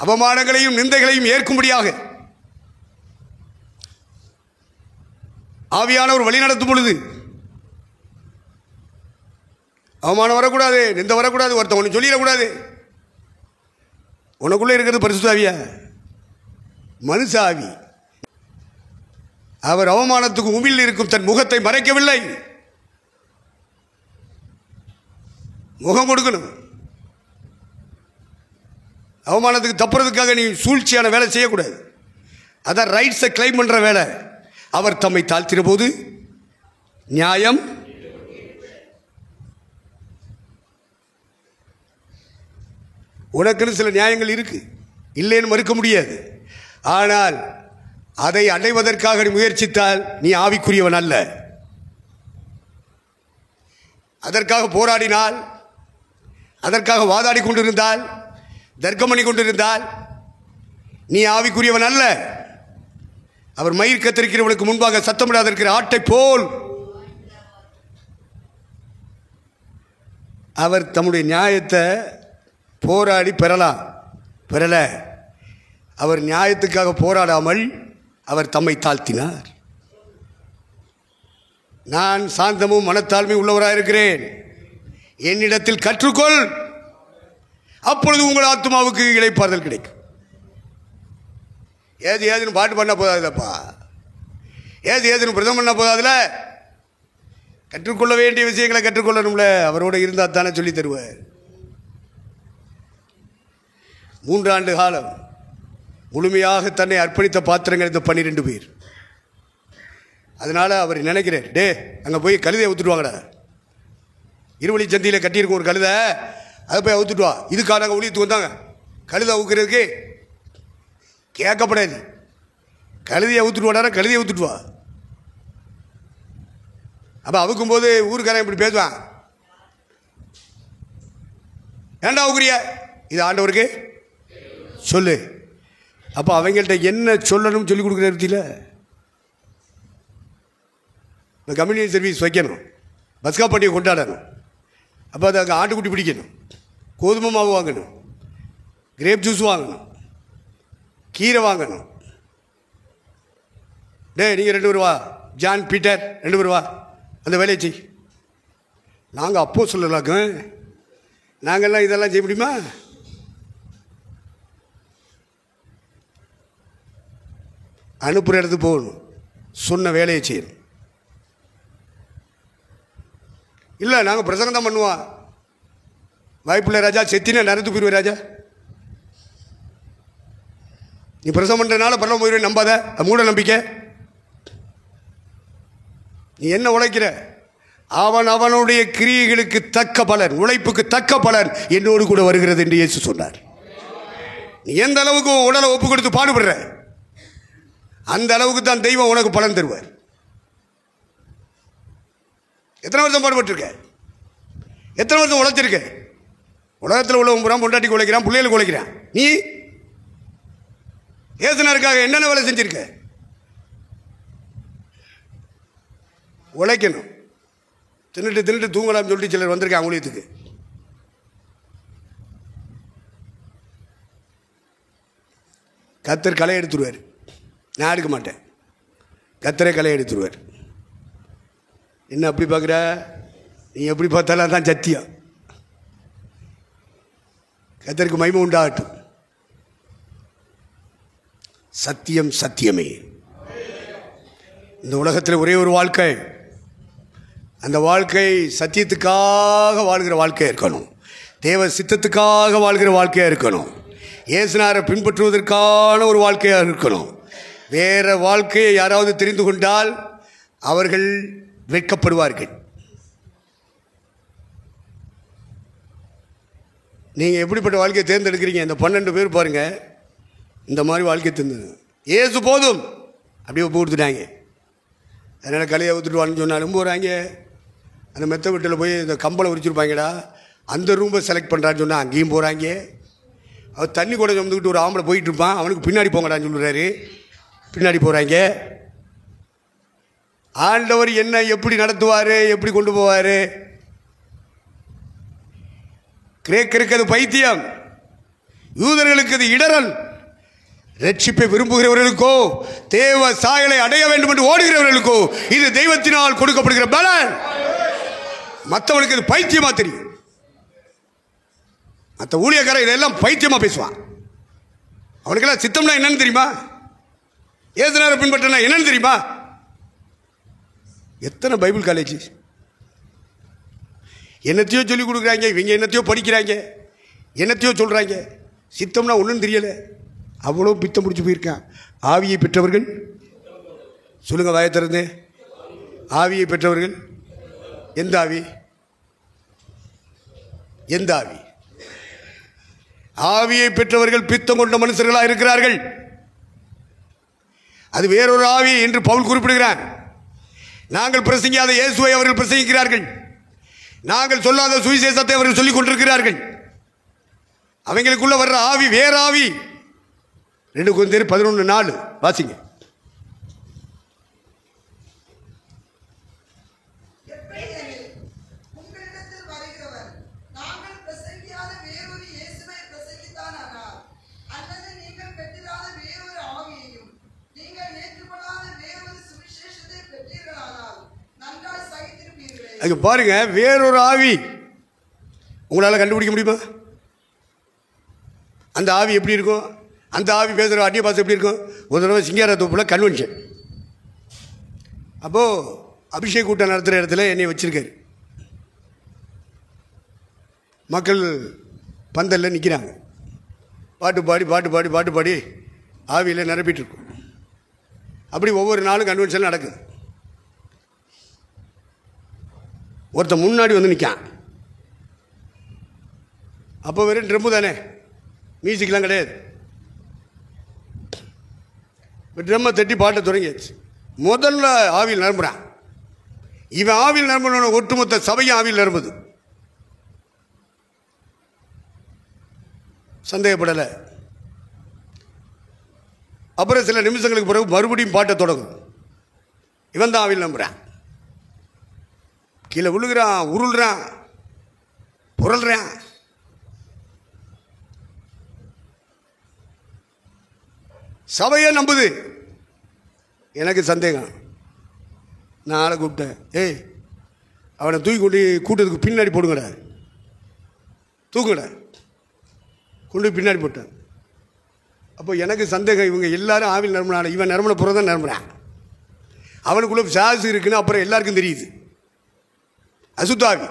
[SPEAKER 1] அவமானங்களையும் நிந்தைகளையும் ஏற்கும்படியாக ஆவியானவர் வழி நடத்தும் பொழுது அவமானம் வரக்கூடாது, நிந்தை வரக்கூடாது, ஒருத்தன் ஒன்று சொல்லிடக்கூடாது. உனக்குள்ளே இருக்கிறது பரிசுத்த ஆவியா? மனுஷ ஆவி. அவர் அவமானத்துக்கு உமிழ் இருக்கும் தன் முகத்தை மறைக்கவில்லை. முகம் கொடுக்கணும். அவமானத்துக்கு தப்புறதுக்காக நீ சூழ்ச்சியான வேலை செய்யக்கூடாது. அதான் ரைட்ஸை கிளைம் பண்ணுற வேலை. அவர் தம்மை தாழ்த்தின போது நியாயம் உனக்குன்னு சில நியாயங்கள் இருக்கு, இல்லைன்னு மறுக்க முடியாது. ஆனால் அதை அடைவதற்காக நீ முயற்சித்தால் நீ ஆவிக்குரியவன் அல்ல. அதற்காக போராடினால், அதற்காக வாதாடி கொண்டிருந்தால், தர்க்கம் பண்ணி கொண்டிருந்தால் நீ ஆவிக்குரியவன் அல்ல. அவர் மயிர் கத்திருக்கிறவனுக்கு முன்பாக சத்தமிடாத இருக்கிற ஆட்டை போல் அவர் தம்முடைய நியாயத்தை போராடி பெறல. அவர் நியாயத்துக்காக போராடாமல் அவர் தம்மை தாழ்த்தினார். நான் சாந்தமும் மனத்தாழ்மை உள்ளவராக இருக்கிறேன், என்னிடத்தில் கற்றுக்கொள், அப்பொழுது உங்கள் ஆத்மாவுக்கு இளைப்பாறுதல் கிடைக்கும். ஏதுன்னு பாட்டு பண்ண போதாதுலப்பா, ஏதுன்னு பிரதம் பண்ண போதாதுல. கற்றுக்கொள்ள வேண்டிய விஷயங்களை கற்றுக்கொள்ளணும்ல. அவரோட இருந்தால் தானே சொல்லி தருவார். 3 ஆண்டு காலம் முழுமையாக தன்னை அர்ப்பணித்த பாத்திரங்கள் இந்த 12 பேர். அதனால் அவர் நினைக்கிறார், டே அங்கே போய் கழுதையை ஊற்றுட்டு இருவழி சந்தியில் கட்டியிருக்கும் ஒரு கழுதை, அதை போய் அவுத்துட்டு வா. இதுக்காக நாங்கள் ஊழியத்துக்கு வந்தாங்க. கழுதை அவுக்கிறதுக்கு கேட்கப்படாது. கழுதையை ஊற்றுட்டு வாடா, கழுதையை ஊற்றுட்டு வா. அப்போ அவுக்கும்போது ஊருக்காரன் இப்படி பேசுவான், ஏண்டா அவுக்குறிய, இது ஆண்டவருக்கு சொல்லு. அப்போ அவங்கள்ட்ட என்ன சொல்லணும்னு சொல்லி கொடுக்குற பற்றியில் இந்த கம்யூனிட்டி சர்வீஸ் வைக்கணும். பஸ்கா பண்டிகை கொண்டாடணும். அப்போ அது அங்கே ஆட்டுக்குட்டி பிடிக்கணும், கோதுமை மாவு வாங்கணும், கிரேப் ஜூஸ் வாங்கணும், கீரை வாங்கணும். நீங்கள் 2 பேர் வா, ஜான் பீட்டர் 2 பேர் வா, அந்த வேலையை செய். நாங்கள் அப்போ சொல்லலாங்க, நாங்கள்லாம் இதெல்லாம் செய்ய முடியுமா? அனுப்புகிற இடத்துக்கு போகணும், சொன்ன வேலையை செய்யணும். இல்லை நாங்கள் பிரசங்கம் தான் பண்ணுவோம், வாய்ப்பில்லை ராஜா, செத்தினா நடந்து போயிடுவேன் ராஜா. நீ பிரசவம் பண்ணுறதுனால பரவாயில்ல போயிடுவேன் நம்பாத, மூட நம்பிக்கை. நீ என்ன உழைக்கிற? அவனுடைய கிரியைகளுக்கு தக்க பலன், உழைப்புக்கு தக்க பலன் என்னோடு கூட வருகிறது என்று இயேசு சொன்னார். நீ எந்த அளவுக்கு உடலை ஒப்பு கொடுத்து பாடுபடுற, அந்த அளவுக்கு தான் தெய்வம் உனக்கு பலன் தருவார். எத்தனை வருஷம் பாடுபட்டிருக்க? எத்தனை வருஷம் உழைச்சிருக்க? உலகத்தில் உள்ள புறம் பொண்டாட்டிக்கு உழைக்கிறான், பிள்ளைகளுக்கு உழைக்கிறான். நீ ஏசுனருக்காக என்னென்ன வேலை செஞ்சிருக்க? உழைக்கணும். தின்னுட்டு தூங்கலாம்னு சொல்லிட்டு சிலர் வந்திருக்காங்க ஊழியத்துக்கு. கத்தர் களை எடுத்துருவார், நான் எடுக்க மாட்டேன். கத்தரே களை எடுத்துருவார். என்ன அப்படி பார்க்குற? நீ எப்படி பார்த்தாலும் தான் சத்தியம். கத்தருக்கு மகிமை உண்டாகட்டும். சத்தியம் சத்தியமே. இந்த உலகத்தில் ஒரே ஒரு வாழ்க்கை, அந்த வாழ்க்கை சத்தியத்துக்காக வாழ்கிற வாழ்க்கையாக இருக்கணும், தேவ சித்தத்துக்காக வாழ்கிற வாழ்க்கையாக இருக்கணும், இயேசுநாதரை பின்பற்றுவதற்கான ஒரு வாழ்க்கையாக இருக்கணும். வேறு வாழ்க்கையை யாராவது தெரிந்து கொண்டால் அவர்கள் வெட்கப்படுவார்கள். நீங்கள் எப்படிப்பட்ட வாழ்க்கையை தேர்ந்தெடுக்கிறீங்க? இந்த 12 பேர் பாருங்கள், இந்த மாதிரி வாழ்க்கை தேர்ந்தெடு. ஏசு போதும் அப்படியே ஒப்பு கொடுத்துட்டாங்க. அதனால் கலையை ஊற்றுட்டு வான்னு சொன்னாலும் போகிறாங்க. அந்த மெத்த வீட்டில் போய் இந்த கம்பளை உரிச்சிருப்பாங்கடா, அந்த ரூமை செலக்ட் பண்ணுறான்னு சொன்னால் அங்கேயும் போகிறாங்க. அவர் தண்ணி கூட சுமந்துக்கிட்டு ஒரு ஆம்பளை போயிட்டு இருப்பான், அவனுக்கு பின்னாடி போங்கடான்னு சொல்லுறாரு, பின்னாடி போகிறாங்க. ஆண்டவர் என்ன எப்படி நடத்துவார், எப்படி கொண்டு போவார்? கிரேக்கருக்கு அது பைத்தியம், யூதர்களுக்கு அது இடரல். ரட்சிப்பை விரும்புகிறவர்களுக்கோ தேவ சாயலை அடைய வேண்டும் என்று ஓடுகிறவர்களுக்கோ இது தெய்வத்தினால் கொடுக்கப்படுகிற பலன். மற்றவனுக்கு இது பைத்தியமா தெரியும். மற்ற ஊழியக்காரர் இதெல்லாம் பைத்தியமா பேசுவான். அவனுக்கெல்லாம் சித்தம்னா என்னன்னு தெரியுமா? ஏசுநாதரை பின்பற்றினா என்னன்னு தெரியுமா? எத்தனை பைபிள் காலேஜ் என்னத்தையோ சொல்லிக் கொடுக்குறாங்க, இவங்க என்னத்தையோ படிக்கிறாங்க, என்னத்தையோ சொல்கிறாங்க. சித்தம்னா ஒன்றும் தெரியலை. அவ்வளோ பித்தம் முடிச்சு போயிருக்கான். ஆவியை பெற்றவர்கள் சொல்லுங்கள், வாயை திறந்து. ஆவியை பெற்றவர்கள் எந்த ஆவி? எந்த ஆவி? ஆவியை பெற்றவர்கள் பித்தம் கொண்ட மனுஷர்களாக இருக்கிறார்கள். அது வேறொரு ஆவி என்று பவுல் குறிப்பிடுகிறார். நாங்கள் பிரசங்கியாத இயேசுவை அவர்கள் பிரசங்கிக்கிறார்கள், நாங்கள் சொல்லாத சுவிசேஷத்தை அவர்கள் சொல்லிக் கொண்டிருக்கிறார்கள். அவங்களுக்குள்ள வர்ற ஆவி வேற ஆவி. 2 கொரிந்தியர் 11:4 வாசிங்க. அது பாருங்க, வேறொரு ஆவி. உங்களால் கண்டுபிடிக்க முடியுமா? அந்த ஆவி எப்படி இருக்கும்? அந்த ஆவி பேசுகிற அந்நிய பாஷை எப்படி இருக்கும்? ஒரு தடவை சிங்காரத்தோப்பில் கன்வென்ஷன், அப்போது அபிஷேக் கூட்டம் நடத்துகிற இடத்துல என்னை வச்சுருக்காரு. மக்கள் பந்தலில் நிற்கிறாங்க, பாட்டு பாடி பாட்டு பாடி பாட்டு பாடி ஆவியில் நிரப்பிட்டு இருக்கும். அப்படி ஒவ்வொரு நாளும் கன்வென்ஷன் நடக்குது. ஒருத்தன் முன்னாடி வந்து நிற்கான். அப்போ வெறும் ட்ரம்மு தானே, மியூசிக்லாம் கிடையாது. ட்ரம்மை தட்டி பாட்டை தொடங்கியாச்சு. முதல்ல ஆவியில் நிரம்புறான். இவன் ஆவியில் நிரம்பின ஒட்டுமொத்த சபையும் ஆவியில் நிரம்புது. சந்தேகப்படலை. அப்புறம் சில நிமிஷங்களுக்கு பிறகு மறுபடியும் பாட்டை தொடங்கும். இவன் தான் ஆவியில் நம்புறான். கீழே விழுகிறான், உருள்றான், புரள்றான். சபையை நம்புது. எனக்கு சந்தேகம். நான் ஆளை கூப்பிட்டேன், ஏய் அவனை தூக்கி கொண்டு கூட்டத்துக்கு பின்னாடி போடுங்கடா, தூக்குங்கடா, கொண்டு பின்னாடி போட்டேன். அப்போ எனக்கு சந்தேகம், இவங்க எல்லாரும் ஆவில் நிரம்பினான், இவன் நிரம்பின புறம் தான் நிரம்புறான். அவனுக்குள்ள சாசு இருக்குன்னு அப்புறம் எல்லாருக்கும் தெரியுது, அசுத்தாவி.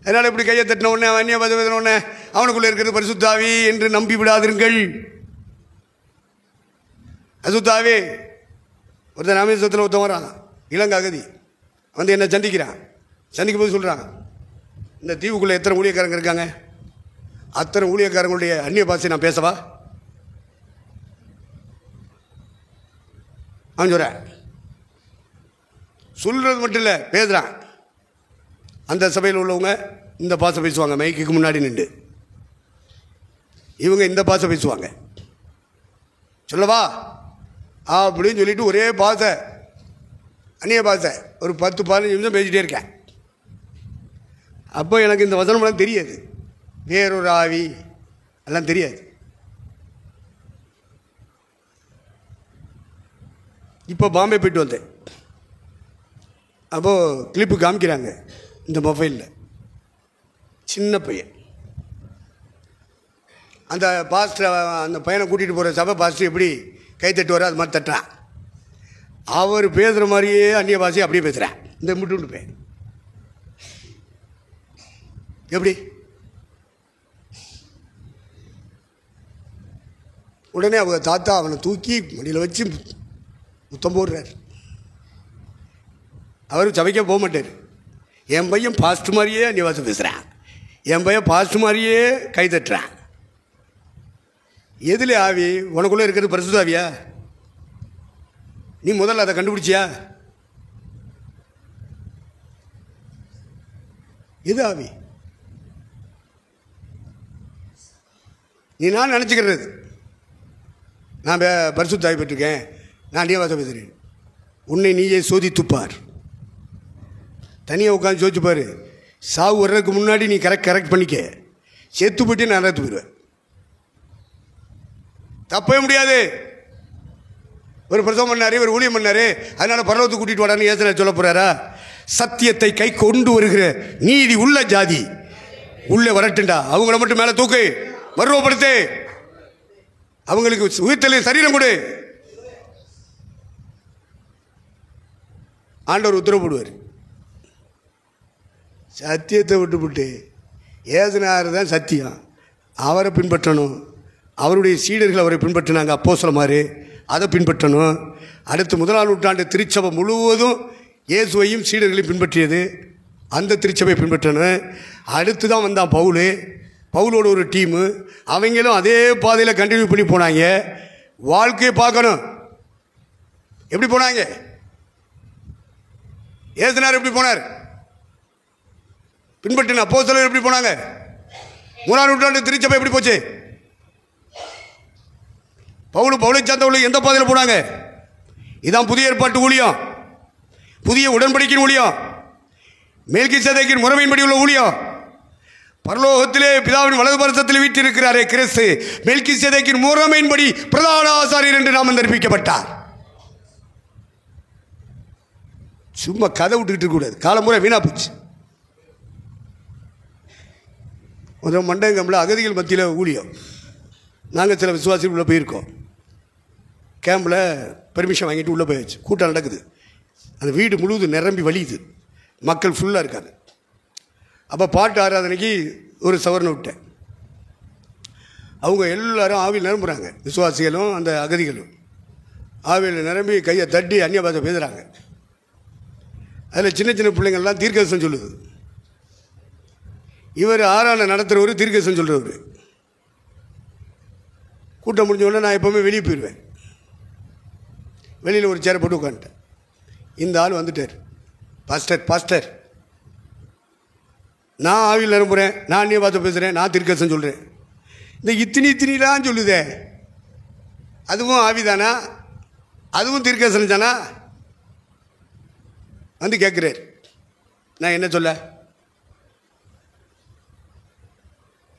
[SPEAKER 1] அதனால் இப்படி கையை தட்டின உடனே அந்நிய பதவின உடனே அவனுக்குள்ளே இருக்கிறது பரிசுத்தாவி என்று நம்பி விடாதிருங்கள். அசுத்தாவி. ஒருத்தன் ராமேஸ்வரத்தில் ஒருத்தன் வரான், இளங்க அகதி, வந்து என்ன சந்திக்கிறான். சந்திக்கும் போது சொல்கிறான், இந்த தீவுக்குள்ளே எத்தனை ஊழியக்காரங்க இருக்காங்க, அத்தனை ஊழியக்காரங்களுடைய அந்நிய பாஷை நான் பேசவா? அவன் சொல்கிறது மட்டும் இல்லை, பேசுகிறான். அந்த சபையில் உள்ளவங்க இந்த பாஷை பேசுவாங்க, மைக்குக்கு முன்னாடி நின்று. இவங்க இந்த பாஷை பேசுவாங்க. சொல்லவா அப்படின்னு சொல்லிட்டு ஒரே பாஷை, அந்நிய பாஷை, ஒரு 10-15 நிமிஷம் பேசிகிட்டே இருக்கேன். அப்போ எனக்கு இந்த வசனமெல்லாம் தெரியாது, வேறொரு ஆவி எல்லாம் தெரியாது. இப்போ பாம்பே போய்ட்டு வந்தேன். அப்போது கிளிப்பு காமிக்கிறாங்க இந்த மொபைலில். சின்ன பையன், அந்த பாஸ்டர், அந்த பையனை கூட்டிகிட்டு போகிற சபை பாஸ்டர் எப்படி கை தட்டுவாரோ அது மாதிரி தட்டுறான். அவர் பேசுகிற மாதிரியே அந்நிய பாஷையை அப்படியே பேசுகிறேன். இந்த முட்டு பையன் எப்படி? உடனே அவங்க தாத்தா அவனை தூக்கி மடியில் வச்சு முத்தம் போடுறார். அவர் சபைக்க போக மாட்டார். என் பையன் பாஸ்ட் மாதிரியே நிவாசம் பேசுகிறான், என் பையன் பாஸ்ட் மாதிரியே கை தட்டுறான். எதில் ஆவி? உனக்குள்ளே இருக்கிறது பரிசுத்தாவியா? நீ முதல்ல அதை கண்டுபிடிச்சியா? எது ஆவி? நீ நான் நினச்சிக்கிறது நான் பரிசுத்தாவி பெற்றிருக்கேன், நான் நிவாசம் பேசுகிறேன். உன்னை நீயே சோதித்துப்பார். தனியாக உட்காந்து சோதிச்சுப்பார். சாவு வர்றதுக்கு முன்னாடி நீ கரெக்ட் பண்ணிக்க. செத்து போய்ட்டு நான் நடத்து போயிடுவேன். தப்பவே முடியாது. ஒரு பிரசவம் பண்ணாரு, ஒரு ஊழியம் பண்ணாரு, அதனால் பரலோகத்துக்கு கூட்டிகிட்டு வாடான்னு ஏசுனா சொல்ல போகிறாரா? சத்தியத்தை கை கொண்டு வருகிற நீதி உள்ள ஜாதி உள்ளே வரட்டுண்டா. அவங்கள மட்டும் மேலே தூக்கு, மருவப்படுத்து, அவங்களுக்கு உயிர்த்தெழு சரீரம் கொடு. ஆண்டவர் உத்தரவு போடுவார். சத்தியத்தை விட்டுவிட்டு ஏசுனார் தான் சத்தியம், அவரை பின்பற்றணும். அவருடைய சீடர்கள் அவரை பின்பற்றினாங்க, அப்போஸ்தலமாரு, அதை பின்பற்றணும். அடுத்து 1ஆம் நூற்றாண்டு திருச்சபை முழுவதும் இயேசுவையும் சீடர்களையும் பின்பற்றியது, அந்த திருச்சபையை பின்பற்றணும். அடுத்து தான் வந்தான் பவுல், பவுலோட ஒரு டீமு, அவங்களும் அதே பாதையில் கண்டினியூ பண்ணி போனாங்க. வாழ்க்கையை பார்க்கணும், எப்படி போனாங்க? ஏசுனார் எப்படி போனார்? பின்பற்றின அப்போஸ்தலர் எப்படி போனாங்க? 3ஆம் நூற்றாண்டு திருச்சபை எப்படி போச்சு? பவுலை சார்ந்தவர்கள் எந்த பாதையில் போனாங்க? இதான் புதிய ஏற்பாட்டு ஊழியம், புதிய உடன்படிக்கையின் ஊழியம், மெல்கிசேதேக்கின் முறைமையின்படி உள்ள ஊழியம். பரலோகத்திலே பிதாவின் வலது பரிசத்தில் வீற்றிருக்கிறாரே கிறிஸ்து, மெல்கிசேதேக்கின் முறைமையின்படி பிரதான ஆசாரியர் என்று நாமம் தரிப்பிக்கப்பட்டார். சும்மா கதை விட்டுக்கிட்டு இருக்கக்கூடாது, காலமுறை வீணா போச்சு. முதல் மண்டங்கம்ல அகதிகள் மத்தியில் ஊழியம். நாங்கள் சில விசுவாசிகள் உள்ளே போயிருக்கோம். கேம்பில் பெர்மிஷன் வாங்கிட்டு உள்ளே போயாச்சு. கூட்டம் நடக்குது, அந்த வீடு முழுவதும் நிரம்பி வலியுது, மக்கள் ஃபுல்லாக இருக்காங்க. அப்போ பாட்டு ஆராதனைக்கு ஒரு சவரனை விட்டேன். அவங்க எல்லாரும் ஆவியில் நிரம்புகிறாங்க, விசுவாசிகளும் அந்த அகதிகளும் ஆவியில் நிரம்பி கையை தட்டி அந்நிய பாஷை பேசுகிறாங்க. அதில் சின்ன சின்ன பிள்ளைங்கள்லாம் தீர்க்கதரிசனம் சொல்லுது. இவர் ஆராதனை நடத்துகிறவர் தீர்க்கதரிசனம் சொல்கிறவர். கூட்டம் முடிஞ்ச உடனே நான் எப்போவுமே வெளியே போயிடுவேன். வெளியில் ஒரு சேரை போட்டு உட்காந்துட்டேன். இந்த ஆள் வந்துட்டார், பாஸ்டர் நான் ஆவியில் நிரம்புகிறேன், நான் அந்நிய பாஷை பேசுகிறேன், நான் தீர்க்கதரிசனம் சொல்கிறேன். இந்த இத்தினிலாம் சொல்லுதே, அதுவும் ஆவிதானா? அதுவும் தீர்க்கதரிசனம் தானா? வந்து கேட்குறார். நான் என்ன சொல்ல?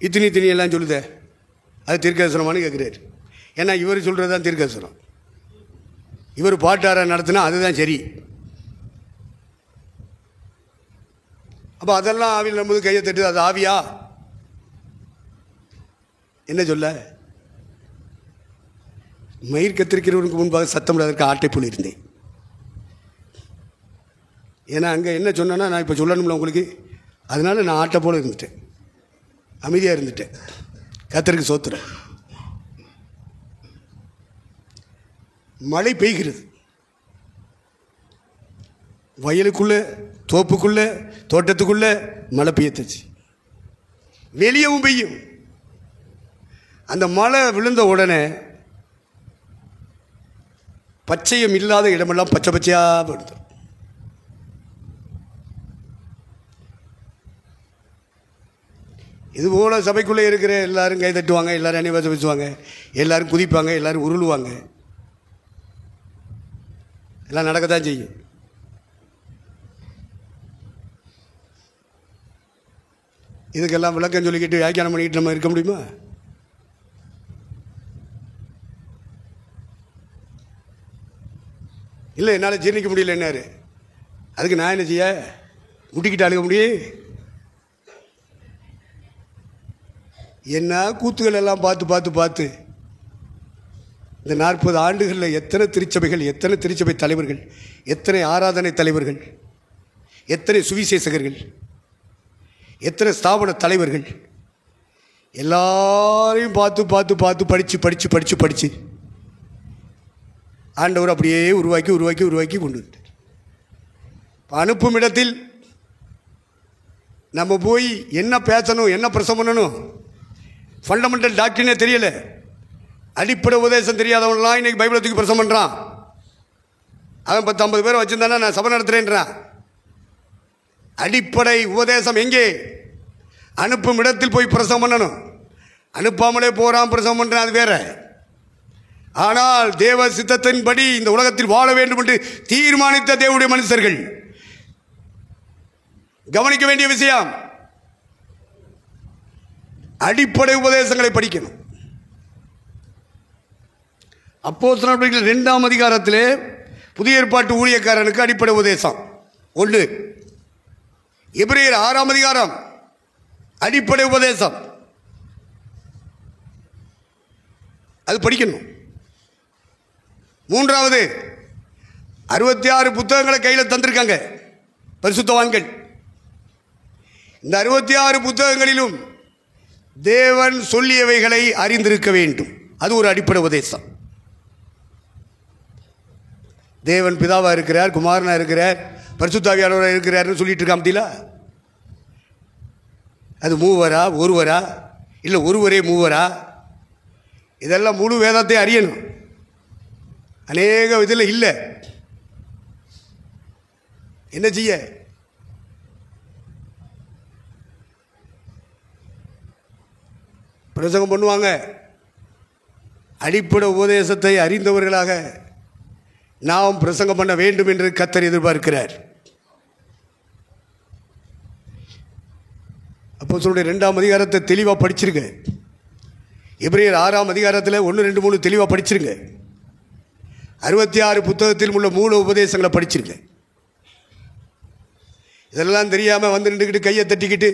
[SPEAKER 1] இத்தினி எல்லாம் சொல்லுதே, அது தீர்க்கதரிசனமானு கேட்குறாரு. ஏன்னா இவர் சொல்கிறது தான் தீர்க்கதரிசனம். இவர் பாட்டார நடத்தினா அதுதான் சரி. அப்போ அதெல்லாம் ஆவியில் நம்புது, கையை தட்டுது, அது ஆவியா? என்ன சொல்ல? மயிர் கத்திரிக்கிறவனுக்கு முன்பாக சத்தம் அதற்கு ஆட்டை போல் இருந்தேன். ஏன்னா அங்கே என்ன சொன்னேன்னா, நான் இப்போ சொல்லணும்ல உங்களுக்கு, அதனால நான் ஆட்டை போல் இருந்துட்டேன், அமைதியாக இருந்துட்டேன். கர்த்தருக்கு ஸ்தோத்திரம். மழை பெய்கிறது, வயலுக்குள்ள, தோப்புக்குள்ள, தோட்டத்துக்குள்ள மழை பெய்யத்துச்சு, வெளியவும் பெய்யும். அந்த மழை விழுந்த உடனே பச்சையம் இல்லாத இடமெல்லாம் பச்சை பச்சையாக விழுது. இதுபோல சபைக்குள்ளே இருக்கிற எல்லாரும் கை தட்டுவாங்க, எல்லாரும் அணிவாசம் பேசுவாங்க, எல்லாரும் குதிப்பாங்க, எல்லாரும் உருளுவாங்க, எல்லாம் நடக்கத்தான் செய்யும். இதுக்கெல்லாம் விளக்கம் சொல்லிக்கிட்டு வியாக்கியானம் பண்ணிக்கிட்டு நம்ம இருக்க முடியுமா? இல்லை, என்னால் ஜீர்ணிக்க முடியல. என்னாரு அதுக்கு நான் என்ன செய்ய? முட்டிக்கிட்டு அழுக முடியும்? என்ன கூத்துகள் எல்லாம் பார்த்து பார்த்து பார்த்து இந்த 40 ஆண்டுகளில் எத்தனை திருச்சபைகள், எத்தனை திருச்சபை தலைவர்கள், எத்தனை ஆராதனை தலைவர்கள், எத்தனை சுவிசேஷகர்கள், எத்தனை ஸ்தாபன தலைவர்கள், எல்லாரையும் பார்த்து பார்த்து பார்த்து படித்து படித்து படித்து படித்து ஆண்டவர் அப்படியே உருவாக்கி உருவாக்கி உருவாக்கி கொண்டு வந்தார். அனுப்பும் இடத்தில் நம்ம போய் என்ன பேசணும், என்ன பிரசவம் பண்ணணும், ஃபண்டமெண்டல் டாக்டரினே தெரியல, அடிப்படை உபதேசம் தெரியாதவன்லாம் இன்னைக்கு பைபிளை தூக்கி பிரசவம் பண்ணுறான். அவன் 10-50 பேரை வச்சுருந்தானா நான் சபை நடத்துகிறேன்றான். அடிப்படை உபதேசம் எங்கே? அனுப்பும் இடத்தில் போய் பிரசவம் பண்ணணும். அனுப்பாமலே போகிறான், பிரசவம் பண்ணுறான், அது வேற. ஆனால் தேவ சித்தத்தின்படி இந்த உலகத்தில் வாழ வேண்டும் என்று தீர்மானித்த தேவனுடைய மனுஷர்கள் கவனிக்க வேண்டிய விஷயம், அடிப்படை உபதேசங்களை படிக்கணும். அப்போஸ்தலர் 2ஆம் அதிகாரத்திலே புதிய ஏற்பாட்டு ஊழியக்காரனுக்கு அடிப்படை உபதேசம் 1. எபிரேயர் 6ஆம் அதிகாரம் அடிப்படை உபதேசம், அது படிக்கணும். 3வது 66 புத்தகங்களை கையில் தந்திருக்காங்க பரிசுத்தவான்கள். இந்த 66 புத்தகங்களிலும் தேவன் சொல்லியவைகளை அறிந்திருக்க வேண்டும், அது ஒரு அடிப்படை உபதேசம். தேவன் பிதாவா இருக்கிறார், குமாரனா இருக்கிறார், பரிசுத்த ஆவியானவராக இருக்கிறார்னு சொல்லிட்டு இருக்கான் பத்தியா? அது மூவரா, ஒருவரா, இல்லை ஒருவரே மூவரா? இதெல்லாம் முழு வேதத்தை அறியணும். அநேக இதில் இல்லை. என்ன செய்ய? பிரசங்கம் பண்ணுவாங்க. அடிப்படை உபதேசத்தை அறிந்தவர்களாக நாம் பிரசங்கம் பண்ண வேண்டும் என்று கர்த்தர் எதிர்பார்க்கிறார். அப்போஸ்தலருடைய 2ஆம் அதிகாரத்தை தெளிவாக படிச்சிருங்க. எபிரேயர் 6ஆம் அதிகாரத்தில் 1, 2, 3 தெளிவாக படிச்சிருங்க. 66 புத்தகத்தில் உள்ள மூல உபதேசங்களை படிச்சிருங்க. இதெல்லாம் தெரியாமல் வந்து நின்றுக்கிட்டு கையை தட்டிக்கிட்டு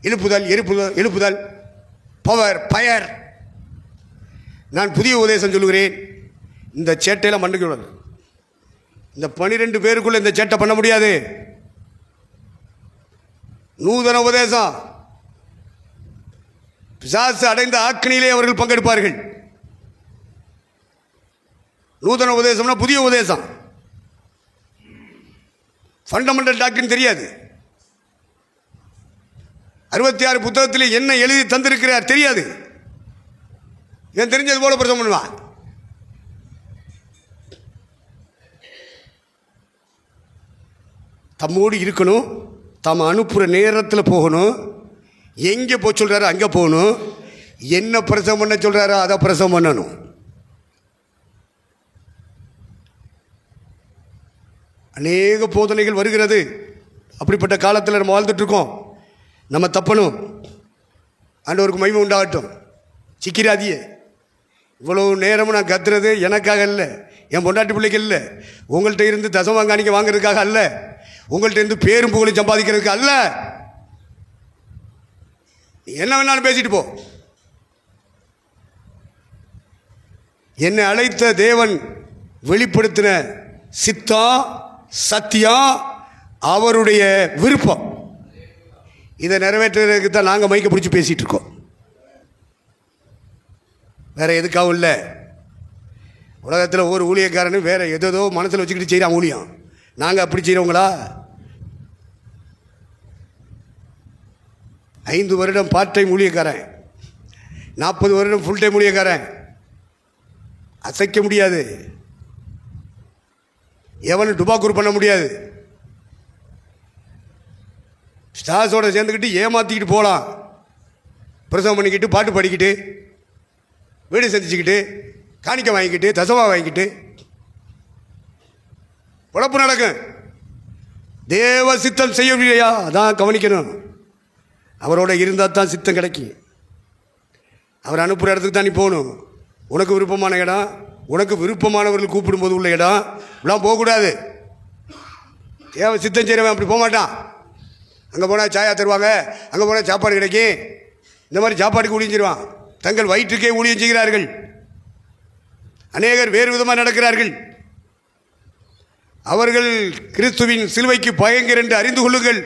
[SPEAKER 1] எழுப்புதல் எழுப்புதல் பவர் பயர். நான் புதிய உபதேசம் சொல்லுகிறேன். இந்த சேட்டையெல்லாம் மண்ணுக்கு இந்த 12 பேருக்குள்ள இந்த சேட்டை பண்ண முடியாது. நூதன உபதேசம், பிசாசு அடைந்த ஆக்கினியிலே அவர்கள் பங்கெடுப்பார்கள். நூதன உபதேசம்னா புதிய உபதேசம். ஃபண்டமெண்டல் டாக்டரின் தெரியாது. 66 புத்தகத்தில் என்ன எழுதி தந்திருக்கிறார் தெரியாது. ஏன் தெரிஞ்சது போல பிரசங்கம் பண்ணுவான். தம்மோடு இருக்கணும், தாம் அனுப்புகிற நேரத்தில் போகணும், எங்கே போக சொல்கிறாரோ அங்கே போகணும், என்ன பிரசவம் பண்ண சொல்கிறாரோ அதை பிரசவம் பண்ணணும். அநேக போதனைகள் வருகிறது, அப்படிப்பட்ட காலத்தில் நம்ம வாழ்ந்துட்டுருக்கோம். நம்ம தப்பணும். ஆண்டவருக்கு மகிமை உண்டாகட்டும். சிக்கிறாதியே. இவ்வளோ நேரமும் நான் கத்துறது எனக்காக இல்லை, என் பொண்டாட்டி பிள்ளைக்கு இல்லை, உங்கள்கிட்ட இருந்து தசமாங்காணிக்க வாங்குறதுக்காக அல்ல, உங்கள்கிட்ட இருந்து பேரும் புகழும் சம்பாதிக்கிறதுக்கு அல்ல. என்ன வேணாலும் பேசிட்டு போ. என்னை அழைத்த தேவன் வெளிப்படுத்தின சித்தம், சத்தியம், அவருடைய விருப்பம். இதை நிறைவேற்றுறதுக்கு தான் நாங்கள் மைக்க பிடிச்சி பேசிகிட்டு இருக்கோம். வேற எதுக்காகவும் இல்லை. உலகத்தில் ஒவ்வொரு ஊழியக்காரனும் வேற ஏதோ மனசில் வச்சுக்கிட்டு செய்கிறான் ஊழியம். நாங்கள் அப்படி செய்கிறவங்களா? 5 வருடம் பார்ட் டைம் ஊழியக்காரன், 40 வருடம் ஃபுல் டைம் ஊழியக்காரன். அசைக்க முடியாது. எவனும் டுபாக்கூர் பண்ண முடியாது. ஸ்டார்ஸோட சேர்ந்துக்கிட்டு ஏமாற்றிக்கிட்டு போகலாம். பிரசவம் பண்ணிக்கிட்டு, பாட்டு பாடிக்கிட்டு, வீடு செஞ்சுக்கிட்டு, காணிக்க வாங்கிக்கிட்டு, தசவா வாங்கிக்கிட்டு உழப்பு நடக்கும். தேவ சித்தம் செய்யவில்லையா? அதான் கவனிக்கணும். அவரோட இருந்தால் தான் சித்தம் கிடைக்கும். அவர் அனுப்புகிற இடத்துக்கு தான் நீ போகணும். உனக்கு விருப்பமான இடம், உனக்கு விருப்பமானவர்கள் கூப்பிடும்போது உள்ள இடம் இப்படிலாம் போகக்கூடாது. தேவ சித்தம் செய்கிறவன் அப்படி போக மாட்டான். அங்கே போனால் சாயா தருவாங்க, அங்கே போனால் சாப்பாடு கிடைக்கும், இந்த மாதிரி சாப்பாடுக்கு ஊழியஞ்சிருவான். தங்கள் வயிற்றுக்கே ஊழியம் செய்கிறார்கள். அநேகர் வேறு விதமாக நடக்கிறார்கள். அவர்கள் கிறிஸ்துவின் சிலுவைக்கு பயங்கர் என்று அறிந்து கொள்ளுங்கள்.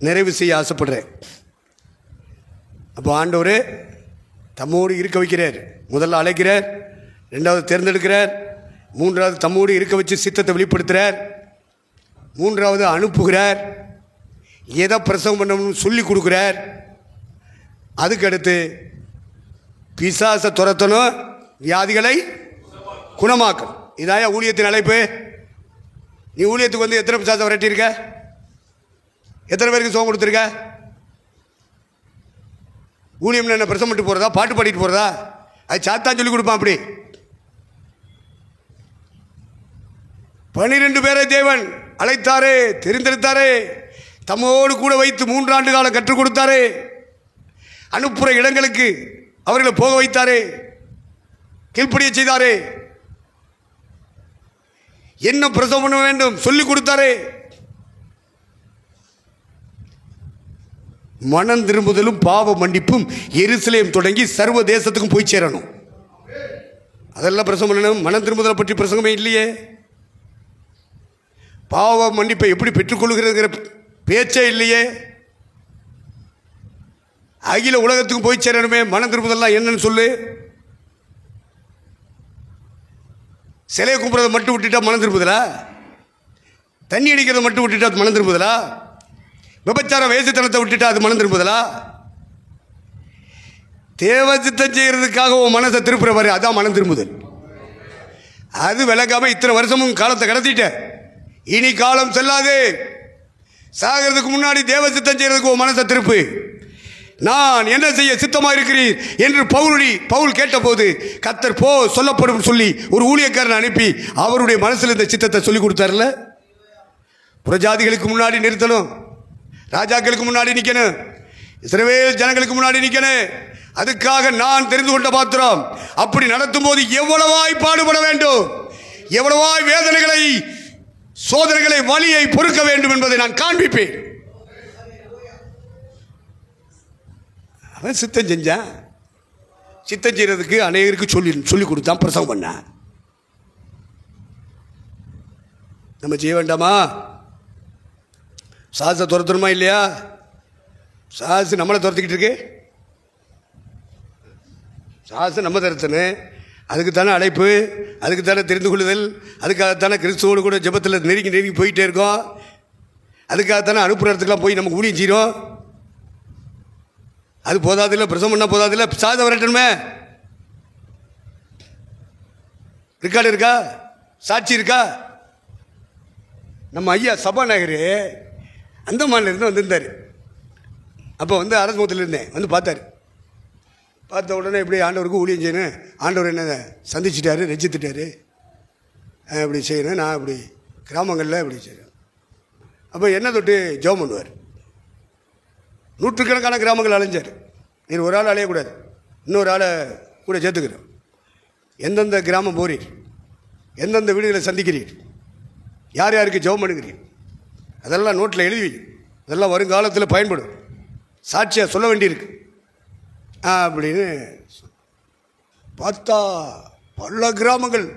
[SPEAKER 1] நிறைவு செய்ய ஆசைப்படுறேன். அப்போ ஆண்டவர் தம்மோடு இருக்க வைக்கிறார். முதல்ல அழைக்கிறார், 2வது தேர்ந்தெடுக்கிறார், 3வது தம்மோடு இருக்க வச்சு சித்தத்தை வெளிப்படுத்துகிறார், 3வது அனுப்புகிறார், எதை பிரசவம் பண்ணணும்னு சொல்லி கொடுக்குறார். அதுக்கடுத்து பிசாசை துரத்தணும், வியாதிகளை குணமாக்கும். இதாயா ஊழியத்தின் அழைப்பு. நீ ஊழியத்துக்கு வந்து எத்தனை பிசாசை விரட்டியிருக்க? எத்தனை பேருக்கு சுகம் கொடுத்துருக்க? ஊழியம்னு என்ன பிரசவம் பண்ணிட்டு போகிறதா, பாட்டு பாடிட்டு போகிறதா? அது சாத்தான் சொல்லி கொடுப்பான். அப்படி 12 பேரை தேவன் அழைத்தாரே, தெரிந்தெடுத்தாரே, தம்மோடு கூட வைத்து 3 ஆண்டு காலம் கற்றுக் கொடுத்தாரே, அனுப்புகிற இடங்களுக்கு அவர்களை போக வைத்தாரே, கீழ்ப்படிய செய்தாரே, என்ன பிரசவம் பண்ண வேண்டும் சொல்லிக் கொடுத்தாரே. மனம் திரும்புதலும் பாவ மன்னிப்பும் எருசலேம் தொடங்கி சர்வ தேசத்துக்கும் போய் சேரணும். அதெல்லாம் பிரசங்கம் பண்ணணும். மனம் திரும்புதலை பற்றி பிரசங்கமே இல்லையே. பாவ மன்னிப்பை எப்படி பெற்றுக்கொள்கிறதுங்கிற பேச்சே இல்லையே. அகில உலகத்துக்கும் போய் சேரணுமே. மனம் திரும்புதல்லாம் என்னன்னு சொல்லு. சிலையை கும்பிட்றதை மட்டும் விட்டுட்டா மனம் திரும்புதலா? தண்ணி அடிக்கிறத மட்டும் விட்டுட்டா அது மனம் திரும்புதலா? விபச்சாரம் வேசித்தனத்தை விட்டுட்டா அது மனம் திரும்புதலா? தேவ சித்தம் செய்கிறதுக்காக உன் மனசை திருப்புற பாரு, அதான் மனம் திரும்புதல். அது விளக்காம இத்தனை வருஷமும் காலத்தை கடத்திட்ட. இனி காலம் செல்லாது. சாகிறதுக்கு முன்னாடி தேவ சித்தம் செய்கிறதுக்கு உன் மனசை திருப்பு. நான் என்ன செய்ய சித்தமாக இருக்கிறீர் என்று பவுல் கேட்டபோது கர்த்தர் போ சொல்லப்படும் சொல்லி ஒரு ஊழியக்காரனை அனுப்பி அவருடைய மனசில் இந்த சித்தத்தை சொல்லி கொடுத்தார்ல. புறஜாதிகளுக்கு முன்னாடி நிறுத்தணும், ராஜாக்களுக்கு முன்னாடி நிற்கணும், இஸ்ரவேல் ஜனங்களுக்கு முன்னாடி நிற்கணும். அதுக்காக நான் தெரிந்து கொண்ட பாத்திரம். அப்படி நடத்தும் போது எவ்வளவாய் பாடுபட வேண்டும், எவ்வளவாய் வேதனைகளை, சோதனைகளை, வலியை பொறுக்க வேண்டும் என்பதை நான் காண்பிப்பேன். அவன் சித்தம் செஞ்சான். சித்தம் செய்யறதுக்கு அநேகருக்கு சொல்லி கொடுத்தான், பிரசவம் பண்ண. நம்ம செய்ய வேண்டாமா? சாசை துரத்தணுமா இல்லையா? சாசு நம்மளை துரத்திக்கிட்டு இருக்கு. சாசு நம்ம துரத்தணும். அதுக்கு தானே அழைப்பு, அதுக்கு தானே தெரிந்து கொள்ளுதல், அதுக்காகத்தானே கிறிஸ்துவோடு கூட ஜெபத்தில் நெருங்கி போயிட்டே இருக்கோம். அதுக்காகத்தானே அனுப்புகிற இடத்துக்குலாம் போய் நமக்கு ஊழியம் செய்கிறோம். அது போதாதில்லை, பிரசவம் பண்ணால் போதாதில்லை, சாதம் வரட்டணுமே. ரெக்கார்டு இருக்கா? சாட்சி இருக்கா? நம்ம ஐயா சபாநாயகர் அந்தமான்லேருந்து வந்திருந்தார். அப்போ வந்து அரசமுகத்தில் இருந்தேன். வந்து பார்த்தார். பார்த்த உடனே எப்படி ஆண்டவருக்கு ஊழியம் செய்யணும், ஆண்டவர் என்ன சந்திச்சிட்டாரு, ரசித்துட்டாரு. இப்படி செய்யணும், நான் இப்படி கிராமங்களில் இப்படி செய்கிறேன். அப்போ என்ன தொட்டு ஜெபம் பண்ணுவார். நூற்றுக்கணக்கான கிராமங்கள் அலைஞ்சார். நீர் ஒரு ஆள் அலையக்கூடாது, இன்னொரு ஆளை கூட சேர்த்துக்கிறோம். எந்தெந்த கிராமம் போறீர், எந்தெந்த வீடுகளை சந்திக்கிறீர், யார் யாருக்கு ஜெபம் பண்ணுகிறீர், அதெல்லாம் நோட்டில் எழுதி, அதெல்லாம் வருங்காலத்தில் பயன்படும், சாட்சியாக சொல்ல வேண்டியிருக்கு அப்படின்னு பார்த்தா பல கிராமங்கள்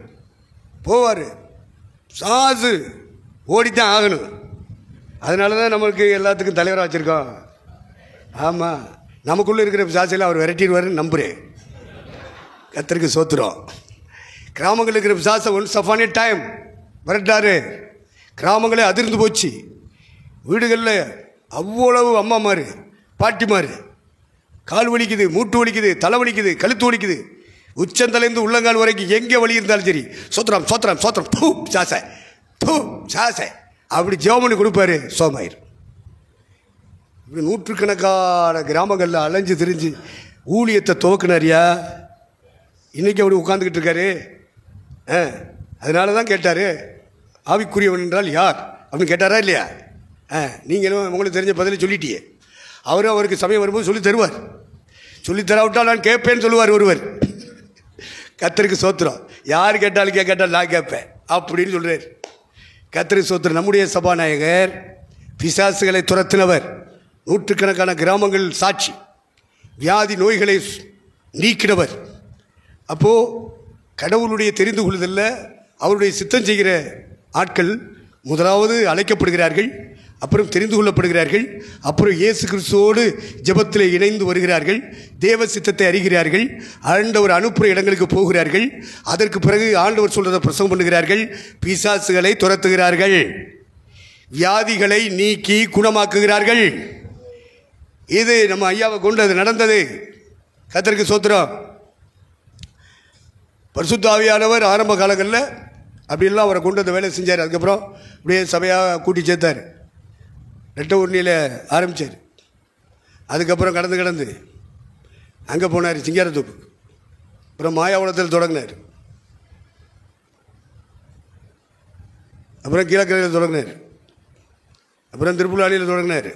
[SPEAKER 1] போவார். சாசு ஓடித்தான் ஆகணும். அதனால தான் நம்மளுக்கு எல்லாத்துக்கும் தலைவராக வச்சுருக்கோம். ஆமாம், நமக்குள்ளே இருக்கிற பிசாசையில் அவர் விரட்டிடுவார்னு நம்புகிறேன். கர்த்தருக்கு சோத்திரம். கிராமங்களில் இருக்கிற பிசாசை ஒன்ஸ் அப்பான் எ டைம் விரட்டாரு. கிராமங்களே அதிர்ந்து போச்சு. வீடுகளில் அவ்வளவு அம்மாமாரு பாட்டிமாரு, கால் வலிக்குது, மூட்டு வலிக்குது, தலை வலிக்குது, கழுத்து வலிக்குது, உச்சந்தலைந்து உள்ளங்கால் வரைக்கும் எங்கே வலி இருந்தாலும் சரி, சோத்திரம் சோத்திரம் சோத்திரம் பூ சாசை பூ சாசை அப்படி ஜெபம் கொடுப்பாரு, சோமாயிரு. இப்படி நூற்றுக்கணக்கான கிராமங்களில் அலைஞ்சு திரிஞ்சு ஊழியத்தை துவக்கினாரியா. இன்றைக்கி அப்படி உட்காந்துக்கிட்டு இருக்காரு. அதனால தான் கேட்டார், ஆவிக்குரியவன் என்றால் யார் அப்படின்னு கேட்டாரா இல்லையா? நீங்களும் உங்களுக்கு தெரிஞ்ச பதிலை சொல்லிட்டியே. அவருக்கு சமயம் வரும்போது சொல்லி தருவார். சொல்லி தராவிட்டால் நான் கேட்பேன்னு சொல்லுவார் ஒருவர். கர்த்தருக்கு சோத்திரம். யார் கேட்டாலும் கேட்டால் நான் கேட்பேன் அப்படின்னு சொல்கிறார். கர்த்தருக்கு சோத்திரம். நம்முடைய சபாநாயகர் பிசாசுகளை துரத்தினவர், நூற்றுக்கணக்கான கிராமங்கள் சாட்சி, வியாதி நோய்களை நீக்கினவர். அப்போது கடவுளுடைய தெரிந்து கொள்ளுதல்ல அவருடைய சித்தம் செய்கிற ஆட்கள் முதலாவது அழைக்கப்படுகிறார்கள், அப்புறம் தெரிந்து கொள்ளப்படுகிறார்கள், அப்புறம் இயேசு கிறிஸ்துவோடு ஜெபத்தில் இணைந்து வருகிறார்கள், தேவ சித்தத்தை அறிகிறார்கள், ஆண்டவர் அனுப்புகிற இடங்களுக்கு போகிறார்கள், அதற்கு பிறகு ஆண்டவர் சொல்றதை பிரசங்கம் பண்ணுகிறார்கள், பிசாசுகளை துரத்துகிறார்கள், வியாதிகளை நீக்கி குணமாக்குகிறார்கள். இது நம்ம ஐயாவை கொண்டு அது நடந்தது. கர்த்தருக்கு சோத்திரம். பரிசுத்த ஆவியானவர் ஆரம்ப காலங்களில் அப்படிலாம் அவரை கொண்டு அந்த வேலையை செஞ்சார். அதுக்கப்புறம் அப்படியே சபையாக கூட்டி சேர்த்தார். ரெட்டை ஊர்னியில் ஆரம்பித்தார். அதுக்கப்புறம் கடந்து அங்கே போனார் சிங்காரத்தோப்பு. அப்புறம் மாயாவளத்தில் தொடங்கினார். அப்புறம் கீழக்கரையில் தொடங்கினார். அப்புறம் திருப்புலானியில் தொடங்கினார்.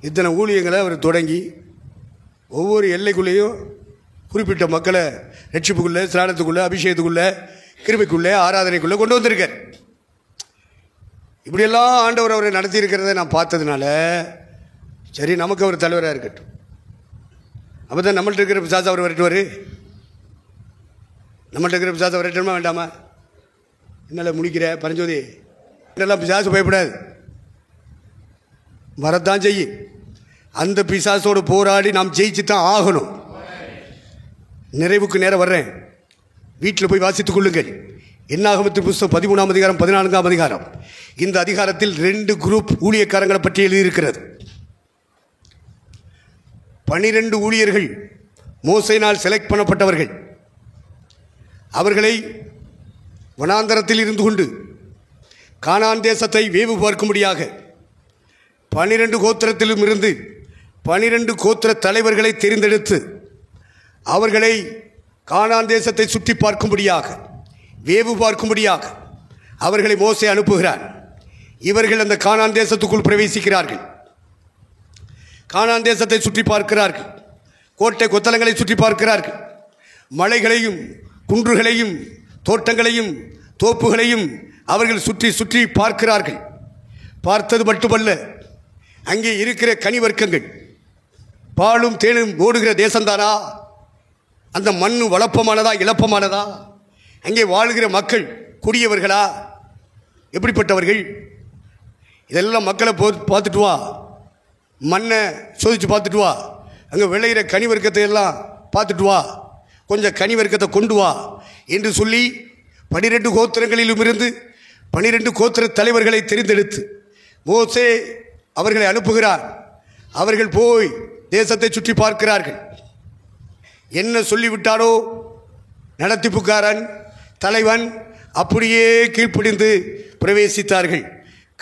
[SPEAKER 1] இத்தனை ஊழியங்களை அவர் தொடங்கி ஒவ்வொரு எல்லைக்குள்ளேயும் குறிப்பிட்ட மக்களை ரட்சிப்புக்குள்ளே, ஸ்நானத்துக்குள்ளே, அபிஷேகத்துக்குள்ளே, கிருபைக்குள்ளே, ஆராதனைக்குள்ளே கொண்டு வந்திருக்கார். இப்படியெல்லாம் ஆண்டவர் அவரை நடத்தி இருக்கிறத நான் பார்த்ததுனால சரி நமக்கு அவர் தலைவராக இருக்கட்டும். அப்போ தான் நம்மள்ட்ட இருக்கிற பிசாசை அவர் விரட்டுவார். நம்மள்ட்ட இருக்கிற பிசாசை விரட்டணுமா வேண்டாமா? என்னால் முடிக்கிற பரஞ்சோதி என்னெல்லாம் பிசாசு பயப்படாது, வரத்தான் செய்யும். அந்த பிசாசோடு போராடி நாம் ஜெயிச்சு தான் ஆகணும். நிறைவுக்கு நேரம் வர்றேன். வீட்டில் போய் வாசித்துக் கொள்ளுங்கள். என்னாகமத்தின் புத்தகம் 13ஆம் அதிகாரம் 14ஆம் அதிகாரம். இந்த அதிகாரத்தில் 2 குரூப் ஊழியக்காரங்களை பற்றி எழுதியிருக்கிறது. 12 ஊழியர்கள் மோசேயினால் செலக்ட் பண்ணப்பட்டவர்கள். அவர்களை வனாந்தரத்தில் இருந்து கொண்டு கானான் தேசத்தை வேவு பார்க்கும்படியாக 12 கோத்திரத்திலும் இருந்து 12 கோத்திர தலைவர்களை தெரிந்தெடுத்து அவர்களை கானான் தேசத்தை சுற்றி பார்க்கும்படியாக, வேவு பார்க்கும்படியாக அவர்களை மோசே அனுப்புகிறார். இவர்கள் அந்த கானான் தேசத்துக்குள் பிரவேசிக்கிறார்கள். கானான் தேசத்தை சுற்றி பார்க்கிறார்கள். கோட்டை கொத்தளங்களை சுற்றி பார்க்கிறார்கள். மலைகளையும் குன்றுகளையும் தோட்டங்களையும் தோப்புகளையும் அவர்கள் சுற்றி சுற்றி பார்க்கிறார்கள். பார்த்தது மட்டுமல்ல, அங்கே இருக்கிற கனி வர்க்கங்கள் பாலும் தேனும் ஓடுகிற தேசம்தானா? அந்த மண் வளப்பமானதா இளப்பமானதா? அங்கே வாழ்கிற மக்கள் குடியவர்களா? எப்படிப்பட்டவர்கள்? இதெல்லாம் மக்களை பார்த்துட்டு வா, மண்ணை சோதித்து பார்த்துட்டு வா, அங்கே விளையிற கனி வர்க்கத்தை எல்லாம் பார்த்துட்டு வா, கொஞ்சம் கனி வர்க்கத்தை கொண்டு வா என்று சொல்லி 12 கோத்திரங்களிலும் இருந்து 12 கோத்திர தலைவர்களை தெரிந்தெடுத்து மோசே அவர்களை அனுப்புகிறார். அவர்கள் போய் தேசத்தை சுற்றி பார்க்கிறார்கள். என்ன சொல்லிவிட்டாரோ நடத்திப்புக்காரன் தலைவன் அப்படியே கீழ்ப்படிந்து பிரவேசித்தார்கள்.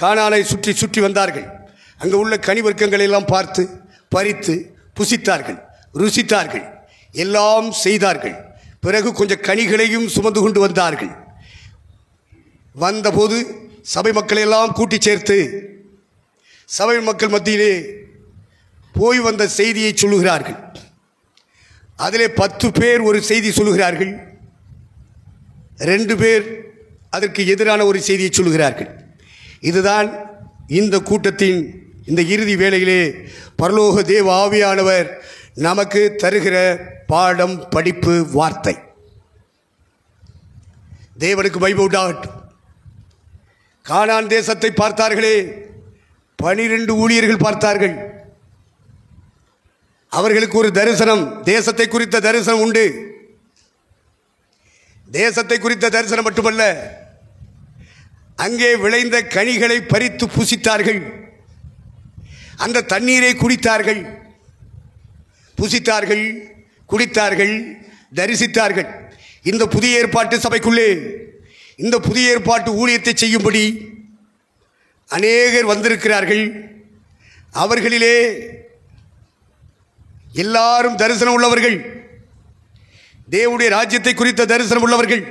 [SPEAKER 1] கானானை சுற்றி சுற்றி வந்தார்கள். அங்கே உள்ள கனி வர்க்கங்களை எல்லாம் பார்த்து பறித்து புசித்தார்கள், ருசித்தார்கள், எல்லாம் செய்தார்கள். பிறகு கொஞ்சம் கனிகளையும் சுமந்து கொண்டு வந்தார்கள். வந்தபோது சபை மக்களை எல்லாம் கூட்டி சேர்த்து சபை மக்கள் மத்தியிலே போய் வந்த செய்தியை சொல்லுகிறார்கள். அதிலே 10 பேர் ஒரு செய்தி சொல்லுகிறார்கள், 2 பேர் அதற்கு எதிரான ஒரு செய்தியை சொல்லுகிறார்கள். இதுதான் இந்த கூட்டத்தின் இந்த இறுதி வேளையிலே பரலோக தேவ ஆவியானவர் நமக்கு தருகிற பாடம், படிப்பு, வார்த்தை. தேவனுக்கு மகிமை உண்டாகட்டும். கானான் தேசத்தை பார்த்தார்களே, 12 ஊழியர்கள் பார்த்தார்கள். அவர்களுக்கு ஒரு தரிசனம், தேசத்தை குறித்த தரிசனம் உண்டு. தேசத்தை குறித்த தரிசனம் மட்டுமல்ல, அங்கே விளைந்த கனிகளை பறித்து புசித்தார்கள். அந்த தண்ணீரை குடித்தார்கள், புசித்தார்கள், குடித்தார்கள், தரிசித்தார்கள். இந்த புதிய ஏற்பாட்டு சபைக்குள்ளே இந்த புதிய ஏற்பாட்டு ஊழியத்தை செய்யும்படி அநேகர் வந்திருக்கிறார்கள். அவர்களிலே எல்லாரும் தரிசனம் உள்ளவர்கள், தேவனுடைய ராஜ்யத்தை குறித்த தரிசனம் உள்ளவர்கள்,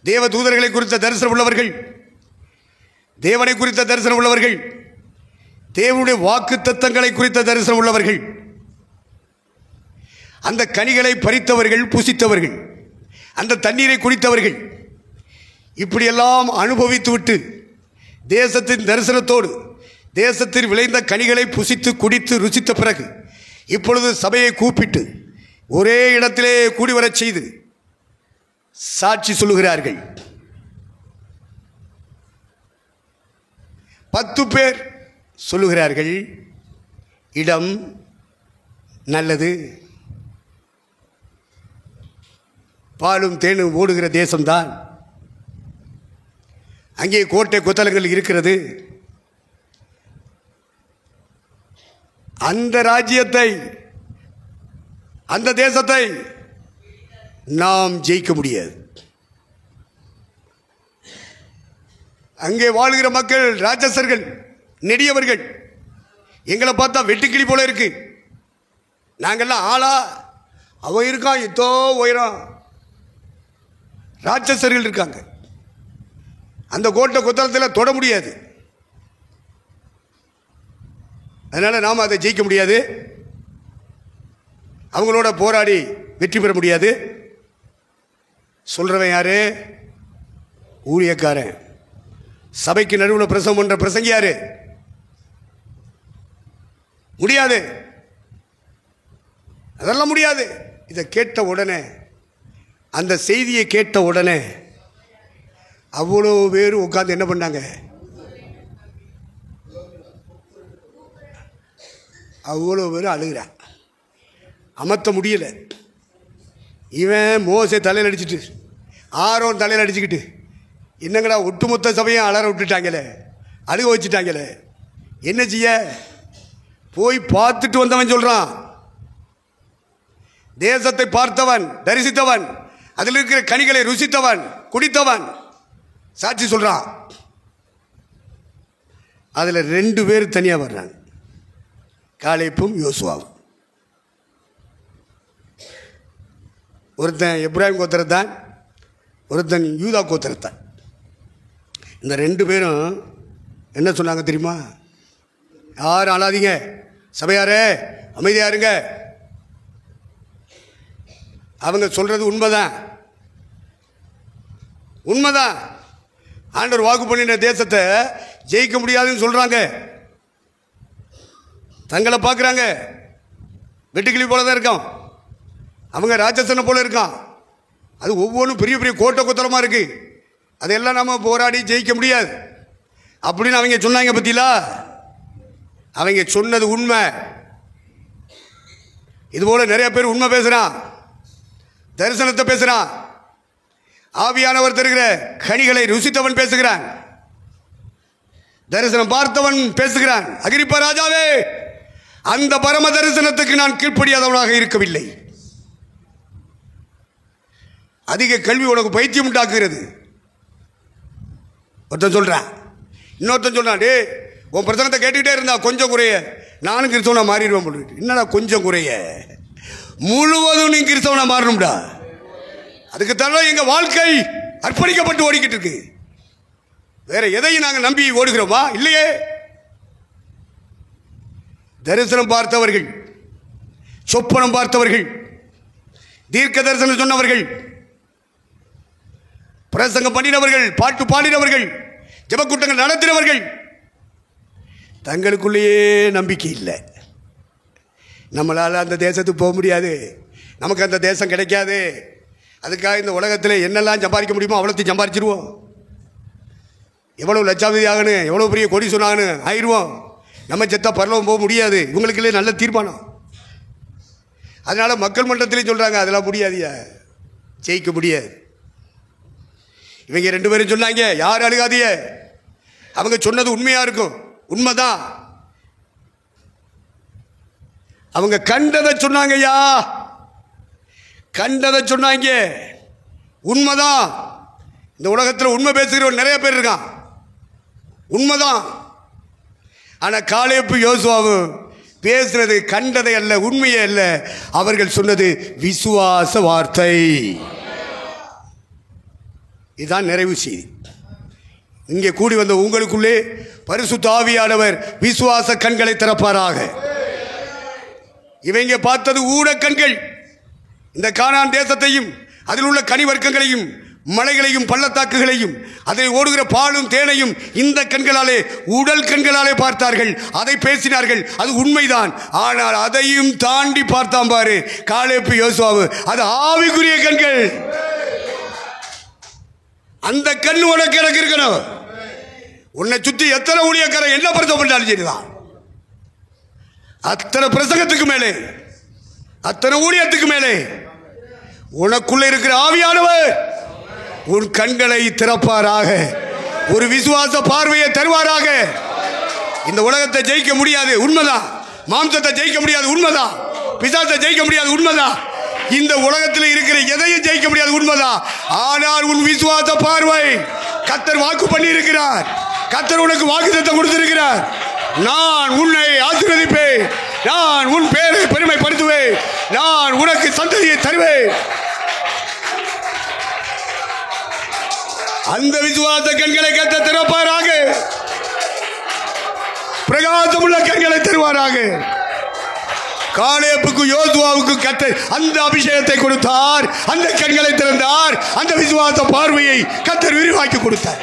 [SPEAKER 1] தேவ தூதர்களை குறித்த தரிசனம் உள்ளவர்கள், தேவனை குறித்த தரிசனம் உள்ளவர்கள், தேவனுடைய வாக்கு தத்தங்களை குறித்த தரிசனம் உள்ளவர்கள், அந்த கனிகளை பறித்தவர்கள், புசித்தவர்கள், அந்த தண்ணீரை குடித்தவர்கள், இப்படியெல்லாம் அனுபவித்துவிட்டு தேசத்தின் தரிசனத்தோடு தேசத்தில் விளைந்த கனிகளை புசித்து குடித்து ருசித்த பிறகு இப்பொழுது சபையை கூப்பிட்டு ஒரே இடத்திலே கூடி வரச் செய்து சாட்சி சொல்லுகிறார்கள். 10 பேர் சொல்லுகிறார்கள், இடம் நல்லது, பாலும் தேனும் ஓடுகிற தேசம்தான், அங்கே கோட்டை கொத்தளங்கள் இருக்கிறது, அந்த ராஜ்யத்தை, அந்த தேசத்தை நாம் ஜெயிக்க முடியாது. அங்கே வாழ்கிற மக்கள் ராட்சசர்கள், நெடியவர்கள். எங்களை பார்த்தா வெட்டுக்கிளி போல இருக்கு. நாங்கள்லாம் ஆளா, அவன் இருக்கான் எத்தோ உயரம். ராட்சசர்கள் இருக்காங்க. அந்த கோட்டை கொத்தளத்தில் தொட முடியாது. அதனால் நாம் அதை ஜெயிக்க முடியாது, அவங்களோட போராடி வெற்றி பெற முடியாது. சொல்கிறவன் யாரு? ஊழியக்காரன். சபைக்கு நடுவில் பிரசங்கம் பண்ற பிரசங்கி யாரு? முடியாது, அதெல்லாம் முடியாது. இதை கேட்ட உடனே, அந்த செய்தியை கேட்ட உடனே அவ்வளோ பேர் உட்காந்து என்ன பண்ணாங்க? அவ்வளோ பேர் அழுகிறான். அமர்த்த முடியல. இவன் மோசே தலையில் அடிச்சுட்டு, ஆரோன் தலையில் அடிச்சுக்கிட்டு, என்னங்கடா ஒட்டுமொத்த சபையும் அலற விட்டுட்டாங்களே, அழுக வச்சுட்டாங்களே, என்ன செய்ய? போய் பார்த்துட்டு வந்தவன் சொல்கிறான், தேசத்தை பார்த்தவன், தரிசித்தவன், அதில் இருக்கிற கனிகளை ருசித்தவன், குடித்தவன் சாட்சி சொல்கிறான். அதில் 2 பேர் தனியாக வர்றாங்க, காலேப்பும் யோசுவாவும். ஒருத்தன் எப்ராஹிம் கோத்திரத்தான், ஒருத்தன் யூதா கோத்திரத்தான். இந்த 2 பேரும் என்ன சொன்னாங்க தெரியுமா? யாரும் அழாதீங்க, சபையாரே அமைதியா இருங்க, அவங்க சொல்றது உண்மைதான், உண்மைதான். ஆண்டவர் வாக்கு பண்ணின தேசத்தை ஜெயிக்க முடியாதுன்னு சொல்றாங்க. தங்களை பார்க்குறாங்க வெட்டுக்கிளி போல தான் இருக்கான், அவங்க ராட்சசனை போல இருக்கான். அது ஒவ்வொன்றும் பெரிய பெரிய கோட்டை கொத்தரமா இருக்கு. அதெல்லாம் நம்ம போராடி ஜெயிக்க முடியாது அப்படின்னு அவங்க சொன்னாங்க. பத்தியில அவங்க சொன்னது உண்மை. இதுபோல நிறைய பேர் உண்மை பேசுறான், தரிசனத்தை பேசுறான். ஆவியானவர் தருகிற கனிகளை ருசித்தவன் பேசுகிறான், தரிசனம் பார்த்தவன் பேசுகிறான். அகிரிப்பா ராஜாவே, அந்த பரம தரிசனத்துக்கு நான் கீழ்ப்படியாதவனாக இருக்கவில்லை. அதிக கல்வி உனக்கு பைத்தியம் உண்டாக்குகிறது. ஒருத்தன் சொல்றான், இன்னொருத்தன் சொல்றான், டே உன் பிரசனத்தை கேட்டுக்கிட்டே இருந்தா கொஞ்சம் குறைய நானும் கிறிஸ்தவனா மாறிடுவேன் போட்டு. என்னடா கொஞ்சம் குறைய? முழுவதும் நீ கிறிஸ்தவனா மாறணும்டா. அதுக்குத்தான் எங்க வாழ்க்கை அர்ப்பணிக்கப்பட்டு ஓடிக்கிட்டு இருக்கு. வேற எதையும் நாங்கள் நம்பி ஓடுகிறோமா? இல்லையே. தரிசனம் பார்த்தவர்கள், சொப்பனம் பார்த்தவர்கள், தீர்க்க தரிசனம் சொன்னவர்கள், பிரசங்கம் பண்ணினவர்கள், பாட்டு பாடினவர்கள், ஜெபக்கூட்டங்கள் நடத்தினவர்கள் தங்களுக்குள்ளேயே நம்பிக்கை இல்லை. நம்மளால் அந்த தேசத்துக்கு போக முடியாது, நமக்கு அந்த தேசம் கிடைக்காது, அதுக்காக இந்த உலகத்தில் என்னெல்லாம் சம்பாதிக்க முடியுமோ அவ்வளோத்தையும் சம்பாதிச்சிருவோம். எவ்வளோ லட்சாவதி ஆகணும், எவ்வளோ பெரிய கொடி சொன்னாங்கன்னு ஆயிடுவோம். நம்ம செத்தா பரலோகம் போக முடியாது. இவங்களுக்குள்ளே நல்ல தீர்மானம். அதனால் மக்கள் மன்றத்திலே சொல்கிறாங்க, அதெல்லாம் முடியாதியா, ஜெயிக்க முடியாது. இவங்க 2 பேரும் சொன்னாங்க, யார் அழுகாதிய, அவங்க சொன்னது உண்மையாக இருக்கும், உண்மைதான். அவங்க கண்டதை சொன்னாங்கய்யா, கண்டதை சொன்னாங்க, உண்மைதான். இந்த உலகத்தில் உண்மை பேசுகிறவன் நிறைய பேர் இருக்கான், உண்மைதான். ஆனால் காலேப்பு யோசுவாவும் பேசுறது கண்டதை அல்ல, உண்மையே அல்ல. அவர்கள் சொன்னது விசுவாச வார்த்தை. இதுதான் நிறைவு செய்தி. இங்கே கூடி வந்த உங்களுக்குள்ளே பரிசுத்த ஆவியானவர் விசுவாச கண்களை திறப்பாராக. இவங்க பார்த்தது ஊட கண்கள். இந்த கானான் தேசத்தையும் அதில் உள்ள கனி வர்க்கங்களையும் மலைகளையும் பள்ளத்தாக்குகளையும் அதில் ஓடுகிற பாலும் தேனையும் இந்த கண்களாலே, உடல் கண்களாலே பார்த்தார்கள், அதை பேசினார்கள், அது உண்மைதான். ஆனால் அதையும் தாண்டி பார்த்தான் பாரு காலேப்பு யோசுவாவு, அது ஆவிக்குரிய கண்கள். அந்த கண் உனக்கு எனக்கு இருக்கணும். உன்னை சுற்றி எத்தனை ஊழியக்காரன் என்ன பிரசவம் பண்ணாலும் சரிதான், அத்தனை பிரசங்கத்துக்கு மேலே, அத்தனை ஊழியத்துக்கு மேலே உனக்குள்ள இருக்கிற ஆவியானவர் உன் கண்களை திறப்பாராக, ஒரு விசுவாச பார்வையை தருவாராக. இந்த உலகத்தை ஜெயிக்க முடியாது, உண்மைதான். மாம்சத்தை ஜெயிக்க முடியாது, உண்மைதான். பிசாசத்தை ஜெயிக்க முடியாது, உண்மைதான். இந்த உலகத்தில் இருக்கிற எதையும் ஜெயிக்க முடியாது, உண்மைதான். ஆனால் உன் விசுவாச பார்வை, கர்த்தர் வாக்கு பண்ணி இருக்கிறார், கர்த்தர் உனக்கு வாக்குத்தத்தம் கொடுத்திருக்கிறார். நான் உன்னை ஆசீர்வதிப்பேன், நான் உன் பேரை பெருமைப்படுத்துவேன், நான் உனக்கு சந்ததியை தருவேன். அந்த விசுவாச கண்களை கர்த்தர் திறப்பாராக, பிரகாசமுள்ள கண்களை தருவாராக. காலேப்புக்கு யோசுவாவுக்கு கர்த்தர் அந்த அபிஷேகத்தை கொடுத்தார், அந்த கண்களை திறந்தார், அந்த விசுவாச பார்வையை கர்த்தர் விரிவாக்கி கொடுத்தார்.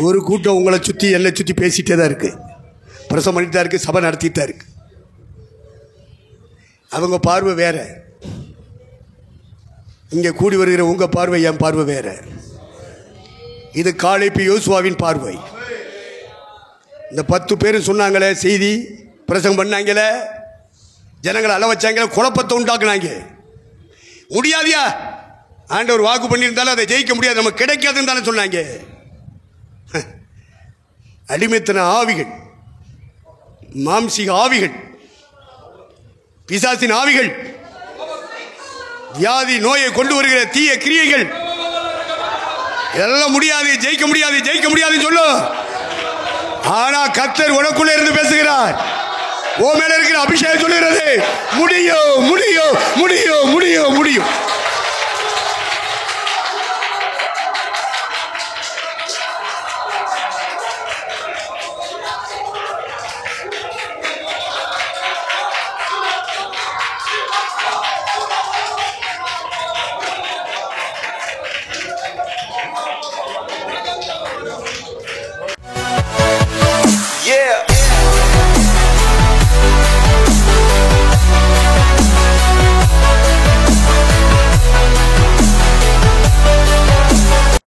[SPEAKER 1] ஒரு கூட்டம் உங்களை சுற்றி என்னை சுற்றி பேசிட்டே தான் இருக்கு, பிரசவம் பண்ணிட்டு தான் இருக்கு, சபை நடத்திட்டு தான் இருக்கு. அவங்க பார்வை வேற, இங்கே கூடி வருகிற உங்க பார்வை என் பார்வை வேற. இது காலேப்பு யோசுவாவின் பார்வை. இந்த 10 பேர் சொன்னாங்களே செய்தி, பிரசங்கம் பண்ணாங்களே, ஜனங்களை அள வச்சாங்களே, குழப்பத்தை உண்டாக்குனாங்க. முடியாதியா, ஆண்டவர் வாக்கு பண்ணியிருந்தாலும் அதை ஜெயிக்க முடியாது, நமக்கு கிடைக்காதுன்னு தானே சொன்னாங்க. அடிமைத்தன ஆவிகள், மாம்சீக ஆவிகள், பிசாசின் ஆவிகள், வியாதி நோயை கொண்டு வருகிற தீய கிரியைகள், இதெல்லாம் முடியாது, ஜெயிக்க முடியாது, ஜெயிக்க முடியாதுன்னு சொல்லு. ஆனா கர்த்தர் உனக்குள்ள இருந்து பேசுகிறார், உன் மேல இருக்கிற அபிஷேகம் சொல்லுகிறது, முடியும் முடியும் முடியும் முடியும் முடியும்.